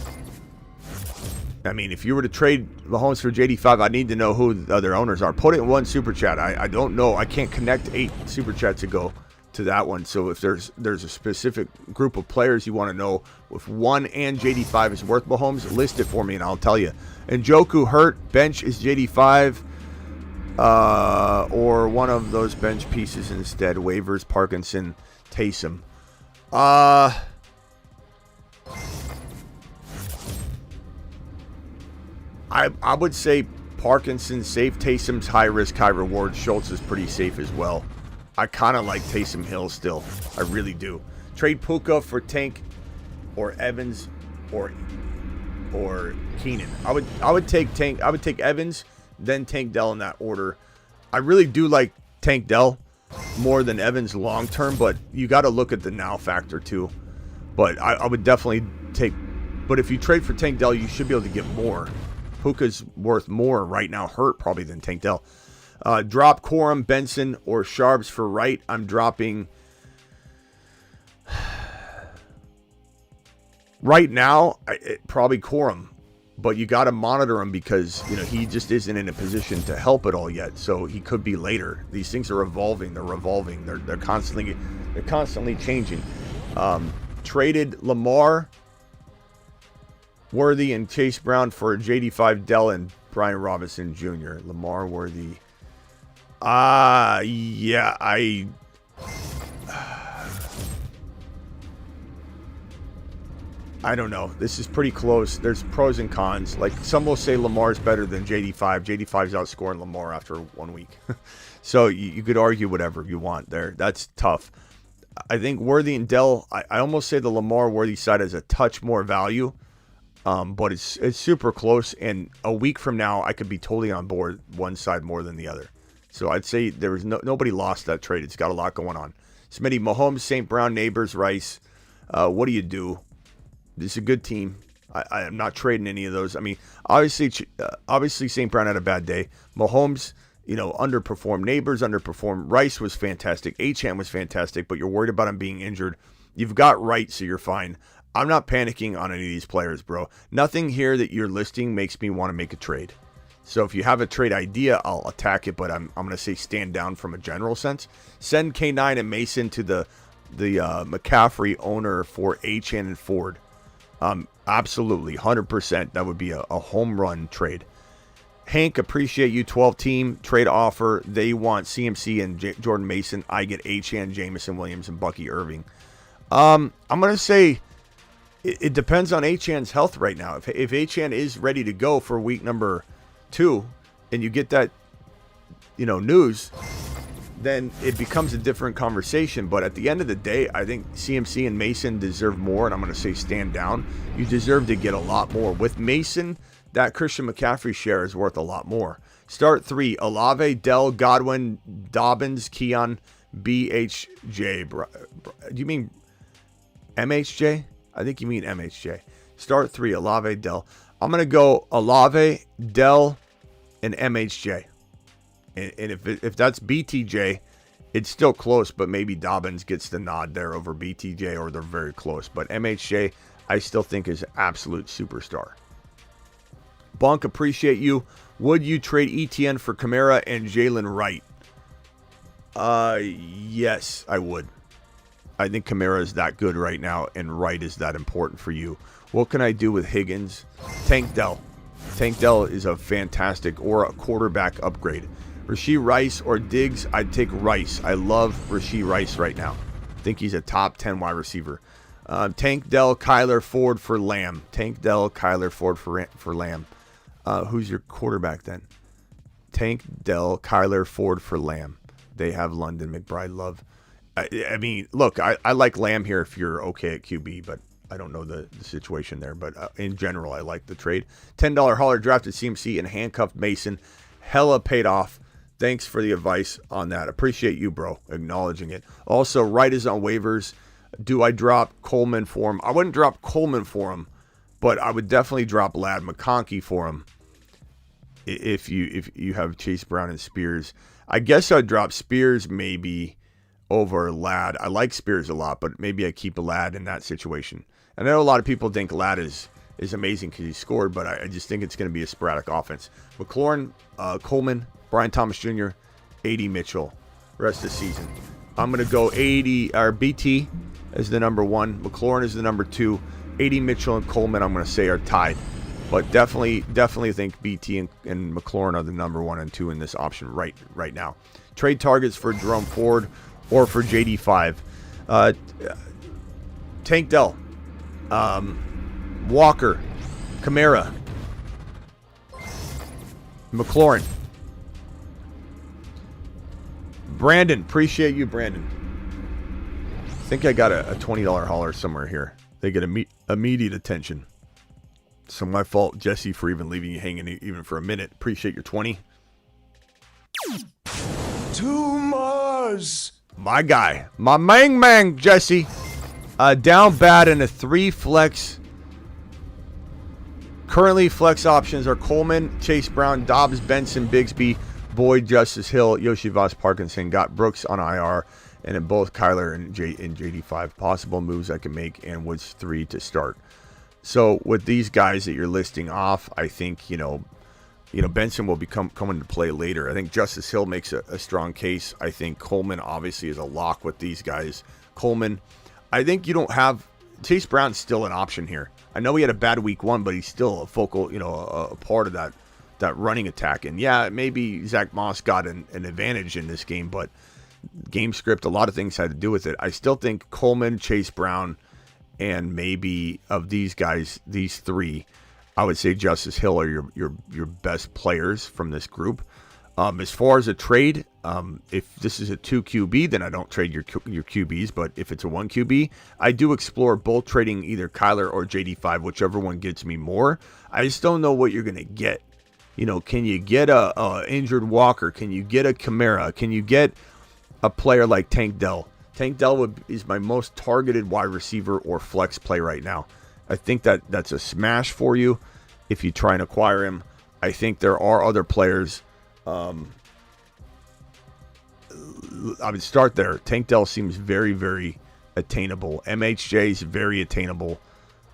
I mean, if you were to trade Mahomes for JD5, I need to know who the other owners are. Put it in one super chat. I don't know. I can't connect 8 super chats to go to that one. So if there's a specific group of players you want to know if one and JD5 is worth Mahomes, list it for me and I'll tell you. And Njoku hurt. Bench is JD5 or one of those bench pieces instead. Waivers, Parkinson, Taysom. I would say Parkinson safe. Taysom's high risk, high reward. Schultz is pretty safe as well. I kind of like Taysom Hill still. I really do. Trade Puka for Tank or Evans or Keenan. I would take Tank. I would take Evans, then Tank Dell in that order. I really do like Tank Dell more than Evans long term, but you got to look at the now factor too. But I would definitely take. But if you trade for Tank Dell, you should be able to get more. Puka's worth more right now, hurt probably, than Tank Dell. Drop Corum, Benson, or Sharps for Wright. I'm dropping. Right now, probably Corum. But you got to monitor him because, he just isn't in a position to help at all yet. So he could be later. These things are evolving. They're revolving. They're constantly changing. Traded Lamar, Worthy, and Chase Brown for JD5, Dell, and Brian Robinson Jr. Lamar, Worthy. Yeah, I don't know. This is pretty close. There's pros and cons. Like, some will say Lamar's better than JD5. JD5's outscoring Lamar after 1 week. So you could argue whatever you want there. That's tough. I think Worthy and Dell, I almost say the Lamar Worthy side has a touch more value. But it's super close, and a week from now, I could be totally on board one side more than the other. So I'd say there was nobody lost that trade. It's got a lot going on. Smitty, Mahomes, St. Brown, Neighbors, Rice. What do you do? This is a good team. I'm not trading any of those. I mean, obviously St. Brown had a bad day. Mahomes, underperformed. Neighbors underperformed. Rice was fantastic. Achane was fantastic, but you're worried about him being injured. You've got Wright, so you're fine. I'm not panicking on any of these players, bro. Nothing here that you're listing makes me want to make a trade. So if you have a trade idea, I'll attack it, but I'm going to say stand down from a general sense. Send K9 and Mason to the McCaffrey owner for Achane and Ford. Absolutely, 100%. That would be a home run trade. Hank, appreciate you. 12 team trade offer. They want CMC and Jordan Mason. I get Achane, Jameson Williams, and Bucky Irving. I'm going to say it depends on Achane's health right now. If Achane is ready to go for week number 2 and you get that, news, then it becomes a different conversation. But at the end of the day, I think CMC and Mason deserve more, and I'm going to say stand down. You deserve to get a lot more. With Mason, that Christian McCaffrey share is worth a lot more. Start 3, Olave, Dell, Godwin, Dobbins, Keon, BHJ. Do you mean MHJ? I think you mean MHJ. Start 3, Olave, Dell. I'm going to go Olave, Dell, and MHJ. And if that's BTJ, it's still close, but maybe Dobbins gets the nod there over BTJ, or they're very close. But MHJ, I still think is an absolute superstar. Bunk, appreciate you. Would you trade ETN for Kamara and Jaylen Wright? Yes, I would. I think Kamara is that good right now, and Wright is that important for you. What can I do with Higgins? Tank Dell. Tank Dell is a fantastic or a quarterback upgrade. Rashee Rice or Diggs, I'd take Rice. I love Rashee Rice right now. I think he's a top 10 wide receiver. Tank Dell, Kyler Ford for Lamb. Tank Dell, Kyler Ford for Lamb. Who's your quarterback then? Tank Dell, Kyler Ford for Lamb. They have London McBride Love. I mean, look, I like Lamb here if you're okay at QB, but I don't know the situation there. But in general, I like the trade. $10 hauler drafted CMC and handcuffed Mason. Hella paid off. Thanks for the advice on that. Appreciate you, bro, acknowledging it. Also, Wright is on waivers. Do I drop Coleman for him? I wouldn't drop Coleman for him, but I would definitely drop Ladd McConkey for him if you have Chase Brown and Spears. I guess I'd drop Spears maybe over Ladd. I like Spears a lot, but maybe I keep a Ladd in that situation. I know a lot of people think Ladd is amazing because he scored, but I just think it's going to be a sporadic offense. McLaurin, Coleman, Brian Thomas Jr., 80 Mitchell, rest of the season. I'm going to go 80, or BT as the number 1. McLaurin is the number 2. 80 Mitchell and Coleman, I'm going to say, are tied. But definitely think BT and McLaurin are the number 1 and 2 in this option right now. Trade targets for Jerome Ford or for JD5. Tank Dell, Walker, Kamara, McLaurin. Brandon, appreciate you, Brandon. I think I got a $20 hauler somewhere here. They get immediate attention. So my fault, Jesse, for even leaving you hanging even for a minute. Appreciate your 20. To Mars. My guy, my mang, Jesse. Down bad in a 3 flex. Currently, flex options are Coleman, Chase Brown, Dobbs, Benson, Bigsby, Boyd, Justice Hill, Yoshi Voss, Parkinson. Got Brooks on IR, and then both Kyler and JD5. Possible moves I can make, and Woods 3 to start. So with these guys that you're listing off, I think Benson will come into play later. I think Justice Hill makes a strong case. I think Coleman obviously is a lock with these guys. Coleman, I think you don't have Chase Brown's still an option here. I know he had a bad week 1, but he's still a focal, a part of that running attack. And yeah, maybe Zach Moss got an advantage in this game, but game script, a lot of things had to do with it. I still think Coleman, Chase Brown, and maybe of these guys, these 3, I would say Justice Hill are your best players from this group. As far as a trade, if this is a 2 QB, then I don't trade your QBs. But if it's a 1 QB, I do explore both trading either Kyler or JD5, whichever one gets me more. I just don't know what you're going to get. Can you get a injured Walker? Can you get a Kamara? Can you get a player like Tank Dell? Tank Dell is my most targeted wide receiver or flex play right now. I think that's a smash for you if you try and acquire him. I think there are other players. I would start there. Tank Dell seems very, very attainable. MHJ is very attainable,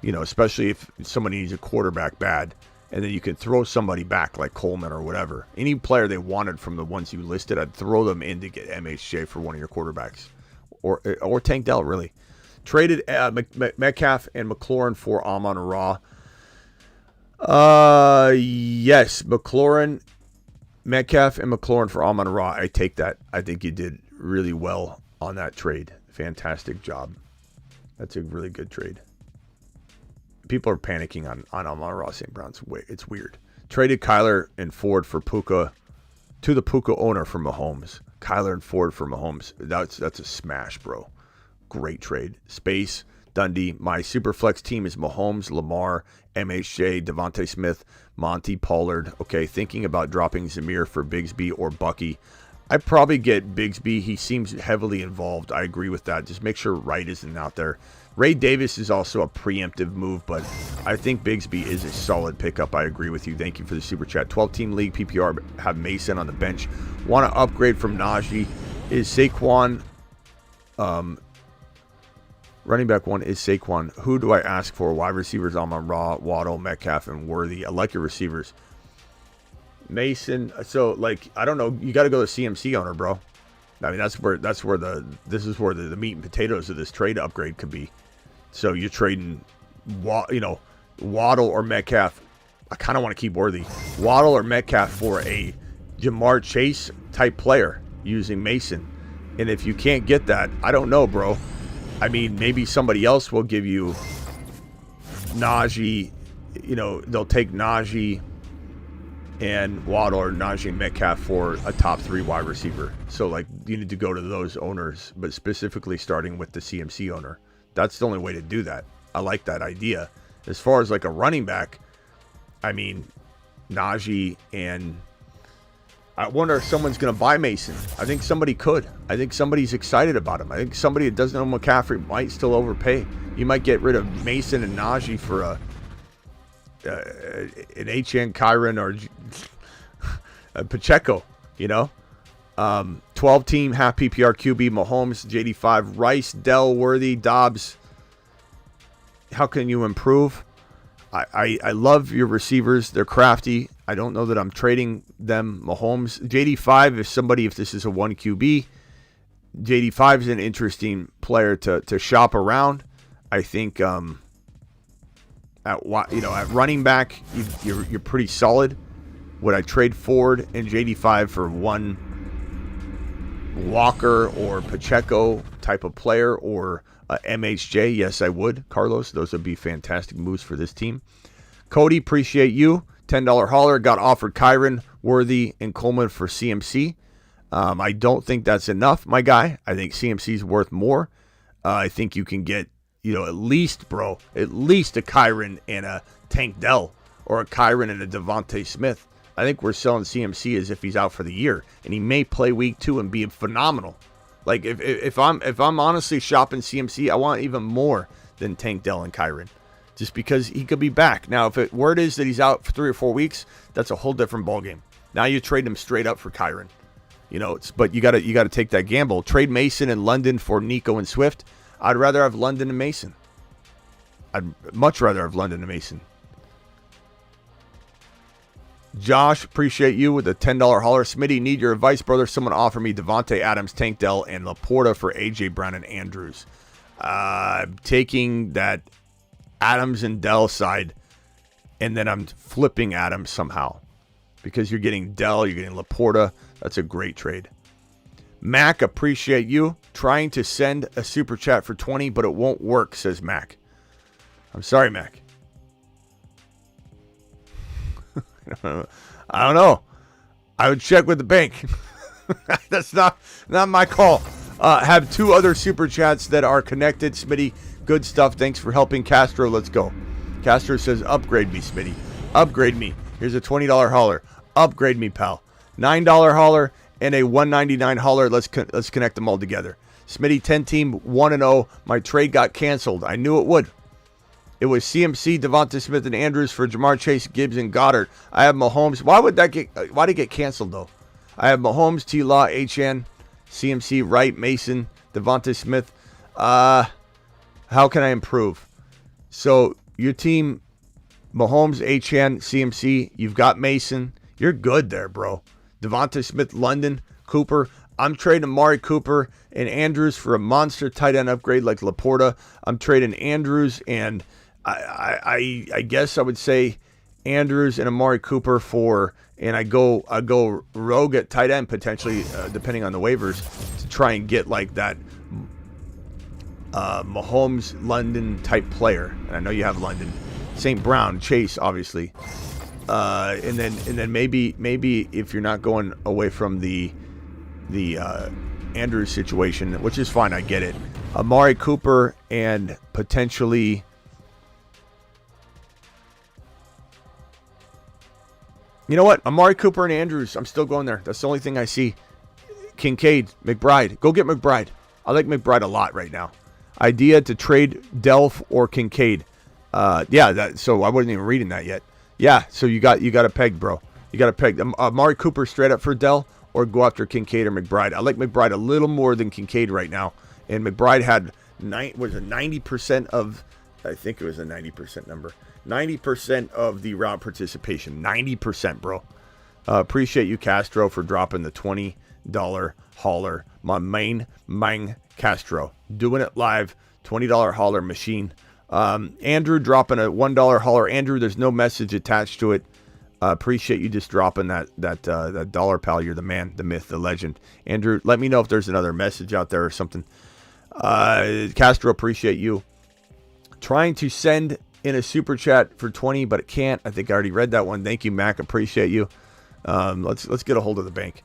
especially if somebody needs a quarterback bad. And then you can throw somebody back like Coleman or whatever. Any player they wanted from the ones you listed, I'd throw them in to get MHJ for one of your quarterbacks. Or Tank Dell, really. Traded Metcalf and McLaurin for Amon-Ra. Yes, Metcalf and McLaurin for Amon-Ra. I take that. I think you did really well on that trade. Fantastic job. That's a really good trade. People are panicking on Amon-Ra St. Brown's. It's weird. Traded Kyler and Ford for Puka to the Puka owner for Mahomes. Kyler and Ford for Mahomes. That's a smash, bro. Great trade. Space, Dundee. My Superflex team is Mahomes, Lamar, MHJ, Devontae Smith, Monty Pollard. Okay, thinking about dropping Zamir for Bigsby or Bucky. I'd probably get Bigsby. He seems heavily involved. I agree with that. Just make sure Wright isn't out there. Ray Davis is also a preemptive move, but I think Bigsby is a solid pickup. I agree with you. Thank you for the super chat. 12-team league PPR, have Mason on the bench. Want to upgrade from Najee. Is Saquon Running back 1 is Saquon. Who do I ask for? Wide receivers, I'm on Raw, Waddle, Metcalf, and Worthy. I like your receivers. Mason, so like, I don't know. You got to go to CMC owner, bro. I mean, this is where the meat and potatoes of this trade upgrade could be. So you're trading, Waddle or Metcalf. I kind of want to keep Worthy. Waddle or Metcalf for a Jamar Chase type player using Mason. And if you can't get that, I don't know, bro. I mean, maybe somebody else will give you Najee. They'll take Najee and Waddle or Najee and Metcalf for a top 3 wide receiver. So, like, you need to go to those owners, but specifically starting with the CMC owner. That's the only way to do that. I like that idea. As far as, like, a running back, I mean, Najee and... I wonder if someone's going to buy Mason. I think somebody could. I think somebody's excited about him. I think somebody that doesn't know McCaffrey might still overpay. You might get rid of Mason and Najee for an Achane, Kyron, or a Pacheco, 12-team, half PPR QB, Mahomes, JD5, Rice, Dell, Worthy, Dobbs. How can you improve? I love your receivers. They're crafty. I don't know that I'm trading them. Mahomes, JD5 is somebody, if this is a 1 QB, JD5 is an interesting player to shop around. I think at running back, you're pretty solid. Would I trade Ford and JD5 for one Walker or Pacheco type of player or MHJ? Yes, I would. Carlos, those would be fantastic moves for this team. Cody, appreciate you. $10 hauler, got offered Kyron, Worthy, and Coleman for CMC. I don't think that's enough, my guy. I think CMC's worth more. I think you can get, at least a Kyron and a Tank Dell, or a Kyron and a Devontae Smith. I think we're selling CMC as if he's out for the year, and he may play week 2 and be phenomenal. Like if I'm honestly shopping CMC, I want even more than Tank Dell and Kyron, just because he could be back. Now, if word is that he's out for 3 or 4 weeks, that's a whole different ballgame. Now you trade him straight up for Kyron. But you gotta take that gamble. Trade Mason and London for Nico and Swift. I'd rather have London and Mason. I'd much rather have London and Mason. Josh, appreciate you with a $10 hauler. Smitty, need your advice, brother. Someone offered me Devontae Adams, Tank Dell, and Laporta for AJ Brown and Andrews. I'm taking that Adams and Dell side, and then I'm flipping Adams somehow, because you're getting Dell, you're getting Laporta. That's a great trade. Mac, appreciate you. Trying to send a super chat for 20, but it won't work, says Mac. I'm sorry, Mac. I don't know. I would check with the bank. That's not my call. Have 2 other super chats that are connected. Smitty, good stuff. Thanks for helping. Castro, let's go. Castro says, upgrade me, Smitty. Upgrade me. Here's a $20 hauler. Upgrade me, pal. $9 hauler and a $199 hauler. Let's connect them all together. Smitty, 10-team, 1-0. My trade got canceled. I knew it would. It was CMC, Devonta Smith, and Andrews for Jamar Chase, Gibbs, and Goddard. I have Mahomes. Why did it get canceled, though? I have Mahomes, T-Law, HN, CMC, Wright, Mason, Devonta Smith. How can I improve? So your team, Mahomes, HN, CMC, you've got Mason. You're good there, bro. Devonta Smith, London, Cooper. I'm trading Amari Cooper and Andrews for a monster tight end upgrade like Laporta. I'm trading Andrews and I guess I would say Andrews and Amari Cooper and I go rogue at tight end potentially, depending on the waivers, to try and get like that Mahomes London type player. And I know you have London, St. Brown, Chase, obviously, and then maybe if you're not going away from the Andrews situation, which is fine, I get it. Amari Cooper and potentially you know what? Amari Cooper and Andrews, I'm still going there. That's the only thing I see. Kincaid, McBride. Go get McBride. I like McBride a lot right now. Idea to trade Delph or Kincaid. So I wasn't even reading that yet. Yeah, so you got a peg, bro. You got a peg. Amari Cooper straight up for Dell, or go after Kincaid or McBride. I like McBride a little more than Kincaid right now. And McBride had Was it 90% of, I think it was a 90% number. 90% of the route participation. 90%, bro. Appreciate you, Castro, for dropping the $20 hauler. My main Castro. Doing it live. $20 hauler machine. Andrew dropping a $1 hauler. Andrew, there's no message attached to it. Appreciate you just dropping that dollar, pal. You're the man, the myth, the legend. Andrew, let me know if there's another message out there or something. Castro, appreciate you. Trying to send in a super chat for 20, but it can't. I think I already read that one. Thank you, Mac. Appreciate you. Let's get a hold of the bank.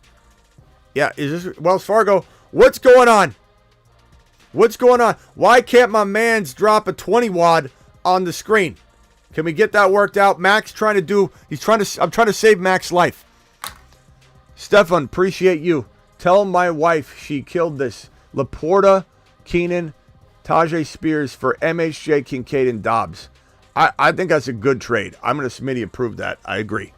Yeah, is this Wells Fargo? What's going on? What's going on? Why can't my man's drop a 20 wad on the screen? Can we get that worked out? I'm trying to save Mac's life. Stefan, appreciate you. Tell my wife she killed this. Laporta, Keenan, Tajay Spears for MHJ, Kincaid, and Dobbs. I think that's a good trade. I'm going to Smitty approve that. I agree.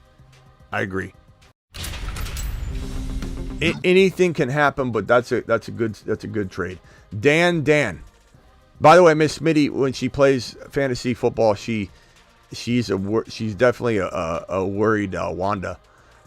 Anything can happen, but that's a good trade. Dan. By the way, Miss Smitty, when she plays fantasy football, she's definitely a worried Wanda,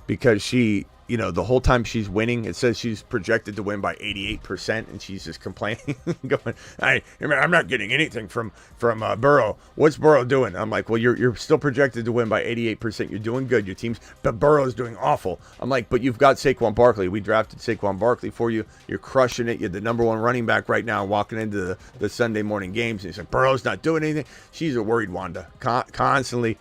because she, the whole time she's winning, it says she's projected to win by 88%, and she's just complaining, going, I'm not getting anything from Burrow. What's Burrow doing? I'm like, well, you're still projected to win by 88%. You're doing good. Your team's, but Burrow's doing awful. I'm like, but you've got Saquon Barkley. We drafted Saquon Barkley for you. You're crushing it. You're the number one running back right now, walking into the Sunday morning games. And he's like, Burrow's not doing anything. She's a worried Wanda, constantly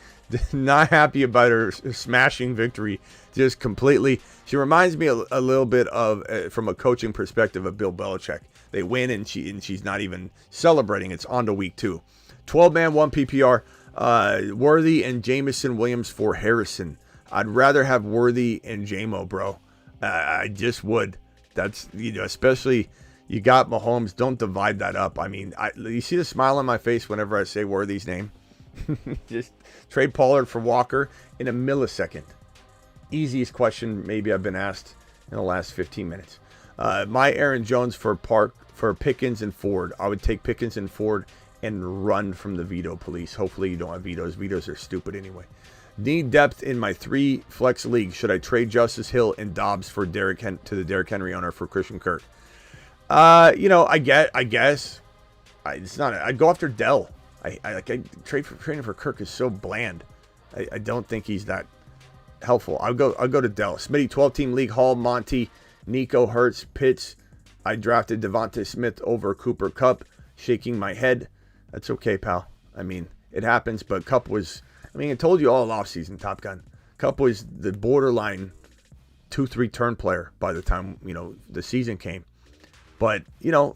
not happy about her smashing victory. Just completely. She reminds me a little bit of, from a coaching perspective, of Bill Belichick. They win and she's not even celebrating. It's on to week 2. 12-man, 1 PPR. Worthy and Jamison Williams for Harrison. I'd rather have Worthy and JMO, bro. I just would. That's, especially you got Mahomes. Don't divide that up. I mean, you see the smile on my face whenever I say Worthy's name. Just trade Pollard for Walker in a millisecond. Easiest question maybe I've been asked in the last 15 minutes. My Aaron Jones for Pickens and Ford. I would take Pickens and Ford and run from the veto police. Hopefully you don't have vetoes. Vetoes are stupid anyway. Need depth in my 3 flex league. Should I trade Justice Hill and Dobbs for the Derrick Henry owner for Christian Kirk? I guess. It's not. I'd go after Dell. Trading for Kirk is so bland. I don't think he's that helpful. I'll go to Dell. Smitty, 12-team league, Hall, Monty, Nico, Hurts, Pitts. I drafted Devontae Smith over Cooper Kupp. Shaking my head. That's okay, pal. I mean, it happens, but Kupp was, I told you all offseason, Top Gun. Kupp was the borderline 2-3 turn player by the time, the season came. But,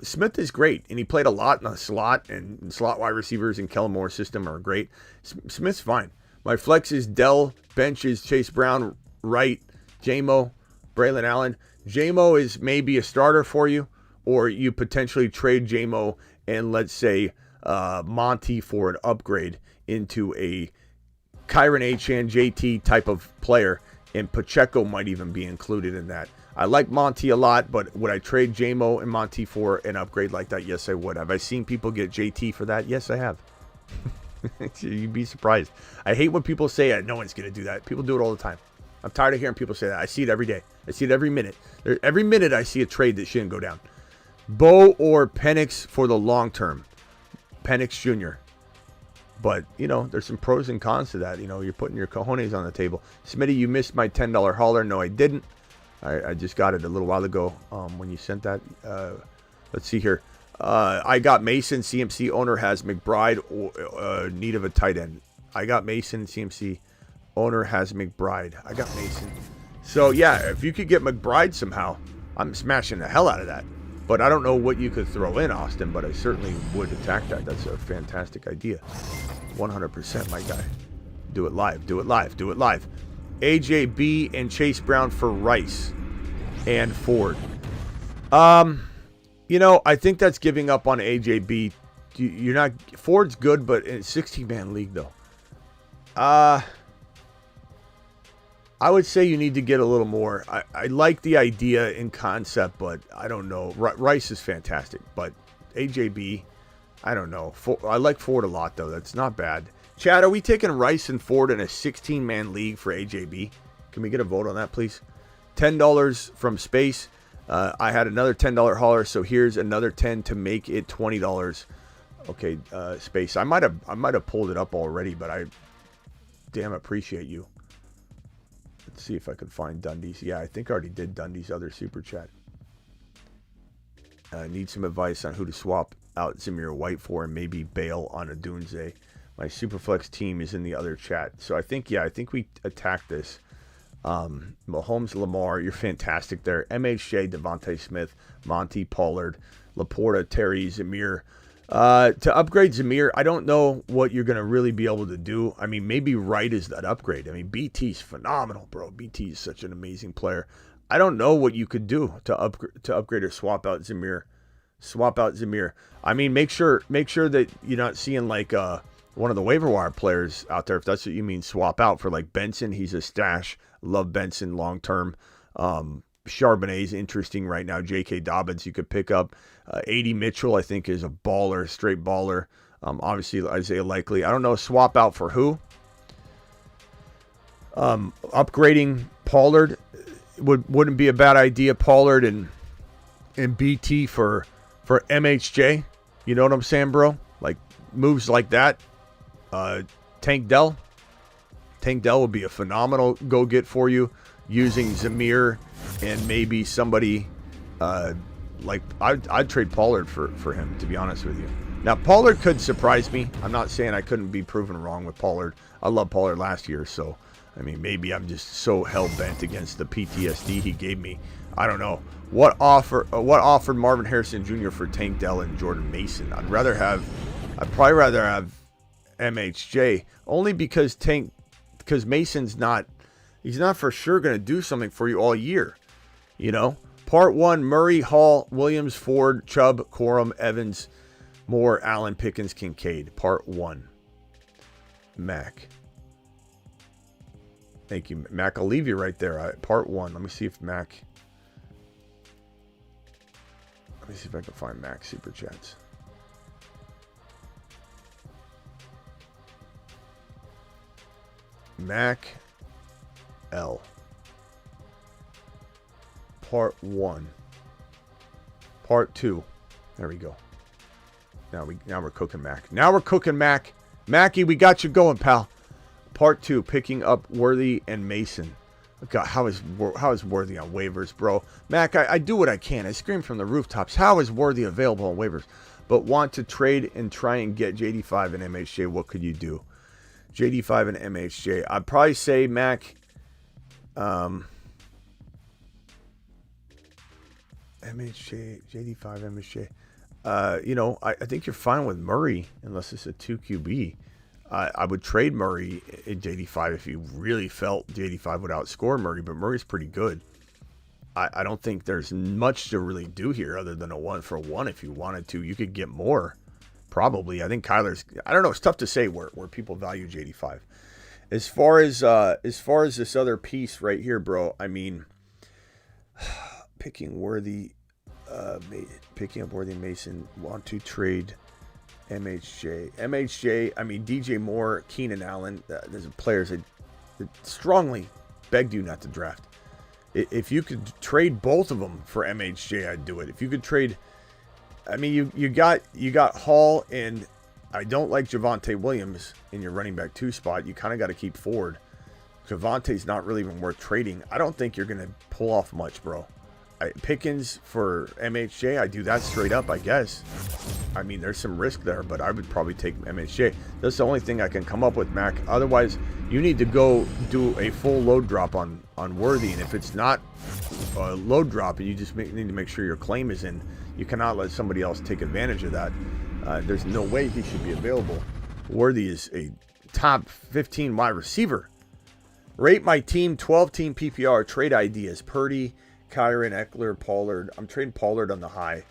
Smith is great, and he played a lot in the slot, and slot wide receivers in Kellen Moore's system are great. Smith's fine. My flex is Dell, bench is Chase Brown, Wright, JMO, Braylon Allen. JMO is maybe a starter for you, or you potentially trade JMO and let's say Monty for an upgrade into a Kyron Achane, JT type of player, and Pacheco might even be included in that. I like Monty a lot, but would I trade JMO and Monty for an upgrade like that? Yes, I would. Have I seen people get JT for that? Yes, I have. You'd be surprised. I hate when people say no one's going to do that. People do it all the time. I'm tired of hearing people say that. I see it every day. I see it every minute. Every minute I see a trade that shouldn't go down. Bo or Penix for the long term. Penix Jr. But, there's some pros and cons to that. You're putting your cojones on the table. Smitty, you missed my $10 hauler. No, I didn't. I just got it a little while ago when you sent that. Let's see here. I got Mason. CMC owner has McBride. Need of a tight end. I got Mason. CMC owner has McBride. I got Mason. So, yeah, if you could get McBride somehow, I'm smashing the hell out of that. But I don't know what you could throw in, Austin, but I certainly would attack that. That's a fantastic idea. 100%, my guy. Do it live. Do it live. Do it live. AJB and Chase Brown for Rice and Ford. I think that's giving up on AJB. You're not. Ford's good, but in a 16-man league, though. I would say you need to get a little more. I like the idea in concept, but I don't know. Rice is fantastic, but AJB, I don't know. I like Ford a lot, though. That's not bad. Chad, are we taking Rice and Ford in a 16-man league for AJB? Can we get a vote on that, please? $10 from Space. I had another $10 hauler, so here's another 10 to make it $20. Okay, Space. I might have pulled it up already, but I damn appreciate you. Let's see if I can find Dundee's. Yeah, I think I already did Dundee's other super chat. Need some advice on who to swap out Zamir White for and maybe bail on a Dunze. My Superflex team is in the other chat. So I think we attack this. Mahomes, Lamar, you're fantastic there. MHJ, Devontae Smith, Monty, Pollard, Laporta, Terry, Zamir. To upgrade Zamir, I don't know what you're going to really be able to do. I mean, maybe Wright is that upgrade. I mean, BT's phenomenal, bro. BT is such an amazing player. I don't know what you could do to upgrade or swap out Zamir. I mean, make sure that you're not seeing like one of the waiver wire players out there, if that's what you mean, swap out for like Benson. He's a stash. Love Benson long term. Charbonnet's interesting right now. J.K. Dobbins you could pick up. A.D. Mitchell I think is a baller, straight baller. Obviously Isaiah Likely. I don't know, swap out for who? Upgrading Pollard wouldn't be a bad idea. Pollard and BT for MHJ. You know what I'm saying, bro? Like moves like that. Tank Dell would be a phenomenal go get for you using Zamir and maybe somebody like I'd trade Pollard for him, to be honest with you. Now Pollard could surprise me. I'm not saying I couldn't be proven wrong with Pollard. I loved Pollard last year, so I mean maybe I'm just so hell bent against the PTSD he gave me. I don't know. What offered Marvin Harrison Jr. for Tank Dell and Jordan Mason? I'd probably rather have MHJ, only because Mason's he's not for sure going to do something for you all year. You know, part 1, Murray, Hall, Williams, Ford, Chubb, Corum, Evans, Moore, Allen, Pickens, Kincaid. Part 1. Mac. Thank you, Mac. I'll leave you right there. Part 1. Let me see if I can find Mac super chats. Mac L. Part 1. Part 2. There we go. Now we're cooking Mac. Mackie, we got you going, pal. Part 2, picking up Worthy and Mason. God, how is Worthy on waivers, bro? Mac, I do what I can. I scream from the rooftops. How is Worthy available on waivers? But want to trade and try and get JD5 and MHJ. What could you do? JD5 and MHJ. I'd probably say, Mac, MHJ, JD5, MHJ. I think you're fine with Murray unless it's a 2 QB. I would trade Murray in JD5 if you really felt JD5 would outscore Murray, but Murray's pretty good. I don't think there's much to really do here other than a 1-for-1 if you wanted to. You could get more, probably. I think Kyler's, I don't know, it's tough to say where people value JD5. As far as this other piece right here, bro, I mean, picking up Worthy Mason, want to trade MHJ, I mean, DJ Moore, Keenan Allen, there's players that strongly begged you not to draft. If you could trade both of them for MHJ, I'd do it. If you could trade, I mean, you got Hall, and I don't like Javonte Williams in your running back 2 spot. You kind of got to keep Ford. Javonte's not really even worth trading. I don't think you're going to pull off much, bro. Pickens for MHJ, I do that straight up, I guess. I mean, there's some risk there, but I would probably take MHJ. That's the only thing I can come up with, Mac. Otherwise, you need to go do a full load drop on Worthy, and if it's not a load drop, and you just need to make sure your claim is in, you cannot let somebody else take advantage of that. There's no way he should be available. Worthy is a top 15 wide receiver. Rate my team, 12-team PPR trade ideas. Purdy, Kyron, Eckler, Pollard. I'm trading Pollard on the high.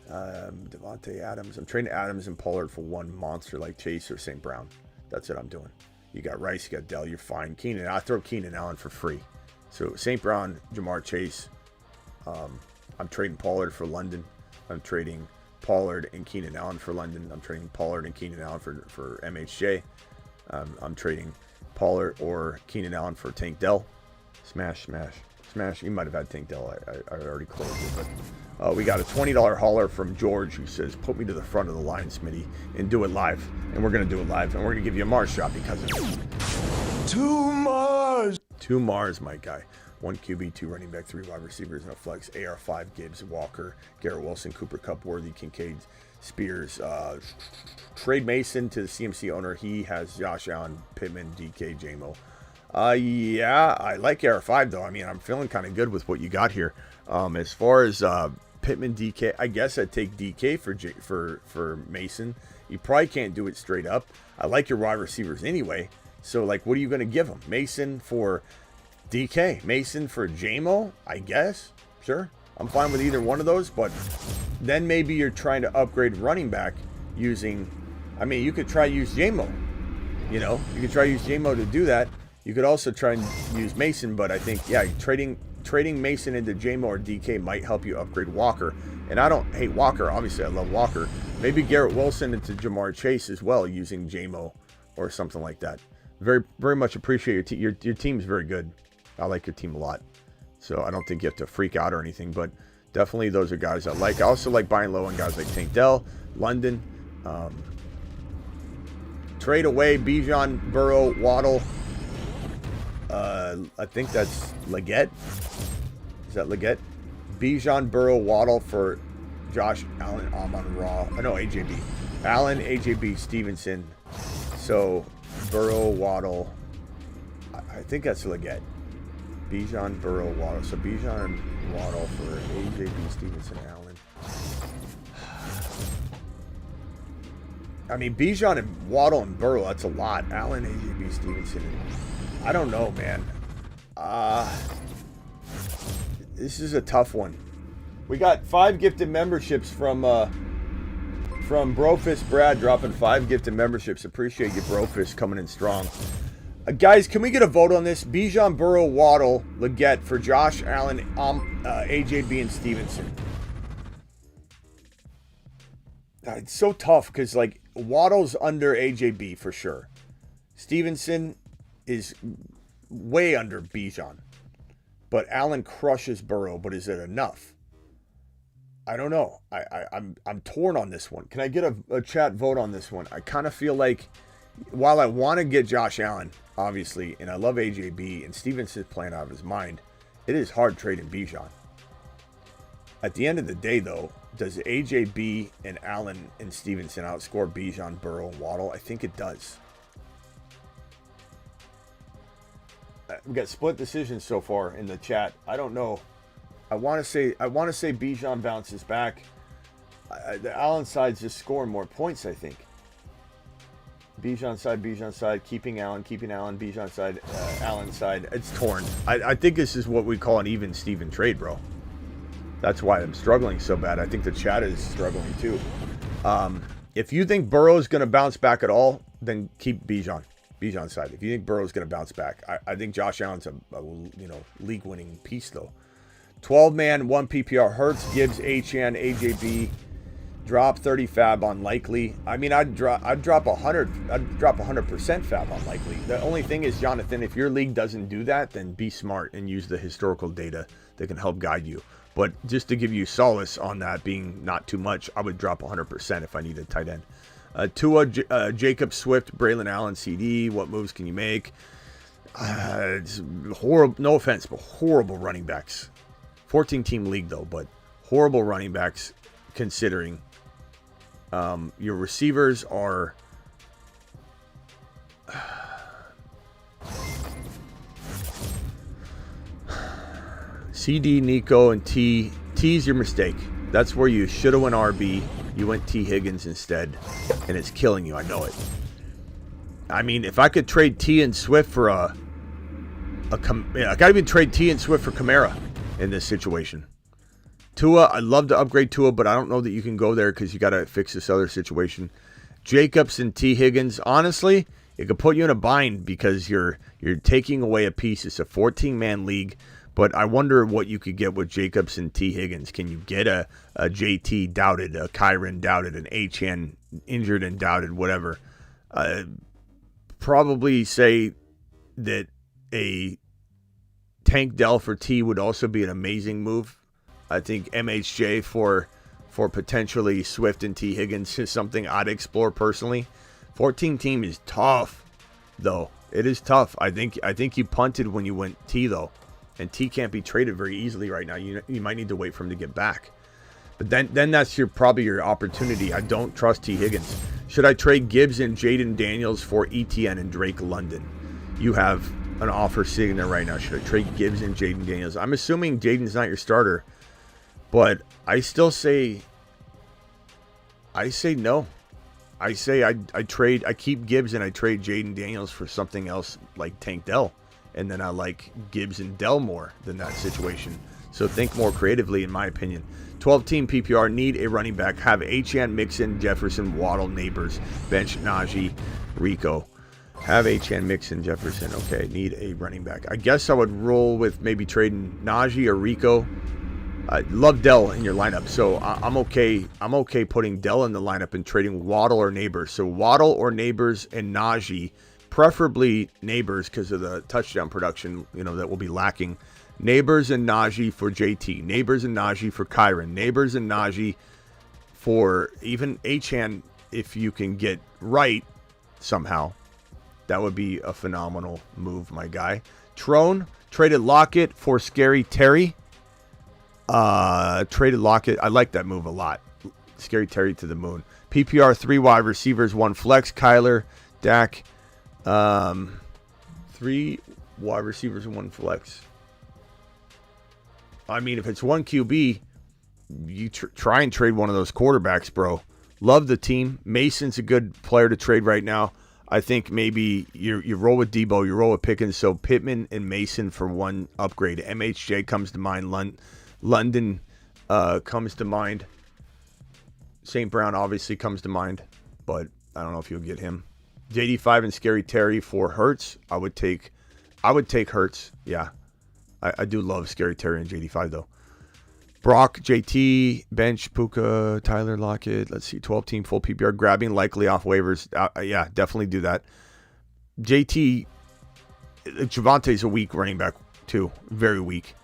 Devontae Adams. I'm trading Adams and Pollard for one monster like Chase or St. Brown. That's what I'm doing. You got Rice, you got Dell, you're fine. Keenan, I'll throw Keenan Allen for free. So St. Brown, Jamar Chase. I'm trading Pollard for London. I'm trading Pollard and Keenan Allen for London. I'm trading Pollard and Keenan Allen for MHJ. I'm trading Pollard or Keenan Allen for Tank Dell. Smash. You might have had Tank Dell. I already closed it, but we got a $20 hauler from George who says, put me to the front of the line, Smitty, and do it live. And we're going to do it live, and we're going to give you a Mars shot because of it. 2 Mars. 2 Mars, my guy. 1 QB, 2 running back, 3 wide receivers, and a flex. AR5, Gibbs, Walker, Garrett Wilson, Cooper Kupp, Worthy, Kincaid, Spears. Trade Mason to the CMC owner. He has Josh Allen, Pittman, DK, JMO. Yeah, I like AR5 though. I mean, I'm feeling kind of good with what you got here. As far as Pittman, DK, I guess I'd take DK for Mason. You probably can't do it straight up. I like your wide receivers anyway. So like, what are you going to give them? Mason for DK, Mason for JMO, I guess. Sure, I'm fine with either one of those. But then maybe you're trying to upgrade running back using. I mean, you could try use JMO. You know, you could try use JMO to do that. You could also try and use Mason, but I think, yeah, trading Mason into JMO or DK might help you upgrade Walker. And I don't hate Walker. Obviously, I love Walker. Maybe Garrett Wilson into Jamar Chase as well using JMO or something like that. Very, very much appreciate your team's very good. I like your team a lot. So I don't think you have to freak out or anything, but definitely those are guys I like. I also like buying low on guys like Tank Dell, London. Trade away Bijan, Burrow, Waddle. I think that's Leggett. Is that Leggett? Bijan, Burrow, Waddle for Josh Allen, Amon-Ra. No, AJB. Allen, AJB, Stevenson. So Burrow, Waddle. I think that's Leggett. Bijan, Burrow, Waddle. So Bijan and Waddle for AJB, Stevenson, Allen. I mean, Bijan and Waddle and Burrow, that's a lot. Allen, AJB, Stevenson. I don't know, man. This is a tough one. We got 5 gifted memberships from Brofist Brad dropping 5 gifted memberships. Appreciate you, Brofist, coming in strong. Guys, can we get a vote on this? Bijan, Burrow, Waddle, Leggett for Josh Allen, AJB, and Stevenson. It's so tough because, like, Waddle's under AJB for sure. Stevenson is way under Bijan. But Allen crushes Burrow, but is it enough? I don't know. I'm torn on this one. Can I get a chat vote on this one? I kind of feel like, while I want to get Josh Allen, obviously, and I love AJB, and Stevenson's playing out of his mind, it is hard trading Bijan. At the end of the day, though, does AJB and Allen and Stevenson outscore Bijan, Burrow, and Waddle? I think it does. We got split decisions so far in the chat. I don't know. I want to say Bijan bounces back. The Allen side's just scoring more points, I think. Bijan side, keeping Allen, Bijan side, Allen side. It's torn. I think this is what we call an even Steven trade, bro. That's why I'm struggling so bad. I think the chat is struggling too. If you think Burrow's going to bounce back at all, then keep Bijan side. If you think Burrow's going to bounce back, I think Josh Allen's a league-winning piece though. 12-man, 1 PPR. Hurts, Gibbs, Achane, AJB. Drop 30 fab on likely. I mean, I'd drop 100% fab on likely. The only thing is, Jonathan, if your league doesn't do that, then be smart and use the historical data that can help guide you. But just to give you solace on that being not too much, I would drop 100% if I need a tight end. Tua, Jacob, Swift, Braylon Allen, CD. What moves can you make? It's horrible. No offense, but horrible running backs. 14-team league though, but horrible running backs considering. Your receivers are CD, Nico, and T. T's your mistake. That's where you should have went RB. You went T. Higgins instead, and it's killing you. I know it. I mean, if I could trade T and Swift for I gotta even trade T and Swift for Kamara in this situation. Tua, I'd love to upgrade Tua, but I don't know that you can go there because you got to fix this other situation. Jacobs and T. Higgins, honestly, it could put you in a bind because you're taking away a piece. It's a 14-man league, But I wonder what you could get with Jacobs and T. Higgins. Can you get a JT doubted, a Kyren doubted, an Achane injured and doubted, whatever? Probably say that a Tank Dell for T would also be an amazing move. I think MHJ for potentially Swift and T. Higgins is something I'd explore personally. 14 team is tough, though. It is tough. I think you punted when you went T, though. And T can't be traded very easily right now. You might need to wait for him to get back. But then that's probably your opportunity. I don't trust T. Higgins. Should I trade Gibbs and Jaden Daniels for ETN and Drake London? You have an offer sitting there right now. Should I trade Gibbs and Jaden Daniels? I'm assuming Jaden's not your starter. But I still say no. I say I keep Gibbs and I trade Jaden Daniels for something else like Tank Dell. And then I like Gibbs and Dell more than that situation. So think more creatively, in my opinion. 12-team PPR, need a running back. Have Achane, Mixon, Jefferson, Waddle, Neighbors, bench Najee, Rico. Have Achane, Mixon, Jefferson. Okay, need a running back. I guess I would roll with maybe trading Najee or Rico. I love Dell in your lineup, so I'm okay. I'm okay putting Dell in the lineup and trading Waddle or Neighbors. So Waddle or Neighbors and Najee. Preferably Neighbors because of the touchdown production, that will be lacking. Neighbors and Najee for JT. Neighbors and Najee for Kyren. Neighbors and Najee for even Achane if you can get right somehow. That would be a phenomenal move, my guy. Trone traded Lockett for Scary Terry. Traded Lockett. I like that move a lot. Scary Terry to the moon. PPR 3 wide receivers, 1 flex. Kyler, Dak. 3 wide receivers and 1 flex. I mean, if it's 1 QB, you try and trade one of those quarterbacks, bro. Love the team. Mason's a good player to trade right now. I think maybe you roll with Debo, you roll with Pickens. So Pittman and Mason for 1 upgrade. MHJ comes to mind. London comes to mind. St. Brown obviously comes to mind, but I don't know if you'll get him. JD5 and Scary Terry for Hurts. I would take Hurts. Yeah. I do love Scary Terry and JD5 though. Brock, JT, bench, Puka, Tyler Lockett. Let's see, 12-team full PPR, grabbing likely off waivers. Yeah, definitely do that. JT, Javante's a weak running back too. Very weak.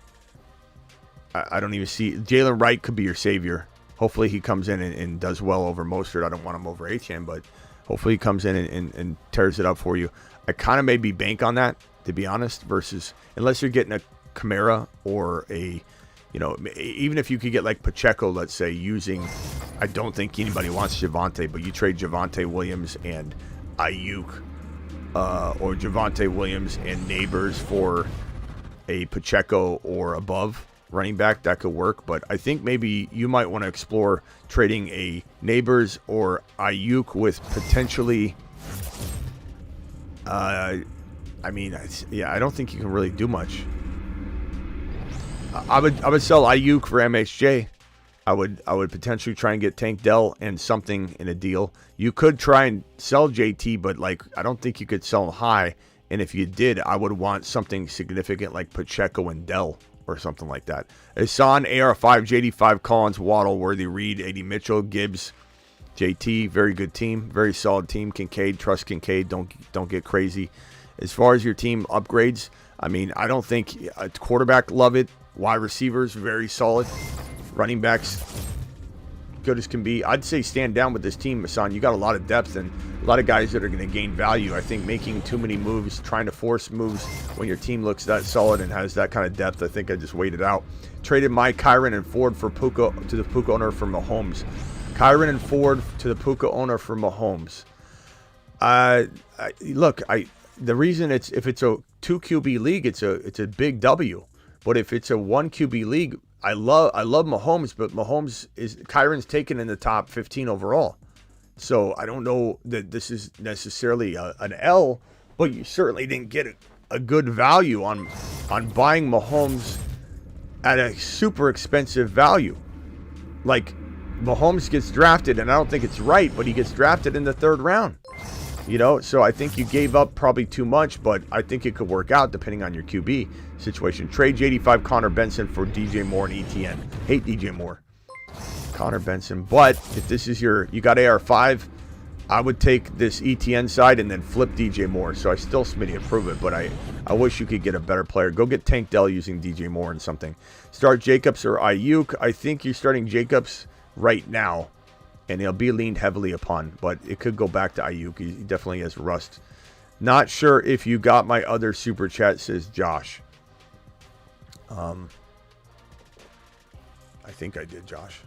I don't even see. Jaylen Wright could be your savior. Hopefully he comes in and does well over Mostert. I don't want him over Achane, but hopefully he comes in and tears it up for you. I kind of maybe bank on that, to be honest, versus unless you're getting a Kamara or even if you could get like Pacheco, let's say, I don't think anybody wants Javonte, but you trade Javonte Williams and Ayuk or Javonte Williams and Neighbors for a Pacheco or above running back, that could work. But I think maybe you might want to explore trading a Neighbors or Ayuk with potentially I don't think you can really do much. I would sell Ayuk for MHJ. I would potentially try and get Tank Dell and something in a deal. You could try and sell JT, but I don't think you could sell him high. And if you did, I would want something significant like Pacheco and Dell or something like that. Hassan, AR5, JD5, Collins, Waddle, Worthy, Reed, AD Mitchell, Gibbs, JT. Very good team, very solid team. Kincaid, trust Kincaid. Don't get crazy. As far as your team upgrades, I mean, I don't think a quarterback, love it. Wide receivers, very solid. Running backs, good as can be. I'd say stand down with this team, Hassan. You got a lot of depth and a lot of guys that are going to gain value. I think making too many moves, trying to force moves when your team looks that solid and has that kind of depth, I think I just waited out. Traded Mike, Kyren, and Ford for Puka to the Puka owner for Mahomes. Kyren and Ford to the Puka owner for Mahomes. The reason if it's a 2 QB league, it's a big W. But if it's a 1 QB league, I love Mahomes, but Kyren's taken in the top 15 overall. So I don't know that this is necessarily an L, but you certainly didn't get a good value on buying Mahomes at a super expensive value. Like Mahomes gets drafted, and I don't think it's right, but he gets drafted in the 3rd round. You know, so I think you gave up probably too much, but I think it could work out depending on your QB situation. Trade J85 Connor Benson for DJ Moore and ETN. Hate DJ Moore. Connor Benson. But if this is you got AR5, I would take this ETN side and then flip DJ Moore. So I still Smitty approve it, but I wish you could get a better player. Go get Tank Dell using DJ Moore and something. Start Jacobs or Ayuk. I think you're starting Jacobs right now, and he'll be leaned heavily upon, but it could go back to Ayuk. He definitely has rust. Not sure if you got my other super chat, says Josh. I think I did, Josh.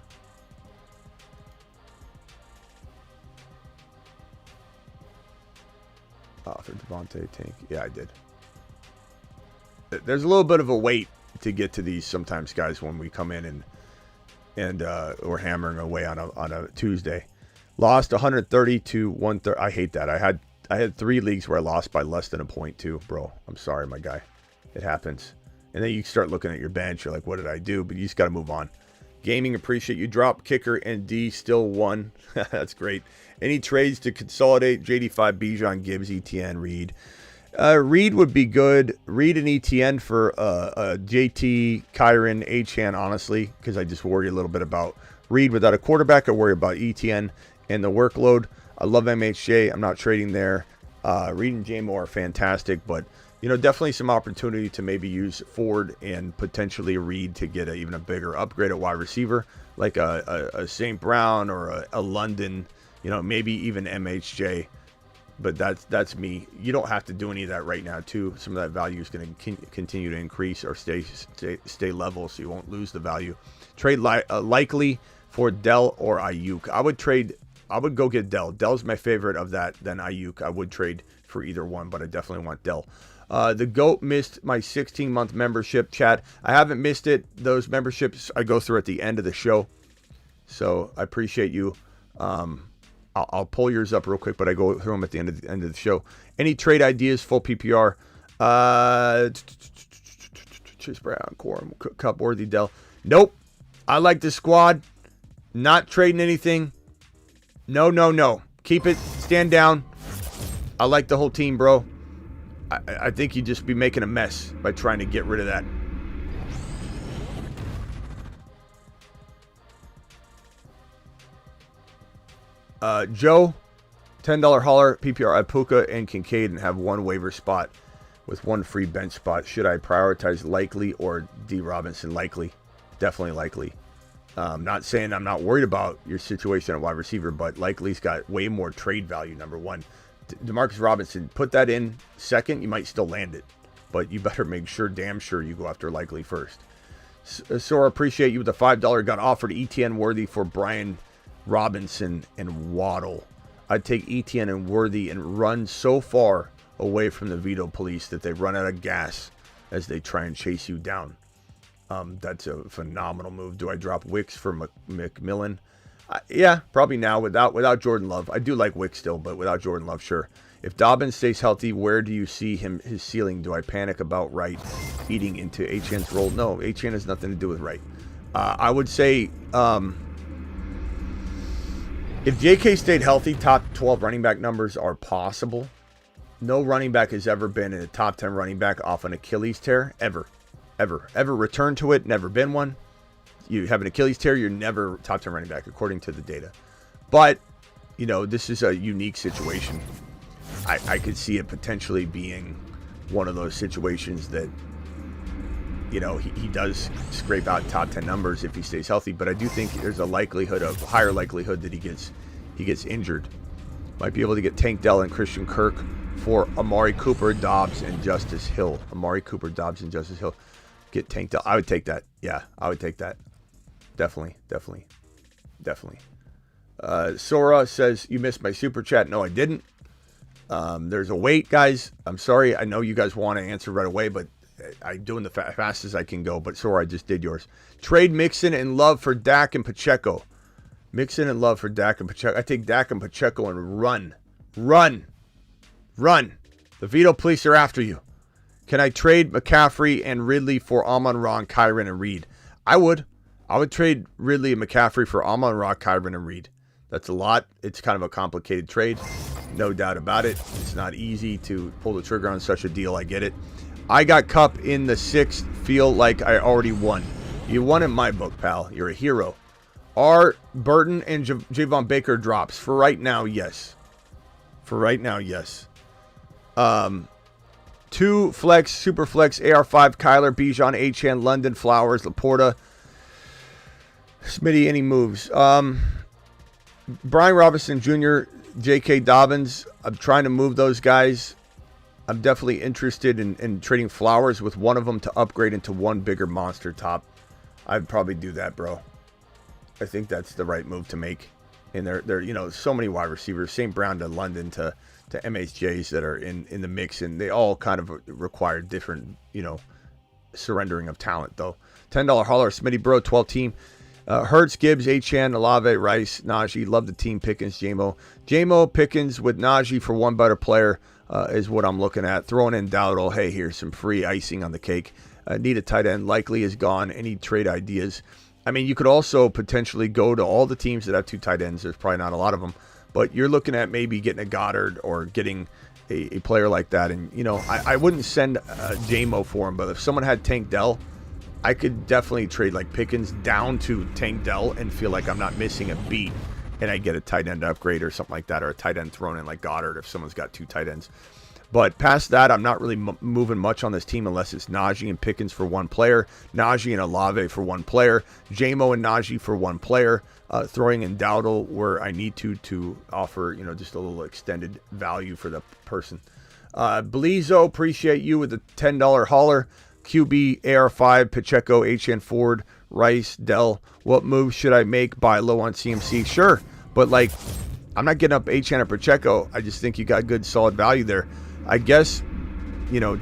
For Devontae Tank. Yeah, I did. There's a little bit of a wait to get to these sometimes, guys, when we come in and we're hammering away on a Tuesday. Lost 130 to 130. I hate that. I had 3 leagues where I lost by less than a point too, bro. I'm sorry, my guy. It happens. And then you start looking at your bench. You're like, what did I do? But you just got to move on. Gaming, appreciate you. Drop kicker and D still won. That's great. Any trades to consolidate? JD5, Bijan, Gibbs, ETN, Reed. Reed would be good. Reed and ETN for JT, Kyron, Achane, honestly, because I just worry a little bit about Reed without a quarterback. I worry about ETN and the workload. I love MHJ. I'm not trading there. Reed and J Moore are fantastic, but you know, definitely some opportunity to maybe use Ford and potentially Reed to get even a bigger upgrade at wide receiver, like a St. Brown or a London, you know, maybe even MHJ. But that's me. You don't have to do any of that right now, too. Some of that value is going to continue to increase or stay level, so you won't lose the value. Trade likely for Dell or Ayuk. I would go get Dell. Dell's my favorite of that than Ayuk. I would trade for either one, but I definitely want Dell. The GOAT missed my 16-month membership, chat. I haven't missed it. Those memberships I go through at the end of the show. So I appreciate you. I'll pull yours up real quick, but I go through them at the end of the show. Any trade ideas? Full PPR. Chase Brown, Quorum, Kupp, Worthy, Dell. Nope. I like the squad. Not trading anything. No. Keep it. Stand down. I like the whole team, bro. I think you'd just be making a mess by trying to get rid of that. Joe, $10 hauler, PPR, Ipuka, and Kincaid, and have one waiver spot with one free bench spot. Should I prioritize Likely or D. Robinson? Likely. Definitely Likely. Not saying I'm not worried about your situation at wide receiver, but Likely's got way more trade value, number one. Demarcus Robinson, put that in second. You might still land it, but you better make sure, damn sure, you go after Likely first. Sora, appreciate you with the $5. Got offered ETN Worthy for Brian Robinson and Waddle. I'd take ETN and Worthy and run so far away from the veto police that they run out of gas as they try and chase you down. That's a phenomenal move. Do I drop Wicks for McMillan? Yeah, probably now without Jordan Love. I do like Wicks still, but without Jordan Love, sure. If Dobbins stays healthy, where do you see his ceiling? Do I panic about Wright eating into Achane's role? No, Achane has nothing to do with Wright. I would say if JK stayed healthy, top 12 running back numbers are possible. No running back has ever been in a top 10 running back off an Achilles tear, ever returned to it, never been one. You have an Achilles tear, you're never top 10 running back, according to the data. But, you know, this is a unique situation. I could see it potentially being one of those situations that, you know, he does scrape out top 10 numbers if he stays healthy. But I do think there's a higher likelihood that he gets injured. Might be able to get Tank Dell and Christian Kirk for Amari Cooper, Dobbs, and Justice Hill. Get Tank Dell. I would take that. Yeah, I would take that. Definitely. Sora says, you missed my super chat. No, I didn't. There's a wait, guys. I'm sorry. I know you guys want to answer right away, but I'm doing the fastest I can go. But Sora, I just did yours. Trade Mixon and Love for Dak and Pacheco. I take Dak and Pacheco and run. The veto police are after you. Can I trade McCaffrey and Ridley for Amon-Ra, Kyron, and Reed? I would trade Ridley and McCaffrey for Amon-Ra, Kyron, and Reed. That's a lot. It's kind of a complicated trade. No doubt about it. It's not easy to pull the trigger on such a deal. I get it. I got Kupp in the 6th. Feel like I already won. You won in my book, pal. You're a hero. Are Burton and Javon Baker drops? For right now, yes. For right now, yes. 2 flex, super flex, AR5, Kyler, Bijan, Achane, London, Flowers, Laporta. Smitty, any moves? Brian Robinson Jr., J.K. Dobbins. I'm trying to move those guys. I'm definitely interested in trading Flowers with one of them to upgrade into one bigger monster top. I'd probably do that, bro. I think that's the right move to make. And there, you know, so many wide receivers, St. Brown to London to MHJs that are in the mix, and they all kind of require different, you know, surrendering of talent, though. $10 hauler, Smitty Bro, 12 team. Hurts, Gibbs, Achane, Olave, Rice, Najee. Love the team. Pickens, Jamo, Pickens with Najee for one better player is what I'm looking at. Throwing in Dowdle. Hey, here's some free icing on the cake. Need a tight end. Likely is gone. Any trade ideas? I mean, you could also potentially go to all the teams that have 2 tight ends. There's probably not a lot of them. But you're looking at maybe getting a Goddard or getting a player like that. And, you know, I wouldn't send Jamo for him. But if someone had Tank Dell, I could definitely trade like Pickens down to Tank Dell and feel like I'm not missing a beat. And I get a tight end upgrade or something like that. Or a tight end thrown in like Goddard if someone's got 2 tight ends. But past that, I'm not really moving much on this team unless it's Najee and Pickens for one player, Najee and Olave for one player, Jamo and Najee for one player, throwing in Dowdle where I need to offer, you know, just a little extended value for the person. Belizo, appreciate you with the $10 hauler. QB, AR5, Pacheco, HN Ford, Rice, Dell. What moves should I make? Buy low on CMC? Sure, but like, I'm not getting up HN or Pacheco. I just think you got good, solid value there. I guess, you know,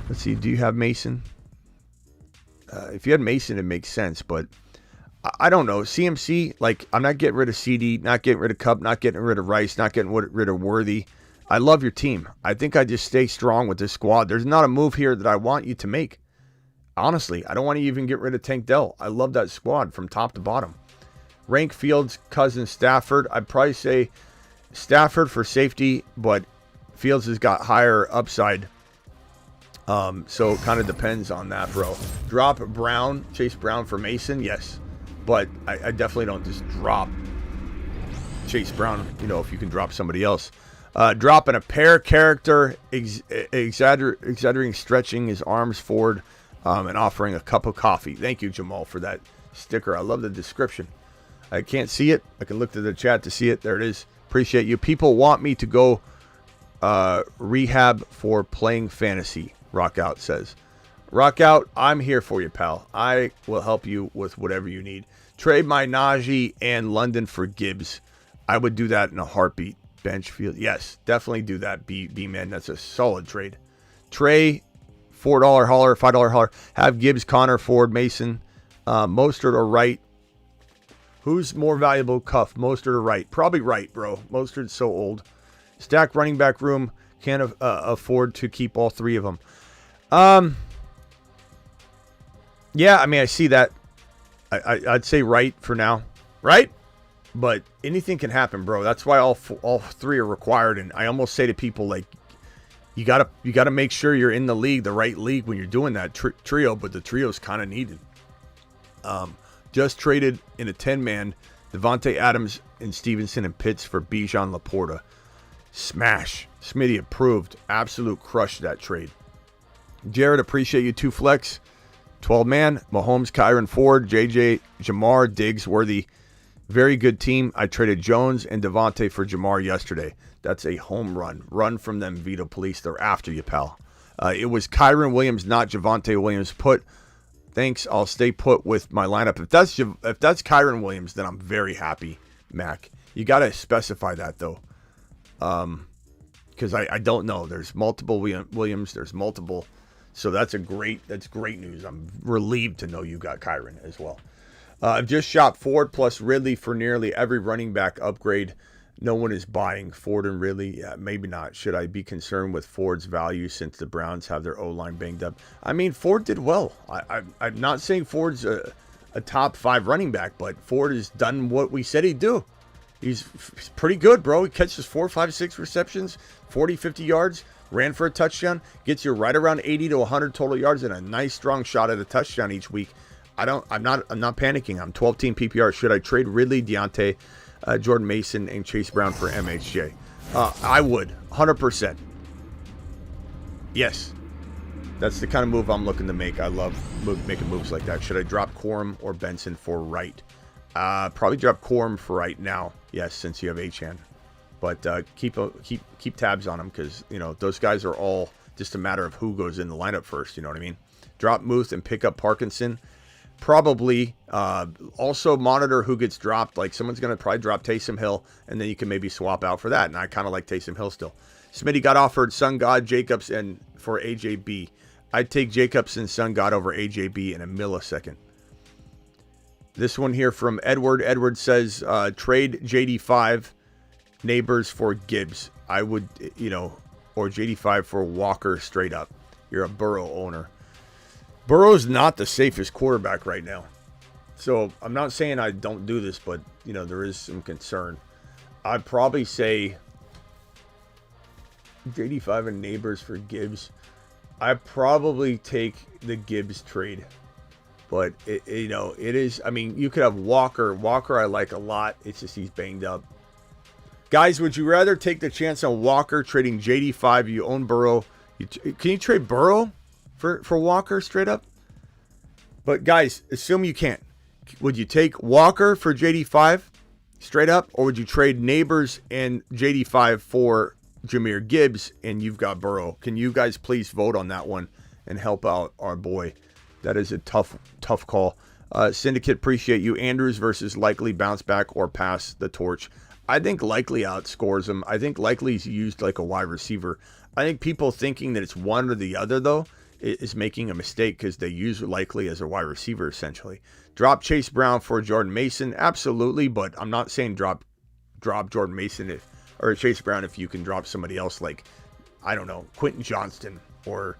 let's see. Do you have Mason? If you had Mason, it makes sense. But I don't know. CMC, like, I'm not getting rid of CD, not getting rid of Kupp, not getting rid of Rice, not getting rid of Worthy. I love your team. I think I just stay strong with this squad. There's not a move here that I want you to make. Honestly, I don't want to even get rid of Tank Dell. I love that squad from top to bottom. Rank Fields, Cousins, Stafford. I'd probably say Stafford for safety, but Fields has got higher upside. So it kind of depends on that, bro. Drop Brown, Chase Brown for Mason, yes. But I definitely don't just drop Chase Brown, you know, if you can drop somebody else. Dropping a pair character, exaggerating, stretching his arms forward, and offering a cup of coffee. Thank you, Jamal, for that sticker. I love the description. I can't see it. I can look to the chat to see it. There it is. Appreciate you. People want me to go rehab for playing fantasy, Rockout says. Rockout, I'm here for you, pal. I will help you with whatever you need. Trade my Najee and London for Gibbs. I would do that in a heartbeat. Bench field. Yes, definitely do that, B-Man. That's a solid trade. Trey, $4 hauler, $5 hauler. Have Gibbs, Connor, Ford, Mason, Mostert or Wright. Who's more valuable, Cuff, Mostert or Wright? Probably Wright, bro. Mostert's so old. Stack running back room. Can't afford to keep all 3 of them. Yeah, I mean, I see that. I'd say Wright for now. Right? But anything can happen, bro. That's why all 3 are required. And I almost say to people, like, you gotta make sure you're in the league, the right league, when you're doing that trio. But the trio's kind of needed. Just traded in a 10-man Devontae Adams and Stevenson and Pitts for Bijan Laporta. Smash. Smitty approved. Absolute crush that trade. Jared, appreciate you. 2 flex. 12-man. Mahomes, Kyron Ford, JJ, Jamar, Diggs, Worthy. Very good team. I traded Jones and Devontae for Jamar yesterday. That's a home run. Run from them, Vito Police. They're after you, pal. It was Kyron Williams, not Javonte Williams. Thanks. I'll stay put with my lineup. If that's Kyron Williams, then I'm very happy, Mac. You got to specify that, though. Because I don't know. There's multiple Williams. There's multiple. So that's great news. I'm relieved to know you got Kyron as well. I've just shopped Ford plus Ridley for nearly every running back upgrade. No one is buying Ford and Ridley. Yeah, maybe not. Should I be concerned with Ford's value since the Browns have their O-line banged up? I mean, Ford did well. I'm not saying Ford's a top 5 running back, but Ford has done what we said he'd do. He's pretty good, bro. He catches 4, 5, 6 receptions, 40, 50 yards, ran for a touchdown, gets you right around 80 to 100 total yards and a nice strong shot at a touchdown each week. I'm not panicking. I'm 12-team PPR. Should I trade Ridley, Deontay, Jordan Mason, and Chase Brown for MHJ? I would, 100%. Yes. That's the kind of move I'm looking to make. I love making moves like that. Should I drop Corum or Benson for Wright? Probably drop Corum for Wright now. Yes, since you have Achane. But keep tabs on them because, you know, those guys are all just a matter of who goes in the lineup first. You know what I mean? Drop Muth and pick up Parkinson. Probably. Also monitor who gets dropped. Like someone's going to probably drop Taysom Hill, and then you can maybe swap out for that. And I kind of like Taysom Hill still. Smitty got offered Sun God, Jacobs, and for AJB. I'd take Jacobs and Sun God over AJB in a millisecond. This one here from Edward. Edward says, trade JD5 Neighbors for Gibbs. I would, you know, or JD5 for Walker straight up. You're a Burrow owner. Burrow's not the safest quarterback right now. So I'm not saying I don't do this, but, you know, there is some concern. I'd probably say JD5 and Neighbors for Gibbs. I probably take the Gibbs trade, but it is. I mean, you could have Walker. Walker I like a lot. It's just he's banged up. Guys, would you rather take the chance on Walker trading JD5? You own Burrow. Can you trade Burrow for Walker straight up? But guys, assume you can't. Would you take Walker for JD5 straight up, or would you trade Neighbors and JD5 for Jahmyr Gibbs, and you've got Burrow? Can you guys please vote on that one and help out our boy? That is a tough call. Syndicate, appreciate you. Andrews versus Likely, bounce back or pass the torch. I think Likely outscores him. I think Likely's used like a wide receiver. I think people thinking that it's one or the other, though, is making a mistake because they use Likely as a wide receiver, essentially. Drop Chase Brown for Jordan Mason? Absolutely, but I'm not saying drop Jordan Mason or Chase Brown if you can drop somebody else like, I don't know, Quentin Johnston or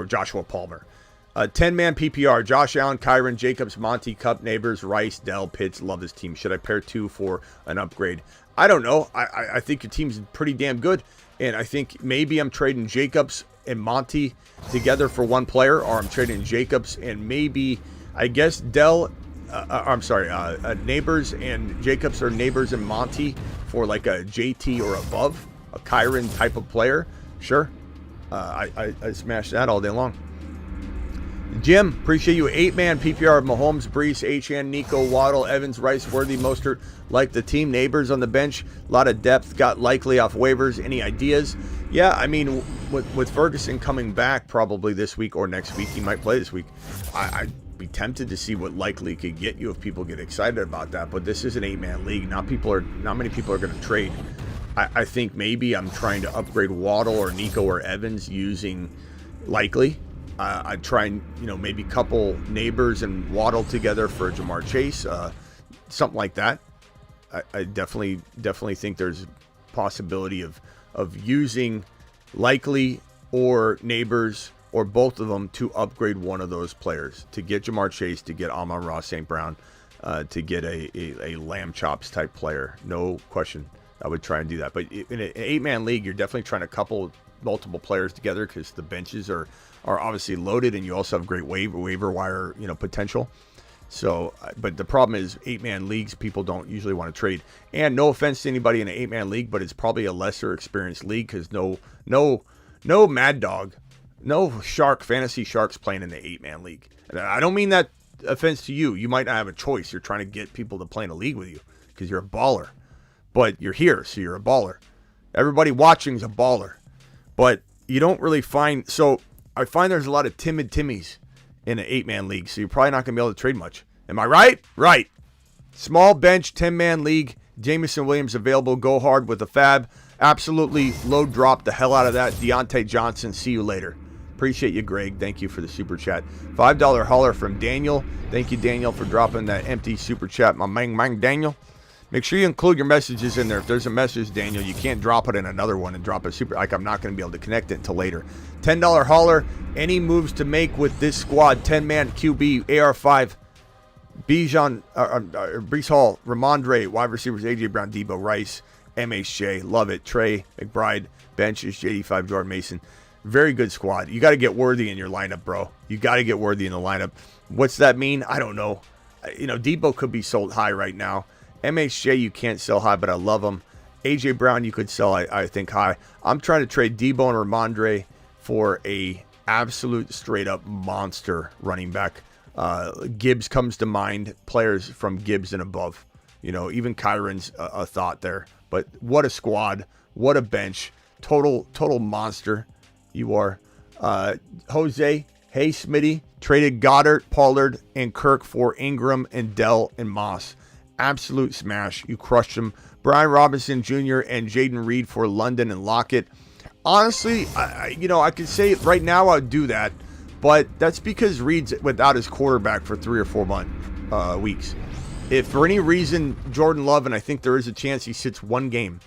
Joshua Palmer. 10-man PPR, Josh Allen, Kyron, Jacobs, Monty, Kupp, Neighbors, Rice, Dell, Pitts. Love this team. Should I pair two for an upgrade? I don't know. I think your team's pretty damn good. And I think maybe I'm trading Jacobs and Monty together for one player, or I'm trading Jacobs and maybe, I guess, Neighbors and Jacobs or Neighbors and Monty for like a JT or above, a Kyron type of player. Sure. I smash that all day long. Jim, appreciate you. 8-man PPR, Mahomes, Brees, Achane, Nico, Waddle, Evans, Rice, Worthy, Mostert. Like the team. Neighbors on the bench. A lot of depth. Got Likely off waivers. Any ideas? Yeah, I mean, with Ferguson coming back probably this week or next week, he might play this week. I'd be tempted to see what Likely could get you if people get excited about that. But this is an 8-man league. Not many people are going to trade. I think maybe I'm trying to upgrade Waddle or Nico or Evans using Likely. I'd try and, maybe couple Neighbors and Waddle together for Jamar Chase, something like that. I definitely think there's a possibility of using Likely or Neighbors or both of them to upgrade one of those players, to get Jamar Chase, to get Amon-Ra St. Brown, to get a lamb chops type player. No question. I would try and do that. But in an 8-man league, you're definitely trying to couple multiple players together because the benches are obviously loaded, and you also have great waiver wire potential. So, but the problem is 8-man leagues, people don't usually want to trade. And no offense to anybody in an 8-man league, but it's probably a lesser experienced league because no Mad Dog, no fantasy sharks playing in the 8-man league. And I don't mean that offense to you. You might not have a choice. You're trying to get people to play in a league with you because you're a baller. But you're here, so you're a baller. Everybody watching is a baller. But you don't really find... So I find there's a lot of timid Timmies in an 8-man league, so you're probably not going to be able to trade much. Am I right? Right. Small bench, 10-man league. Jameson Williams available. Go hard with the fab. Absolutely load drop the hell out of that. Deontay Johnson, see you later. Appreciate you, Greg. Thank you for the super chat. $5 holler from Daniel. Thank you, Daniel, for dropping that empty super chat. My mang Daniel. Make sure you include your messages in there. If there's a message, Daniel, you can't drop it in another one and drop a super. Like, I'm not going to be able to connect it until later. $10 holler. Any moves to make with this squad? 10-man QB, AR5. Brees Hall, Ramondre, wide receivers, A.J. Brown, Debo, Rice, MHJ, love it. Trey, McBride, benches, JD5, Jordan Mason. Very good squad. You got to get Worthy in your lineup, bro. You got to get Worthy in the lineup. What's that mean? I don't know. Debo could be sold high right now. MHJ, you can't sell high, but I love him. A.J. Brown, you could sell, I think, high. I'm trying to trade Debo and Ramondre for a absolute straight-up monster running back. Gibbs comes to mind. Players from Gibbs and above. Even Kyron's a thought there. But what a squad. What a bench. Total monster you are. Jose, hey Smitty, traded Goddard, Pollard, and Kirk for Ingram and Dell and Moss. Absolute smash. You crushed them. Brian Robinson Jr. and Jaden Reed for London and Lockett. Honestly, I could say right now I'd do that, but that's because Reed's without his quarterback for 3 or 4 weeks. If for any reason Jordan Love, and I think there is a chance he sits one game,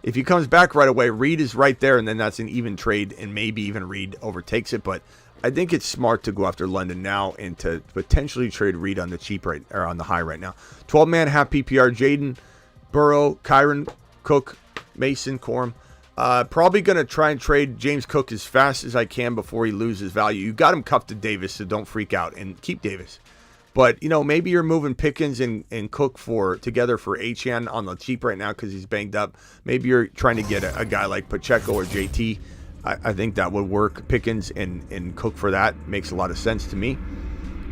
if he comes back right away, Reed is right there, and then that's an even trade, and maybe even Reed overtakes it. But I think it's smart to go after London now and to potentially trade Reed on the cheap or on the high right now. 12-man half PPR: Jaden, Burrow, Kyron, Cook, Mason, Corum. Probably going to try and trade James Cook as fast as I can before he loses value. You got him cuffed to Davis, so don't freak out and keep Davis. But, maybe you're moving Pickens and Cook together for Achane on the cheap right now because he's banged up. Maybe you're trying to get a guy like Pacheco or JT. I think that would work. Pickens and Cook for that makes a lot of sense to me.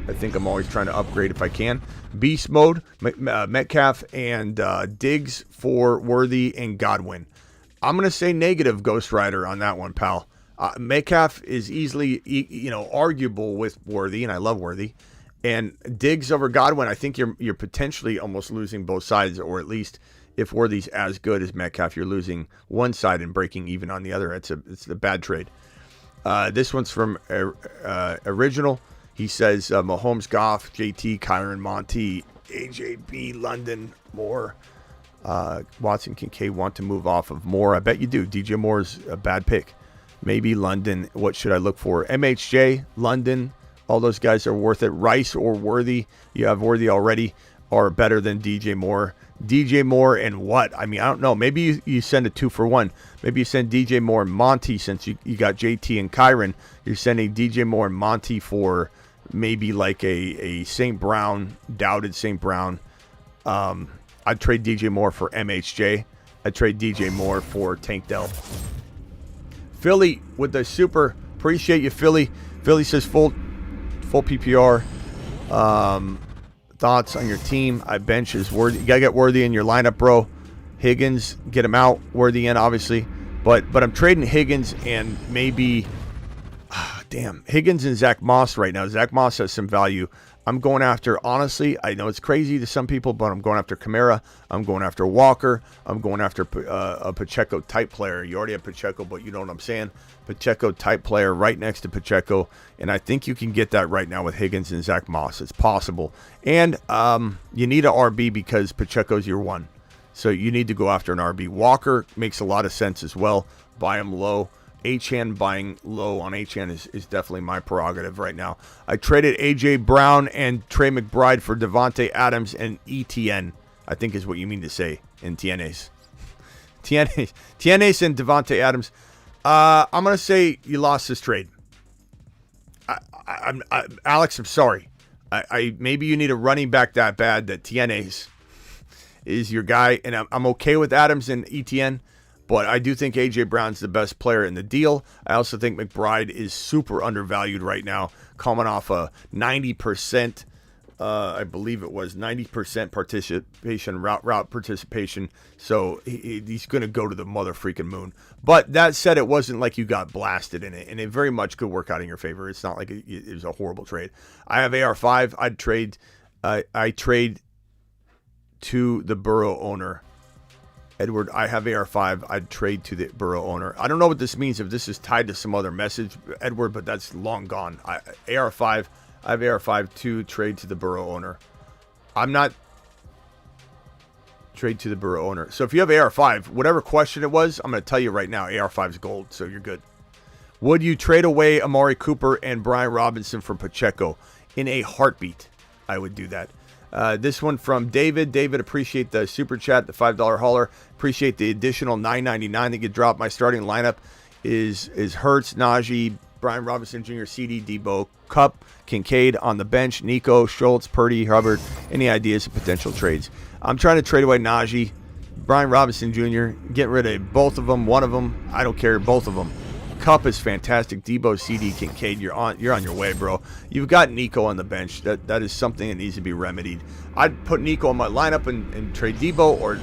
I think I'm always trying to upgrade if I can. Beast mode, Metcalf and Diggs for Worthy and Godwin. I'm going to say negative Ghost Rider on that one, pal. Metcalf is easily, arguable with Worthy, and I love Worthy. And Diggs over Godwin, I think you're potentially almost losing both sides, or at least if Worthy's as good as Metcalf, you're losing one side and breaking even on the other. It's a bad trade. This one's from Original. He says Mahomes, Goff, JT, Kyron, Monty, AJB, London, Moore, Watson, Kincaid want to move off of Moore. I bet you do. DJ Moore's a bad pick. Maybe London. What should I look for? MHJ, London. All those guys are worth it. Rice or Worthy, you have Worthy already, are better than DJ Moore. DJ Moore and what? I don't know. Maybe you send a 2-for-1. Maybe you send DJ Moore and Monty since you got JT and Kyron. You're sending DJ Moore and Monty for maybe like a St. Brown, doubted St. Brown. I'd trade DJ Moore for MHJ. I'd trade DJ Moore for Tank Dell. Philly with the super. Appreciate you, Philly. Philly says full PPR. Thoughts on your team? I bench is Worthy. You gotta get Worthy in your lineup, bro. Higgins, get him out. Worthy in, obviously. But I'm trading Higgins and maybe, Higgins and Zach Moss right now. Zach Moss has some value. I'm going after, honestly, I know it's crazy to some people, but I'm going after Kamara. I'm going after Walker. I'm going after a Pacheco type player. You already have Pacheco, but you know what I'm saying? Pacheco type player right next to Pacheco. And I think you can get that right now with Higgins and Zach Moss. It's possible. And you need an RB because Pacheco's your one. So you need to go after an RB. Walker makes a lot of sense as well. Buy him low. Achane, buying low on Achane is definitely my prerogative right now. I traded A.J. Brown and Trey McBride for Devontae Adams and ETN, I think is what you mean to say in TNAs. TNAs and Devontae Adams. I'm going to say you lost this trade. Alex, I'm sorry. Maybe you need a running back that bad that TNAs is your guy, and I'm okay with Adams and ETN. But I do think A.J. Brown's the best player in the deal. I also think McBride is super undervalued right now, coming off a 90%, I believe it was 90% participation, route participation. So he's going to go to the mother freaking moon. But that said, it wasn't like you got blasted in it, and it very much could work out in your favor. It's not like it was a horrible trade. I have AR5. I'd trade. I trade to the Burrow owner. Edward, I have AR5. I'd trade to the Burrow owner. I don't know what this means, if this is tied to some other message, Edward, but that's long gone. AR5, I have AR5 to trade to the Burrow owner. I'm not trade to the Burrow owner. So if you have AR5, whatever question it was, I'm going to tell you right now, AR5 is gold, so you're good. Would you trade away Amari Cooper and Brian Robinson for Pacheco? In a heartbeat. I would do that. This one from David. David, appreciate the super chat, the $5 hauler. Appreciate the additional $9.99 that get dropped. My starting lineup is Hurts, Najee, Brian Robinson Jr., CD, Debo, Kupp, Kincaid on the bench, Nico, Schultz, Purdy, Hubbard. Any ideas of potential trades? I'm trying to trade away Najee, Brian Robinson Jr., getting rid of both of them, one of them. I don't care, both of them. Kupp is fantastic. Debo, CD, Kincaid, you're on your way, bro. You've got Nico on the bench. That is something that needs to be remedied. I'd put Nico in my lineup and trade Debo, or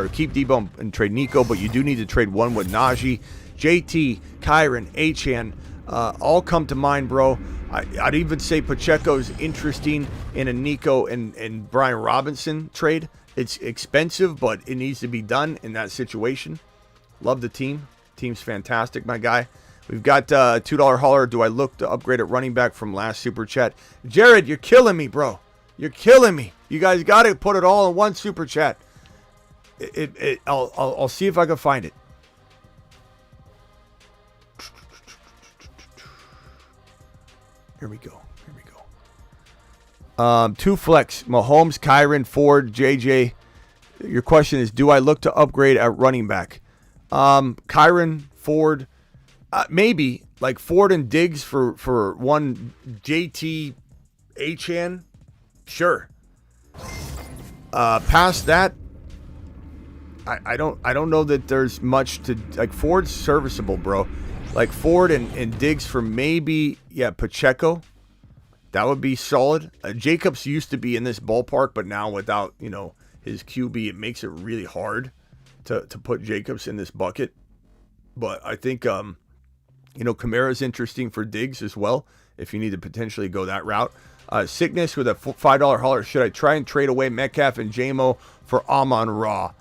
keep Debo and trade Nico, but you do need to trade one with Najee. JT, Kyron, Achane, all come to mind, bro. I'd even say Pacheco's interesting in a Nico and Brian Robinson trade. It's expensive, but it needs to be done in that situation. Love the team. Team's fantastic, my guy. We've got $2 hauler. Do I look to upgrade at running back from last super chat? Jared, you're killing me, bro. You're killing me. You guys got to put it all in one super chat. I'll see if I can find it. Here we go. Two flex. Mahomes, Kyron, Ford, JJ. Your question is, do I look to upgrade at running back? Kyron, Ford, maybe like Ford and Diggs for one JT, Achane, sure. Past that, I don't know that there's much to like. Ford's serviceable, bro. Like Ford and Diggs for maybe Pacheco. That would be solid. Jacobs used to be in this ballpark, but now without his QB, it makes it really hard to put Jacobs in this bucket. But I think Kamara's interesting for Diggs as well, if you need to potentially go that route. Sickness with a $5 hauler. Should I try and trade away Metcalf and JMO for Amon-Ra?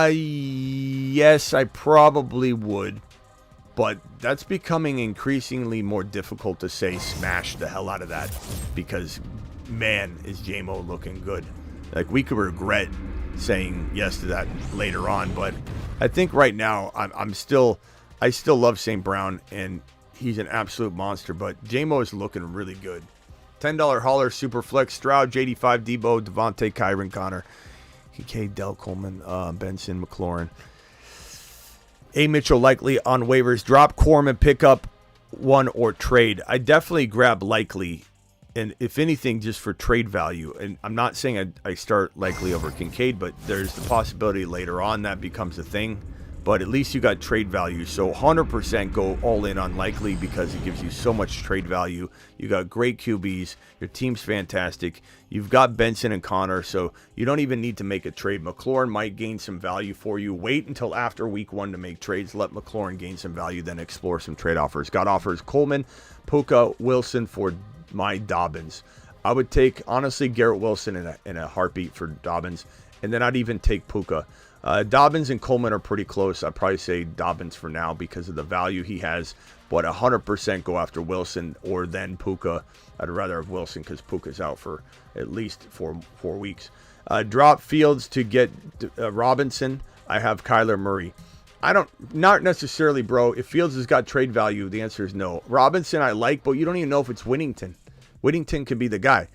Yes, I probably would. But that's becoming increasingly more difficult to say smash the hell out of that, because, man, is JMO looking good. Like, we could regret saying yes to that later on, but I think right now I still love St. Brown, and he's an absolute monster, but JMO is looking really good. $10 hauler, Superflex, Stroud, JD5, Debo, Devontae, Kyron, Connor, EK, Del Coleman, Benson, McLaurin. A. Mitchell likely on waivers. Drop Corm and pick up one or trade. I definitely grab likely, and if anything, just for trade value. And I'm not saying I start likely over Kincaid, but there's the possibility later on that becomes a thing. But at least you got trade value. So 100% go all in on likely, because it gives you so much trade value. You got great QBs. Your team's fantastic. You've got Benson and Connor, so you don't even need to make a trade. McLaurin might gain some value for you. Wait until after week 1 to make trades. Let McLaurin gain some value, then explore some trade offers. Got offers Coleman, Puka, Wilson for my Dobbins. I would take, honestly, Garrett Wilson in a heartbeat for Dobbins, and then I'd even take Puka. Dobbins and Coleman are pretty close. I'd probably say Dobbins for now because of the value he has, but 100% go after Wilson or then Puka. I'd rather have Wilson because Puka's out for at least four weeks. Drop Fields to get Robinson. I have Kyler Murray. Not necessarily, bro. If Fields has got trade value, the answer is no. Robinson I like, but you don't even know if it's Whittington. Whittington could be the guy.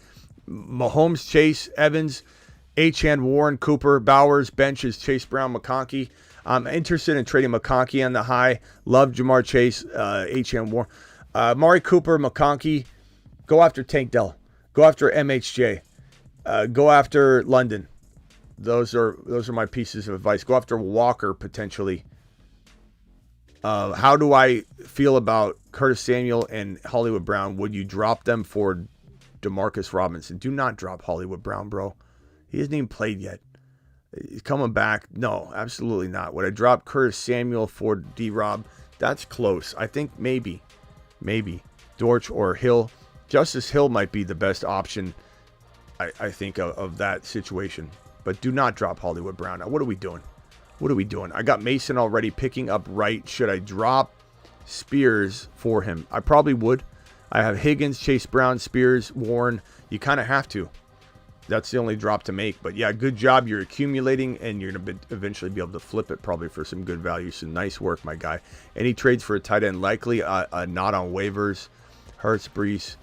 Mahomes, Chase, Evans, Achane, Warren, Cooper, Bowers, benches, Chase Brown, McConkey. I'm interested in trading McConkey on the high. Love Jamar Chase, Achane, Warren. Mari Cooper, McConkey. Go after Tank Dell. Go after MHJ. Go after London. Those are my pieces of advice. Go after Walker potentially. How do I feel about Curtis Samuel and Hollywood Brown? Would you drop them for Demarcus Robinson? Do not drop Hollywood Brown, bro. He hasn't even played yet. He's coming back. No, absolutely not. Would I drop Curtis Samuel for D-Rob? That's close. I think maybe. Dortch or Hill. Justice Hill might be the best option, I think, of that situation. But do not drop Hollywood Brown. Now, what are we doing? I got Mason already picking up Wright. Should I drop Spears for him? I probably would. I have Higgins, Chase Brown, Spears, Warren. You kind of have to. That's the only drop to make. But yeah, good job. You're accumulating, and you're going to eventually be able to flip it probably for some good value. So nice work, my guy. Any trades for a tight end? Likely not on waivers. Hurts, Brees.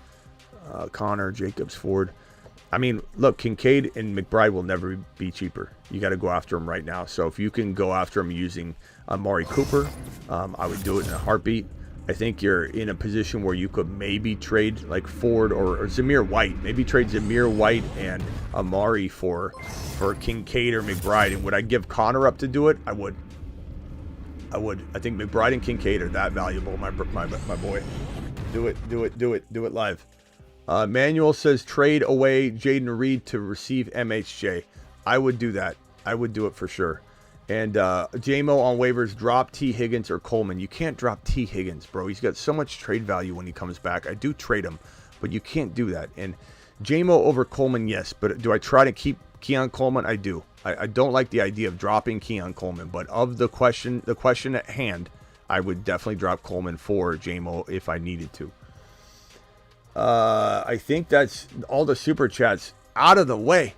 Connor, Jacobs, Ford. I mean, look, Kincaid and McBride will never be cheaper. You got to go after them right now. So if you can go after them using Amari Cooper, I would do it in a heartbeat. I think you're in a position where you could maybe trade like Ford or Zamir White. Maybe trade Zamir White and Amari for Kincaid or McBride. And would I give Connor up to do it? I would. I think McBride and Kincaid are that valuable, my boy. Do it live. Manuel says trade away Jaden Reed to receive MHJ. I would do that. I would do it for sure. And JMO on waivers, drop T. Higgins or Coleman. You can't drop T. Higgins, bro. He's got so much trade value when he comes back. I do trade him, but you can't do that. And JMO over Coleman, yes. But do I try to keep Keon Coleman? I do. I don't like the idea of dropping Keon Coleman. But of the question at hand, I would definitely drop Coleman for JMO if I needed to. I think that's all the super chats out of the way.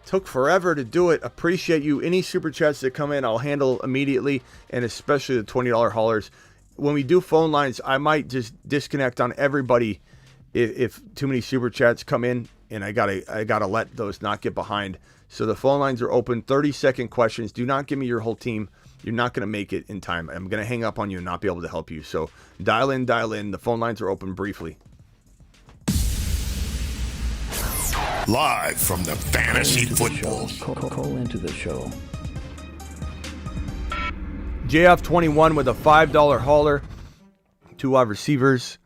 Took forever to do it. Appreciate you. Any super chats that come in, I'll handle immediately, and especially the $20 haulers. When we do phone lines, I might just disconnect on everybody if too many super chats come in, and I gotta let those not get behind. So the phone lines are open. 30-second questions. Do not give me your whole team. You're not going to make it in time. I'm going to hang up on you and not be able to help you. So dial in. The phone lines are open briefly. Live from the Fantasy Football. Call into the show. JF21 with a $5 hauler. 2 wide receivers.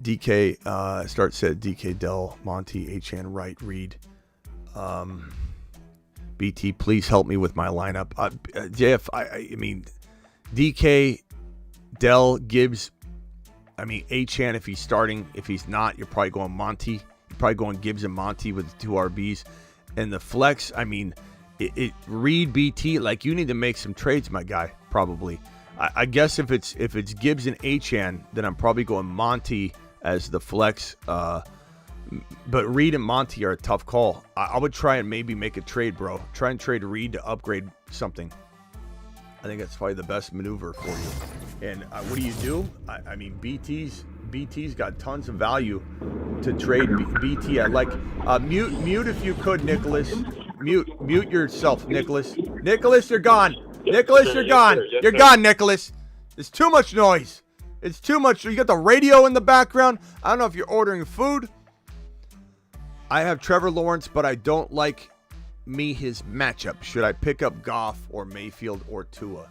DK, start set DK, Dell, Monty, Achane, Wright, Reed. BT, please help me with my lineup. JF, I mean, DK, Dell, Gibbs. I mean, Achane if he's starting. If he's not, you're probably going Monty. You're probably going Gibbs and Monty with 2 RBs. And the flex, I mean, Reed, BT, like you need to make some trades, my guy, probably. I guess if it's Gibbs and Achane, then I'm probably going Monty as the flex. But Reed and Monty are a tough call. I would try and maybe make a trade, bro. Try and trade Reed to upgrade something. I think that's probably the best maneuver for you. And what do? I mean, BT's got tons of value to trade. BT, I like. Mute if you could, Nicholas. Mute yourself, Nicholas. Nicholas, you're gone. Nicholas, you're gone. You're gone, Nicholas. There's too much noise. It's too much. You got the radio in the background. I don't know if you're ordering food. I have Trevor Lawrence, but I don't like his matchup. Should I pick up Goff or Mayfield or Tua?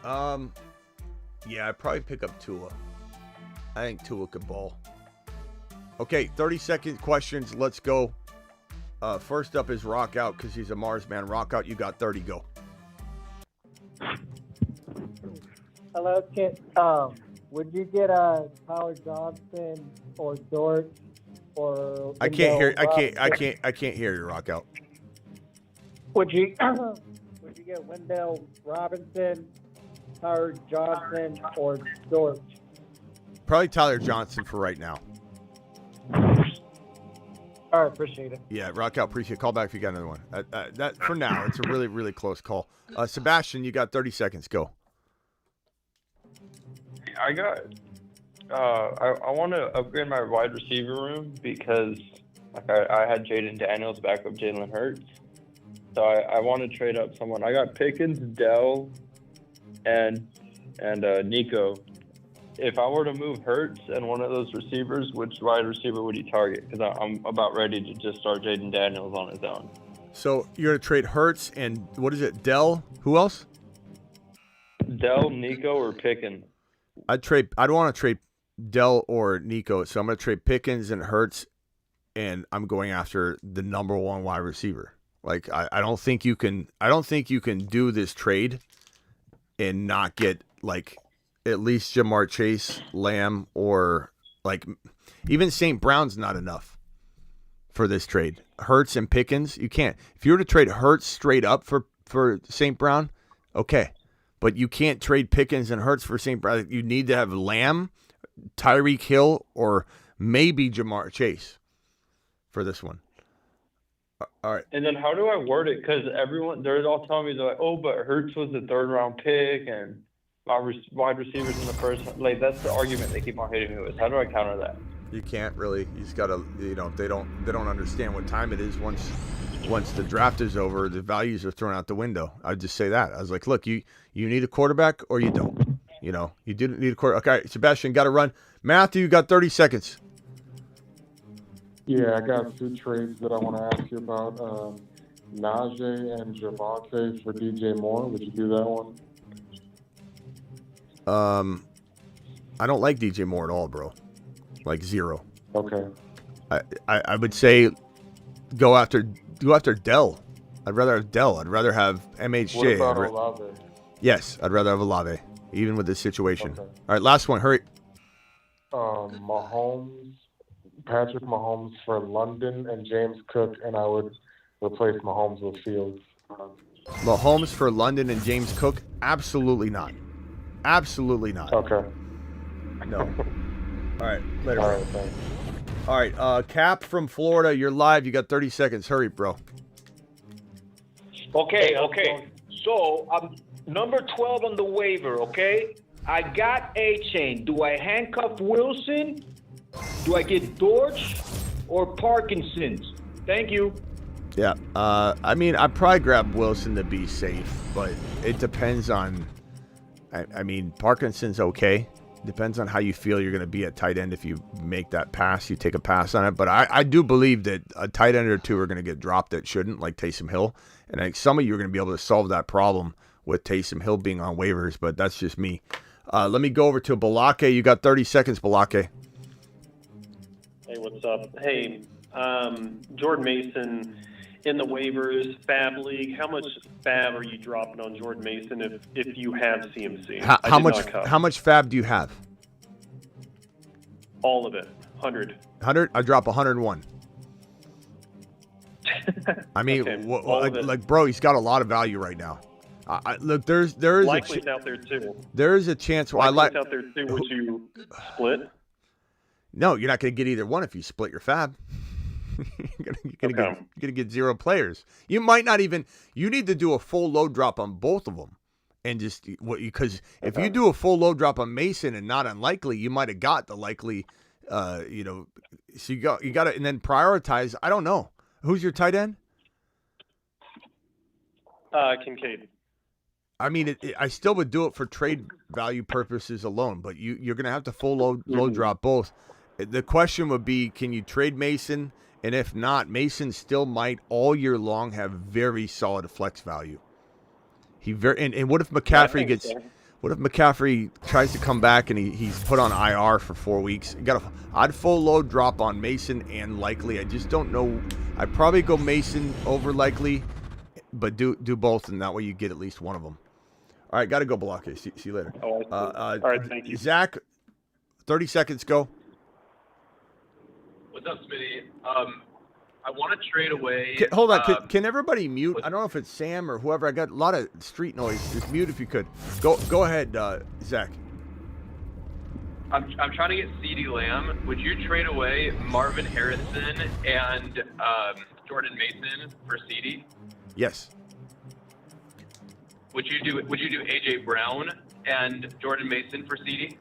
Yeah, I'd probably pick up Tua. I think Tua could ball. Okay, 30-second questions. Let's go. First up is Rock Out because he's a Mars man. Rock Out, you got 30. Go. Hello, kid. Would you get Tyler Johnson or Dort or? I can't hear you, Rock Out. Would you get Wendell Robinson, Tyler Johnson, or Dort? Probably Tyler Johnson for right now. All right, appreciate it. Yeah, Rock Out, appreciate it. Call back if you got another one. That for now, it's a really, really close call. Sebastian, you got 30 seconds. Go. I want to upgrade my wide receiver room because I had Jaden Daniels back up Jalen Hurts. So I want to trade up someone. I got Pickens, Dell, and Nico. If I were to move Hurts and one of those receivers, which wide receiver would he target? Because I'm about ready to just start Jaden Daniels on his own. So you're going to trade Hurts and what is it, Dell? Who else? Dell, Nico, or Pickens? I don't want to trade Dell or Nico, so I'm going to trade Pickens and Hurts, and I'm going after the number 1 wide receiver. Like I don't think you can do this trade and not get like at least Jamar Chase, Lamb, or like even St. Brown's not enough for this trade. Hurts and Pickens, you can't. If you were to trade Hurts straight up for St. Brown, okay. But you can't trade Pickens and Hurts for St. Brown. You need to have Lamb, Tyreek Hill, or maybe Jamar Chase for this one. All right. And then how do I word it? Because they're all telling me, they're like, oh, but Hurts was the 3rd-round pick, and wide receivers in the first. Like, that's the argument they keep on hitting me with. How do I counter that? You can't really. You just gotta, they don't understand what time it is. Once the draft is over, the values are thrown out the window. I'd just say that. I was like, look, you need a quarterback or you don't. You didn't need a quarterback. Okay, Sebastian, got to run. Matthew, you got 30 seconds. Yeah, I got 2 trades that I want to ask you about. Najee and Javante for DJ Moore. Would you do that one? I don't like DJ Moore at all, bro. Like 0. Okay. I would say go after Dell. I'd rather have Dell. I'd rather have MHJ. What about Olave? Yes, I'd rather have Olave, even with this situation. Okay. All right, last one. Hurry. Patrick Mahomes for London and James Cook, and I would replace Mahomes with Fields. Mahomes for London and James Cook? Absolutely not. Absolutely not. Okay. No. All right, later. All right, thanks. All right, Cap from Florida, you're live. You got 30 seconds. Hurry, bro. Okay. So I'm number 12 on the waiver, okay? I got Achane. Do I handcuff Wilson? Do I get Dortch or Parkinson's? Thank you. Yeah, I'd probably grab Wilson to be safe, but it depends on, Parkinson's okay. Depends on how you feel you're going to be at tight end. If you make that pass, you take a pass on it. But I do believe that a tight end or two are going to get dropped that shouldn't, like Taysom Hill. And I think some of you are going to be able to solve that problem with Taysom Hill being on waivers, but that's just me. Let me go over to Balake. You got 30 seconds, Balake. Hey, what's up? Hey, Jordan Mason in the waivers, Fab League. How much Fab are you dropping on Jordan Mason if you have CMC? How much Fab do you have? All of it. 100. 100? I drop 101. Okay, bro, he's got a lot of value right now. Look, there is Likely's out there too. There is a chance. Likely's out there too. Would you split? No, you're not going to get either one if you split your Fab. You're gonna get 0 players. You might not even. You need to do a full load drop on both of them, and because if you do a full load drop on Mason and not unlikely, you might have got the likely. So you got to and then prioritize. I don't know who's your tight end. Kincaid. I still would do it for trade value purposes alone, but you're gonna have to full load drop both. The question would be, can you trade Mason? And if not, Mason still might all year long have very solid flex value. And what if McCaffrey What if McCaffrey tries to come back and he's put on IR for 4 weeks? I'd full load drop on Mason and likely. I just don't know. I'd probably go Mason over likely, but do both, and that way you get at least one of them. All right, got to go, Balake. See you later. All right, thank you. Zach, 30 seconds, go. What's up, Smitty? I want to trade away. Hold on. Can everybody mute? I don't know if it's Sam or whoever. I got a lot of street noise. Just mute if you could. Go ahead, Zach. I'm trying to get CeeDee Lamb. Would you trade away Marvin Harrison and Jordan Mason for CeeDee? Yes. Would you do AJ Brown and Jordan Mason for CeeDee?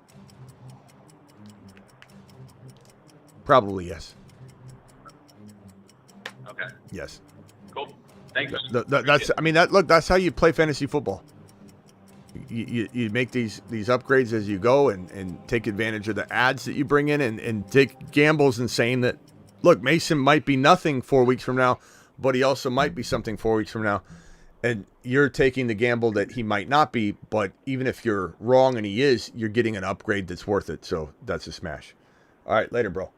Probably yes. Okay. Yes. Cool. Thanks. That's how you play fantasy football. You make these upgrades as you go and take advantage of the ads that you bring in and take gambles and saying that, look, Mason might be nothing 4 weeks from now, but he also might be something 4 weeks from now. And you're taking the gamble that he might not be, but even if you're wrong and he is, you're getting an upgrade that's worth it. So that's a smash. All right, later, bro.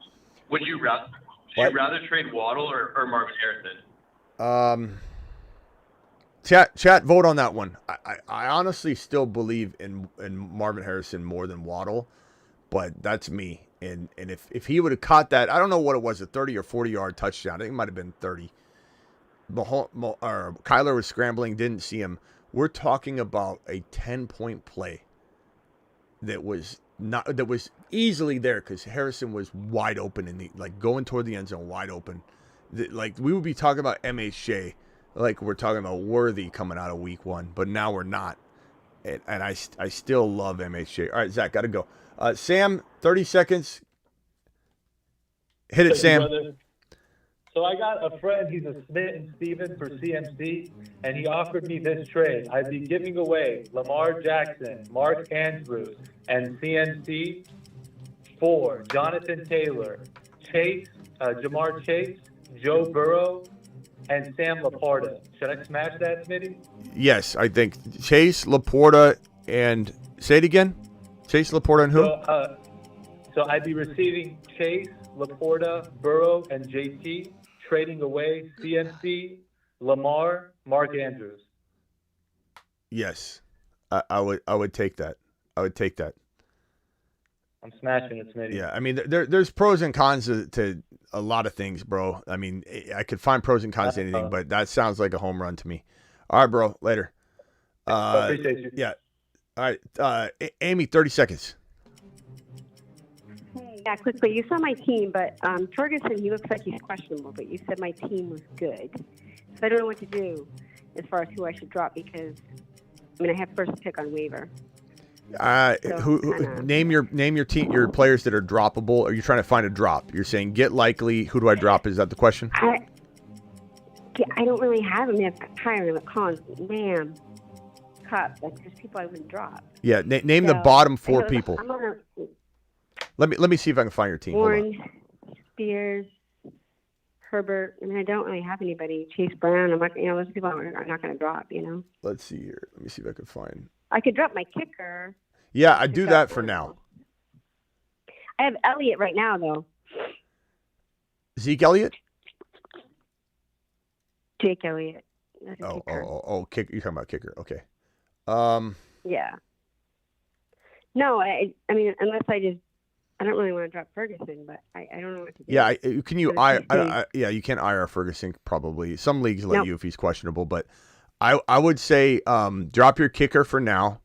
Would you rather trade Waddle or Marvin Harrison? Chat, vote on that one. I honestly still believe in Marvin Harrison more than Waddle, but that's me. And if he would have caught that, I don't know what it was, a 30 or 40-yard touchdown. I think it might have been 30. Kyler was scrambling, didn't see him. We're talking about a 10-point play that was easily there because Harrison was wide open going toward the end zone, wide open. We would be talking about MHJ, like we're talking about Worthy coming out of week 1, but now we're not. And I still love MHJ. All right, Zach, got to go. Sam, 30 seconds. Hit it, Sam. Brother. So I got a friend, he's a Smith and Steven for CMC, and he offered me this trade. I'd be giving away Lamar Jackson, Mark Andrews, and CMC for Jonathan Taylor, Jamar Chase, Joe Burrow, and Sam Laporta. Should I smash that, Smitty? Yes, I think Chase, Laporta, and say it again. Chase, Laporta, and who? So I'd be receiving Chase, Laporta, Burrow, and JT, trading away CMC, Lamar, Mark Andrews. Yes, I would take that. I would take that. I'm smashing it, Smitty. Yeah, I mean, there's pros and cons to a lot of things, bro. I mean, I could find pros and cons to anything, but that sounds like a home run to me. All right, bro. Later. I appreciate you. Yeah. All right, Amy, 30 seconds. Yeah, quickly. You saw my team, but Ferguson, he looks like he's questionable, but you said my team was good. So I don't know what to do as far as who I should drop because, I have first pick on waiver. Name your team, your players that are droppable. Are you trying to find a drop? You're saying get likely. Who do I drop? Is that the question? I don't really have them. I've got Tyron, Collins, Lamb, Kupp. That's just people I wouldn't drop. Yeah, name the bottom four people. I'm on Let me see if I can find your team. Warren, Spears, Herbert. I don't really have anybody. Chase Brown. I'm not. Those people are not going to drop. Let's see here. Let me see if I can find. I could drop my kicker. Yeah, I do that for now. I have Elliott right now, though. Zeke Elliott? Jake Elliott. Kicker. You're talking about kicker. Okay. Yeah. No, I mean, unless I don't really want to drop Ferguson, but I don't know what to do. Yeah, can you you can IR Ferguson probably. Some leagues let you if he's questionable, but I would say drop your kicker for now,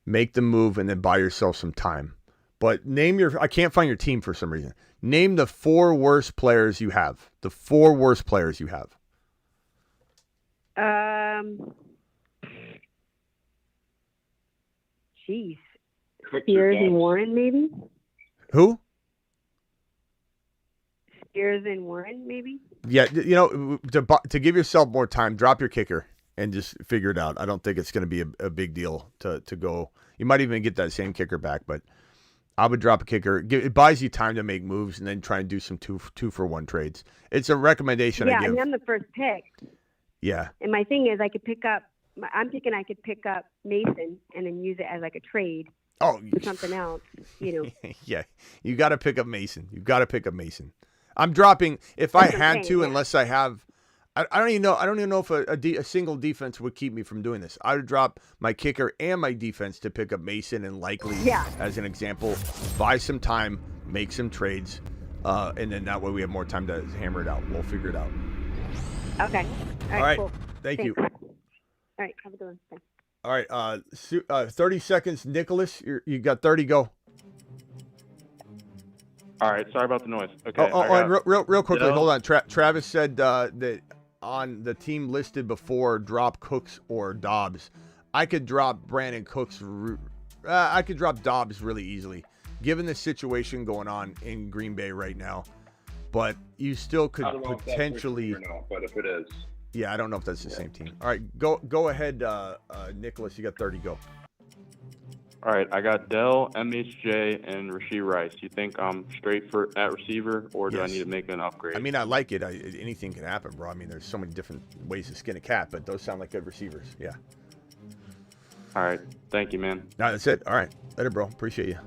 make the move, and then buy yourself some time. But I can't find your team for some reason. Name the 4 worst players you have. The 4 worst players you have. Jeez. Spears and Warren, maybe? Who? Spears and Warren, maybe? Yeah, to give yourself more time, drop your kicker and just figure it out. I don't think it's going to be a big deal to go. You might even get that same kicker back, but I would drop a kicker. It buys you time to make moves and then try and do some 2-for-1 trades. It's a recommendation I give. Yeah, I'm the first pick. Yeah. And my thing is I could pick up Mason and then use it as like a trade. Oh, for something else, Yeah, you got to pick up Mason. You've got to pick up Mason. I'm dropping if I had to, unless I have. I don't even know if a single defense would keep me from doing this. I would drop my kicker and my defense to pick up Mason and likely, as an example, buy some time, make some trades, and then that way we have more time to hammer it out. We'll figure it out. Okay. All right. Cool. Thank you. All right. Have a good one. Bye. All right, 30 seconds. Nicholas, you got 30, go. All right, sorry about the noise. Okay. And real quickly, hold on. Travis said that on the team listed before, drop Cooks or Dobbs. I could drop Brandon Cooks. I could drop Dobbs really easily, given the situation going on in Green Bay right now. But you still could potentially. But if it is. Yeah, I don't know if that's the same team. All right, go ahead, Nicholas. You got 30. Go. All right, I got Dell, MHJ, and Rashee Rice. You think I'm straight at receiver, or do I need to make an upgrade? I mean, I like it. Anything can happen, bro. I mean, there's so many different ways to skin a cat, but those sound like good receivers. Yeah. All right, thank you, man. No, that's it. All right, later, bro. Appreciate you.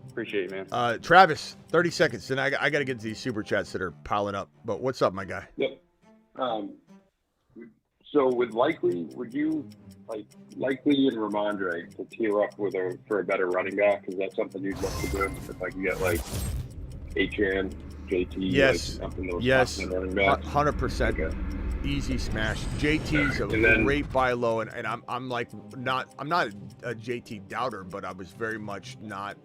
Appreciate you, man. Travis, 30 seconds, and I got to get to these super chats that are piling up. But what's up, my guy? Yep. So with Likely, would you like Likely and Ramondre to tear up for a better running back? Is that something you'd love to do? If I can get like Achane, JT, yes, yes, running back? 100%. Okay. Easy smash. JT's a great buy low, and I'm not a JT doubter, but I was very much not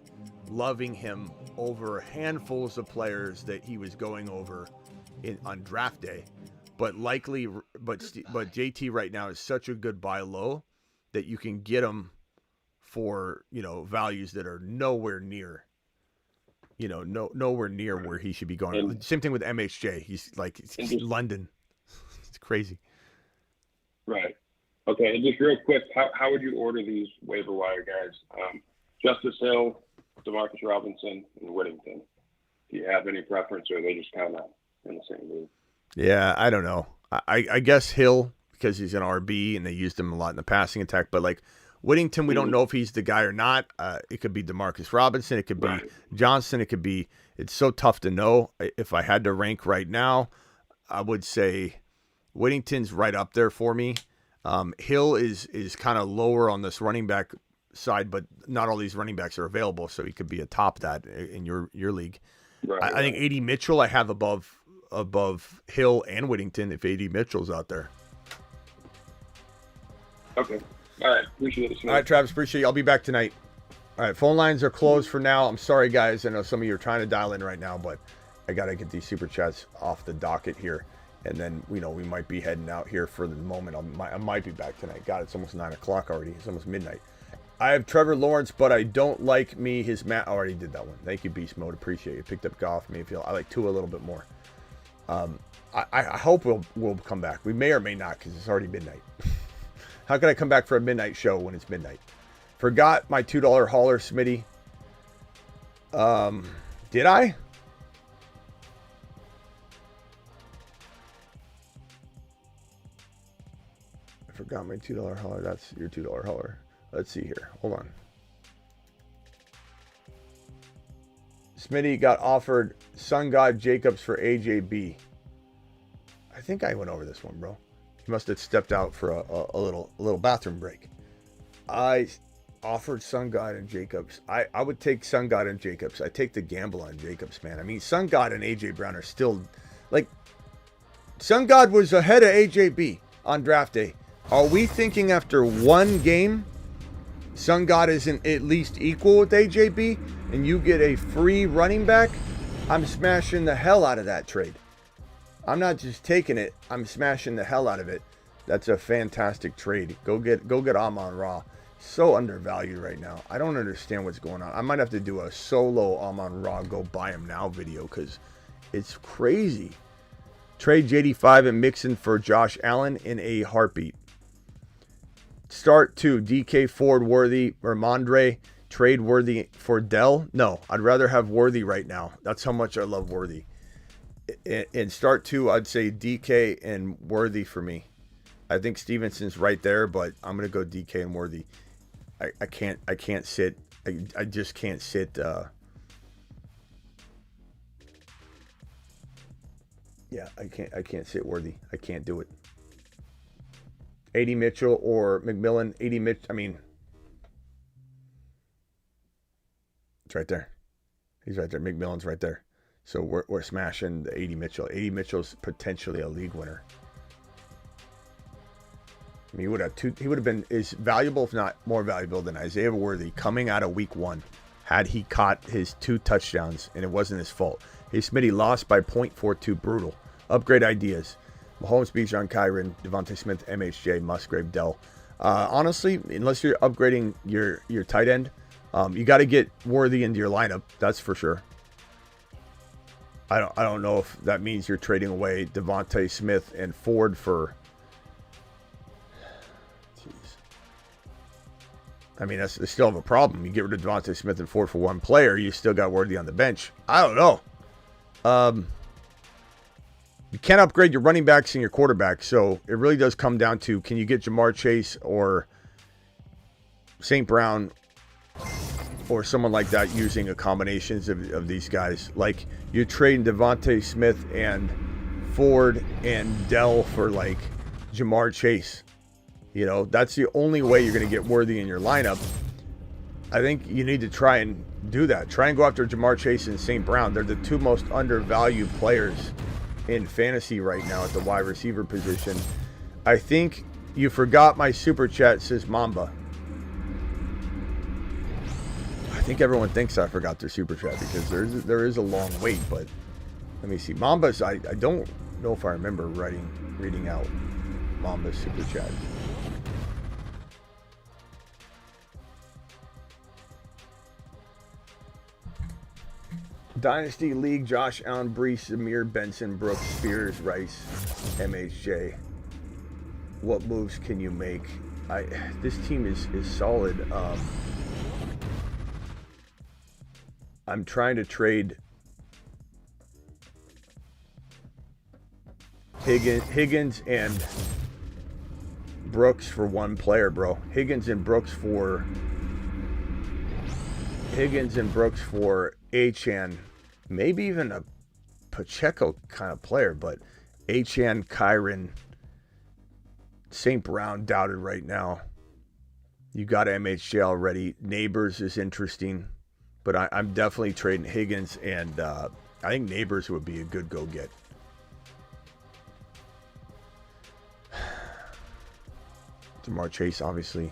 loving him over handfuls of players that he was going over on draft day. But JT right now is such a good buy low that you can get him for values that are nowhere near nowhere near where he should be going. Same thing with MHJ. He's like London. It's crazy. Right. Okay, and just real quick, how would you order these waiver wire guys? Justice Hill, Demarcus Robinson, and Whittington. Do you have any preference, or are they just kind of in the same league? Yeah, I don't know. I guess Hill, because he's an RB and they used him a lot in the passing attack. But like Whittington, we don't know if he's the guy or not. It could be Demarcus Robinson. It could be Johnson. It could be. It's so tough to know. If I had to rank right now, I would say Whittington's right up there for me. Hill is kind of lower on this running back side, but not all these running backs are available, so he could be atop that in your league. I think A.D. Mitchell I have above Hill and Whittington if A.D. Mitchell's out there. Okay. All right. Appreciate it. All right, Travis. Appreciate you. I'll be back tonight. All right. Phone lines are closed for now. I'm sorry, guys. I know some of you are trying to dial in right now, but I got to get these super chats off the docket here. And then, we might be heading out here for the moment. I might be back tonight. God, it's almost 9 o'clock already. It's almost midnight. I have Trevor Lawrence, but I don't like his I already did that one. Thank you, Beast Mode. Appreciate it. Picked up Goff, Mayfield. I like Tua a little bit more. I hope we'll come back. We may or may not because it's already midnight. How can I come back for a midnight show when it's midnight? Forgot my $2 hauler, Smitty. Did I? I forgot my $2 hauler. That's your $2 hauler. Let's see here. Hold on. Smitty got offered Sun God Jacobs for AJB. I think I went over this one, bro. He must have stepped out for a little bathroom break. I offered Sun God and Jacobs. I would take Sun God and Jacobs. I take the gamble on Jacobs, man. I mean, Sun God and AJ Brown are still like Sun God was ahead of AJB on draft day. Are we thinking after one game Sun God isn't at least equal with AJB and you get a free running back? I'm smashing the hell out of that trade. I'm not just taking it, I'm smashing the hell out of it. That's a fantastic trade. Go get Amon-Ra. So undervalued right now. I don't understand what's going on. I might have to do a solo Amon-Ra go buy him now video because it's crazy. Trade JD5 and Mixon for Josh Allen in a heartbeat. Start 2, DK Ford Worthy or Mondre. Trade Worthy for Dell. No, I'd rather have Worthy right now. That's how much I love Worthy. In start 2, I'd say DK and Worthy for me. I think Stevenson's right there, but I'm gonna go DK and Worthy. I can't sit. I just can't sit. Yeah, I can't sit Worthy. I can't do it. A.D. Mitchell or McMillan. A.D. Mitchell. I mean, it's right there. He's right there. McMillan's right there. So we're smashing the A.D. Mitchell. A.D. Mitchell's potentially a league winner. I mean, he would have been as valuable, if not more valuable, than Isaiah Worthy coming out of week 1 had he caught his 2 touchdowns and it wasn't his fault. Hey, Smitty lost by 0.42. Brutal. Upgrade ideas. Mahomes, Bijan, Kyron, Devontae Smith, MHJ, Musgrave, Dell. Honestly, unless you're upgrading your tight end, you got to get Worthy into your lineup. That's for sure. I don't know if that means you're trading away Devontae Smith and Ford for. Jeez. I mean, that's still have a problem. You get rid of Devontae Smith and Ford for one player, you still got Worthy on the bench. I don't know. You can't upgrade your running backs and your quarterbacks, so it really does come down to, can you get Jamar Chase or St. Brown or someone like that using a combinations of these guys? Like, you're trading Devontae Smith and Ford and Dell for, like, Jamar Chase. You know, that's the only way you're going to get Worthy in your lineup. I think you need to try and do that. Try and go after Jamar Chase and St. Brown. They're the 2 most undervalued players in fantasy right now at the wide receiver position. I think you forgot my super chat, says Mamba. I think everyone thinks I forgot their super chat because there is a long wait, but let me see. Mamba's, I don't know if I remember reading out Mamba's super chat. Dynasty League, Josh Allen, Brees, Amir, Benson, Brooks, Spears, Rice, MHJ. What moves can you make? This team is solid. I'm trying to trade Higgins and Brooks for one player, bro. Higgins and Brooks for Achane, maybe even a Pacheco kind of player, but Achane, Kyron, St. Brown doubted right now. You got MHJ already. Neighbors is interesting, but I'm definitely trading Higgins, and I think Neighbors would be a good go-get. Jamar Chase, obviously.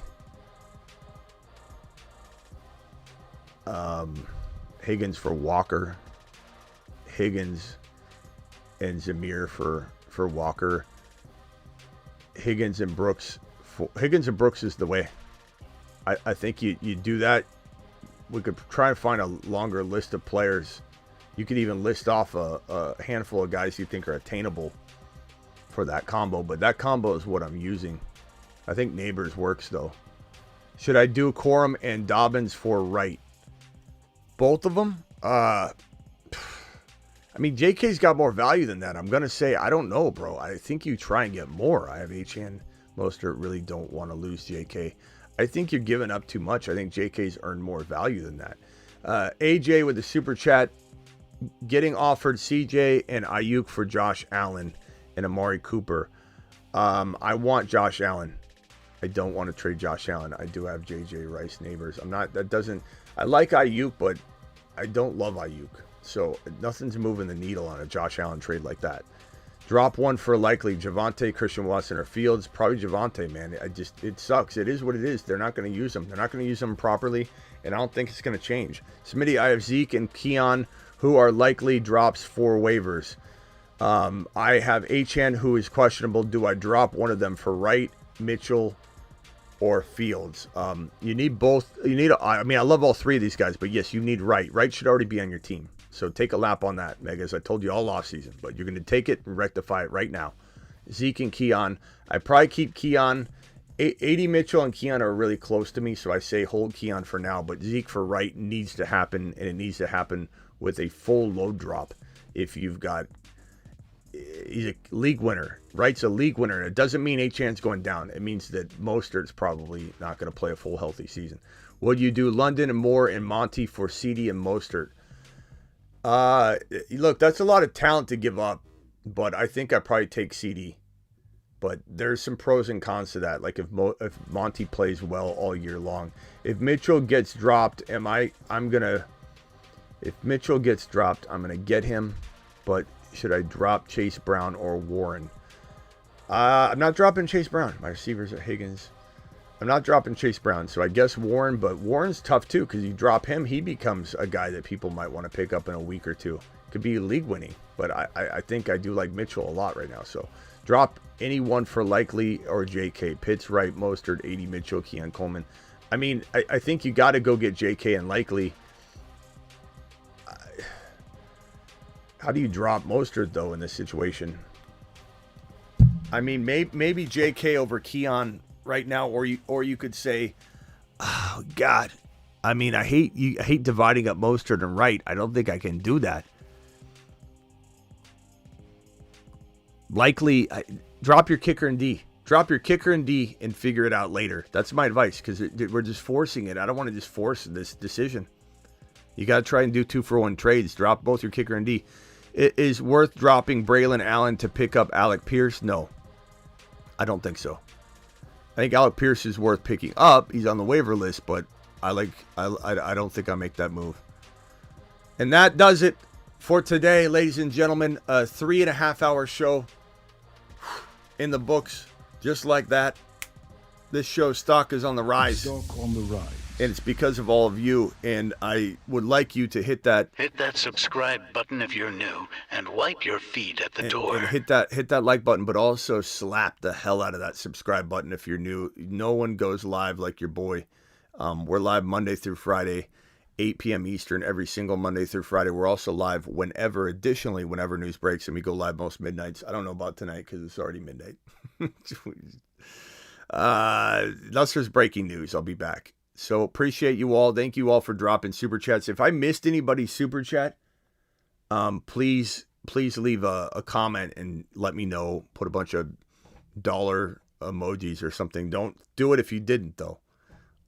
Higgins for Walker. Higgins and Zamir for Walker. Higgins and Brooks is the way. I think you do that. We could try and find a longer list of players. You could even list off a handful of guys you think are attainable for that combo, but that combo is what I'm using. I think Neighbors works, though. Should I do Corum and Dobbins for Wright? Both of them? I mean, JK's got more value than that. I'm going to say, I don't know, bro. I think you try and get more. I have Achane. Mostert, really don't want to lose JK. I think you're giving up too much. I think JK's earned more value than that. AJ with the super chat, getting offered CJ and Ayuk for Josh Allen and Amari Cooper. I want Josh Allen. I don't want to trade Josh Allen. I do have JJ Rice Neighbors. I like Ayuk, but I don't love Ayuk. So nothing's moving the needle on a Josh Allen trade like that. Drop one for likely Javonte, Christian Watson, or Fields. Probably Javonte, man. It sucks. It is what it is. They're not going to use him. They're not going to use him properly, and I don't think it's going to change. Smitty, I have Zeke and Keon, who are likely drops for waivers. I have Achane, who is questionable. Do I drop one of them for Wright, Mitchell, or Fields? You need both. I love all three of these guys, but yes, you need Wright. Wright should already be on your team. So take a lap on that, Megas. I told you all offseason, but you're going to take it and rectify it right now. Zeke and Keon. I probably keep Keon. 80 Mitchell and Keon are really close to me, so I say hold Keon for now, but Zeke for Wright needs to happen, and it needs to happen with a full load drop. If you've got, he's a league winner. Wright's a league winner. It doesn't mean Achane's going down. It means that Mostert's probably not going to play a full healthy season. Would you do London and Moore and Monty for CD and Mostert? Look, that's a lot of talent to give up, but I think I probably take CD. But there's some pros and cons to that. Like if Monty plays well all year long, if Mitchell gets dropped, if Mitchell gets dropped, I'm gonna get him. But should I drop Chase Brown or Warren? I'm not dropping Chase Brown. My receivers are Higgins. I'm not dropping Chase Brown, so I guess Warren, but Warren's tough too because you drop him, he becomes a guy that people might want to pick up in a week or two. Could be league winning, but I think I do like Mitchell a lot right now. So drop anyone for likely or JK. Pitts, Wright, Mostert, 80 Mitchell, Keon Coleman. I mean, I think you got to go get JK and likely. How do you drop Mostert though in this situation? I mean, maybe JK over Keon right now, or you could say, oh God, I mean, I hate dividing up Mostert and Wright. I don't think I can do that. Likely, drop your kicker and D. Drop your kicker and D and figure it out later. That's my advice because we're just forcing it. I don't want to just force this decision. You got to try and do 2-for-1 trades. Drop both your kicker and D. It is worth dropping Braylon Allen to pick up Alec Pierce? No, I don't think so. I think Alec Pierce is worth picking up. He's on the waiver list, but I don't think I'll make that move. And that does it for today, ladies and gentlemen. A 3.5-hour show in the books, just like that. This show's stock is on the rise. Stock on the rise. And it's because of all of you. And I would like you to hit that subscribe button if you're new and wipe your feet at the door. And hit that like button, but also slap the hell out of that subscribe button if you're new. No one goes live like your boy. We're live Monday through Friday, 8 p.m. Eastern every single Monday through Friday. We're also live whenever news breaks, and we go live most midnights. I don't know about tonight because it's already midnight. Unless there's breaking news, I'll be back. So appreciate you all. Thank you all for dropping super chats. If I missed anybody's super chat, please leave a comment and let me know. Put a bunch of dollar emojis or something. Don't do it if you didn't, though,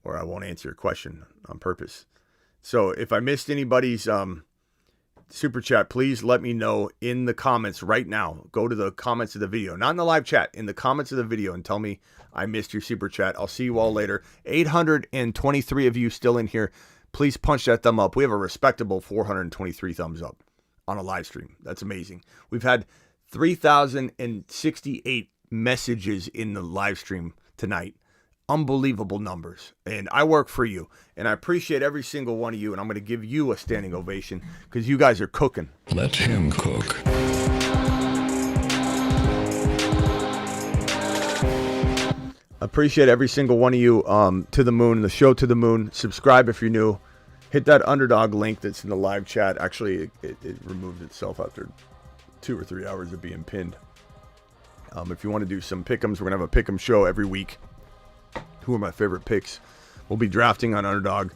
or I won't answer your question on purpose. So if I missed anybody's super chat, please let me know in the comments right now. Go to the comments of the video, not in the live chat, in the comments of the video, and tell me I missed your super chat. I'll see you all later. 823 of you still in here. Please punch that thumb up. We have a respectable 423 thumbs up on a live stream. That's amazing. We've had 3,068 messages in the live stream tonight. Unbelievable numbers. And I work for you. And I appreciate every single one of you. And I'm going to give you a standing ovation because you guys are cooking. Let him cook. Appreciate every single one of you. To the moon, the show To the Moon. Subscribe if you're new. Hit that underdog link that's in the live chat. Actually, it removed itself after 2 or 3 hours of being pinned. If you want to do some pick'ems, we're going to have a pick'em show every week. Who are my favorite picks? We'll be drafting on Underdog.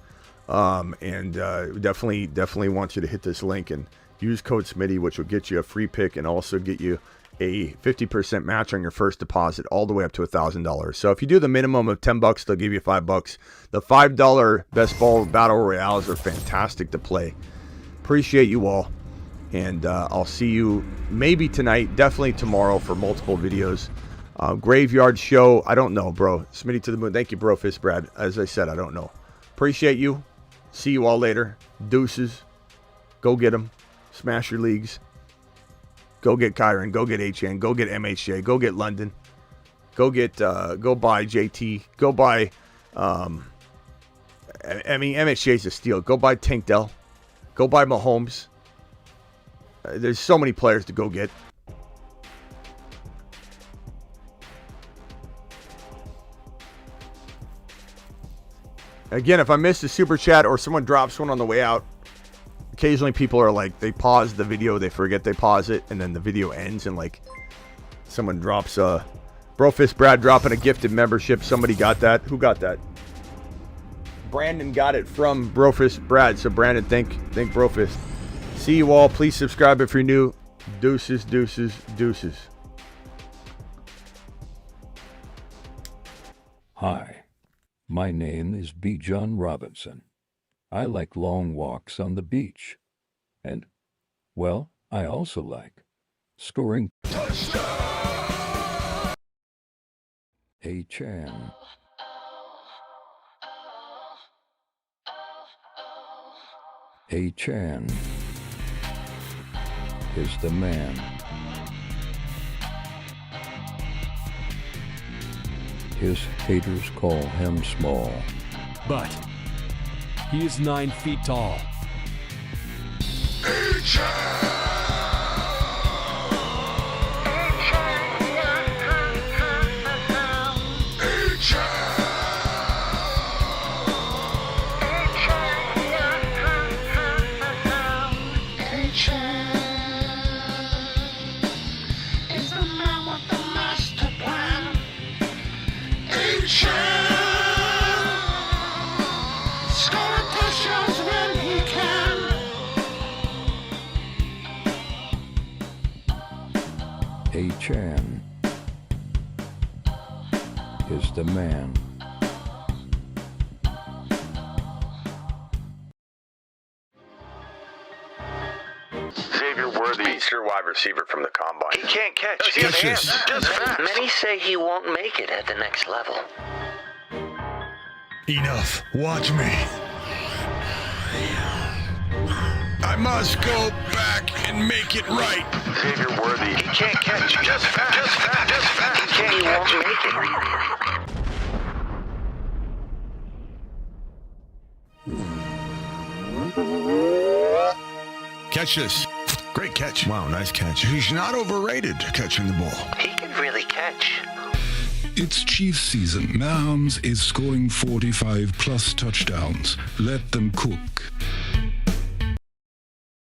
Definitely want you to hit this link and use code Smitty, which will get you a free pick and also get you a 50% match on your first deposit all the way up to $1,000. So if you do the minimum of $10, they'll give you $5. The $5 best ball battle royales are fantastic to play. Appreciate you all. And I'll see you maybe tonight, definitely tomorrow for multiple videos. Graveyard show, I don't know, bro. Smitty to the moon. Thank you, bro, Fist Brad. As I said, I don't know. Appreciate you. See you all later. Deuces. Go get them. Smash your leagues. Go get Kyron. Go get Achane. Go get MHJ. Go get London. Go get, go buy JT. Go buy, MHJ's a steal. Go buy Tank Dell. Go buy Mahomes. There's so many players to go get. Again, if I missed a super chat or someone drops one on the way out, occasionally people are like, they pause the video, they forget they pause it, and then the video ends, and like someone drops Brofist Brad dropping a gifted membership. Somebody got that. Who got that? Brandon got it from Brofist Brad. So Brandon, thank Brofist. See you all. Please subscribe if you're new. Deuces, deuces, deuces. Hi. My name is B. John Robinson. I like long walks on the beach. And, well, I also like scoring. Achane. Achane is the man. His haters call him small. But he is 9 feet tall. Achane is the man. Xavier Worthy, your wide receiver from the combine. He can't catch. Many say he won't make it at the next level. Enough. Watch me. I must go back and make it right. Xavier Worthy. He can't catch. Just fast. He won't make it. Catch this. Great catch. Wow, nice catch. He's not overrated catching the ball. He can really catch. It's Chiefs season. Mahomes is scoring 45-plus touchdowns. Let them cook.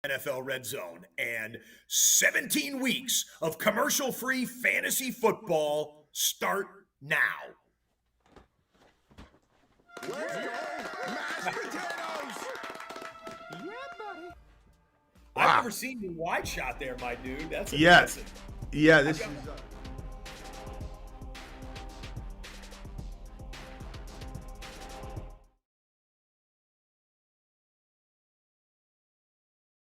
NFL Red Zone and 17 weeks of commercial-free fantasy football start now. I've never seen you wide shot there, my dude. That's impressive. Yeah, this is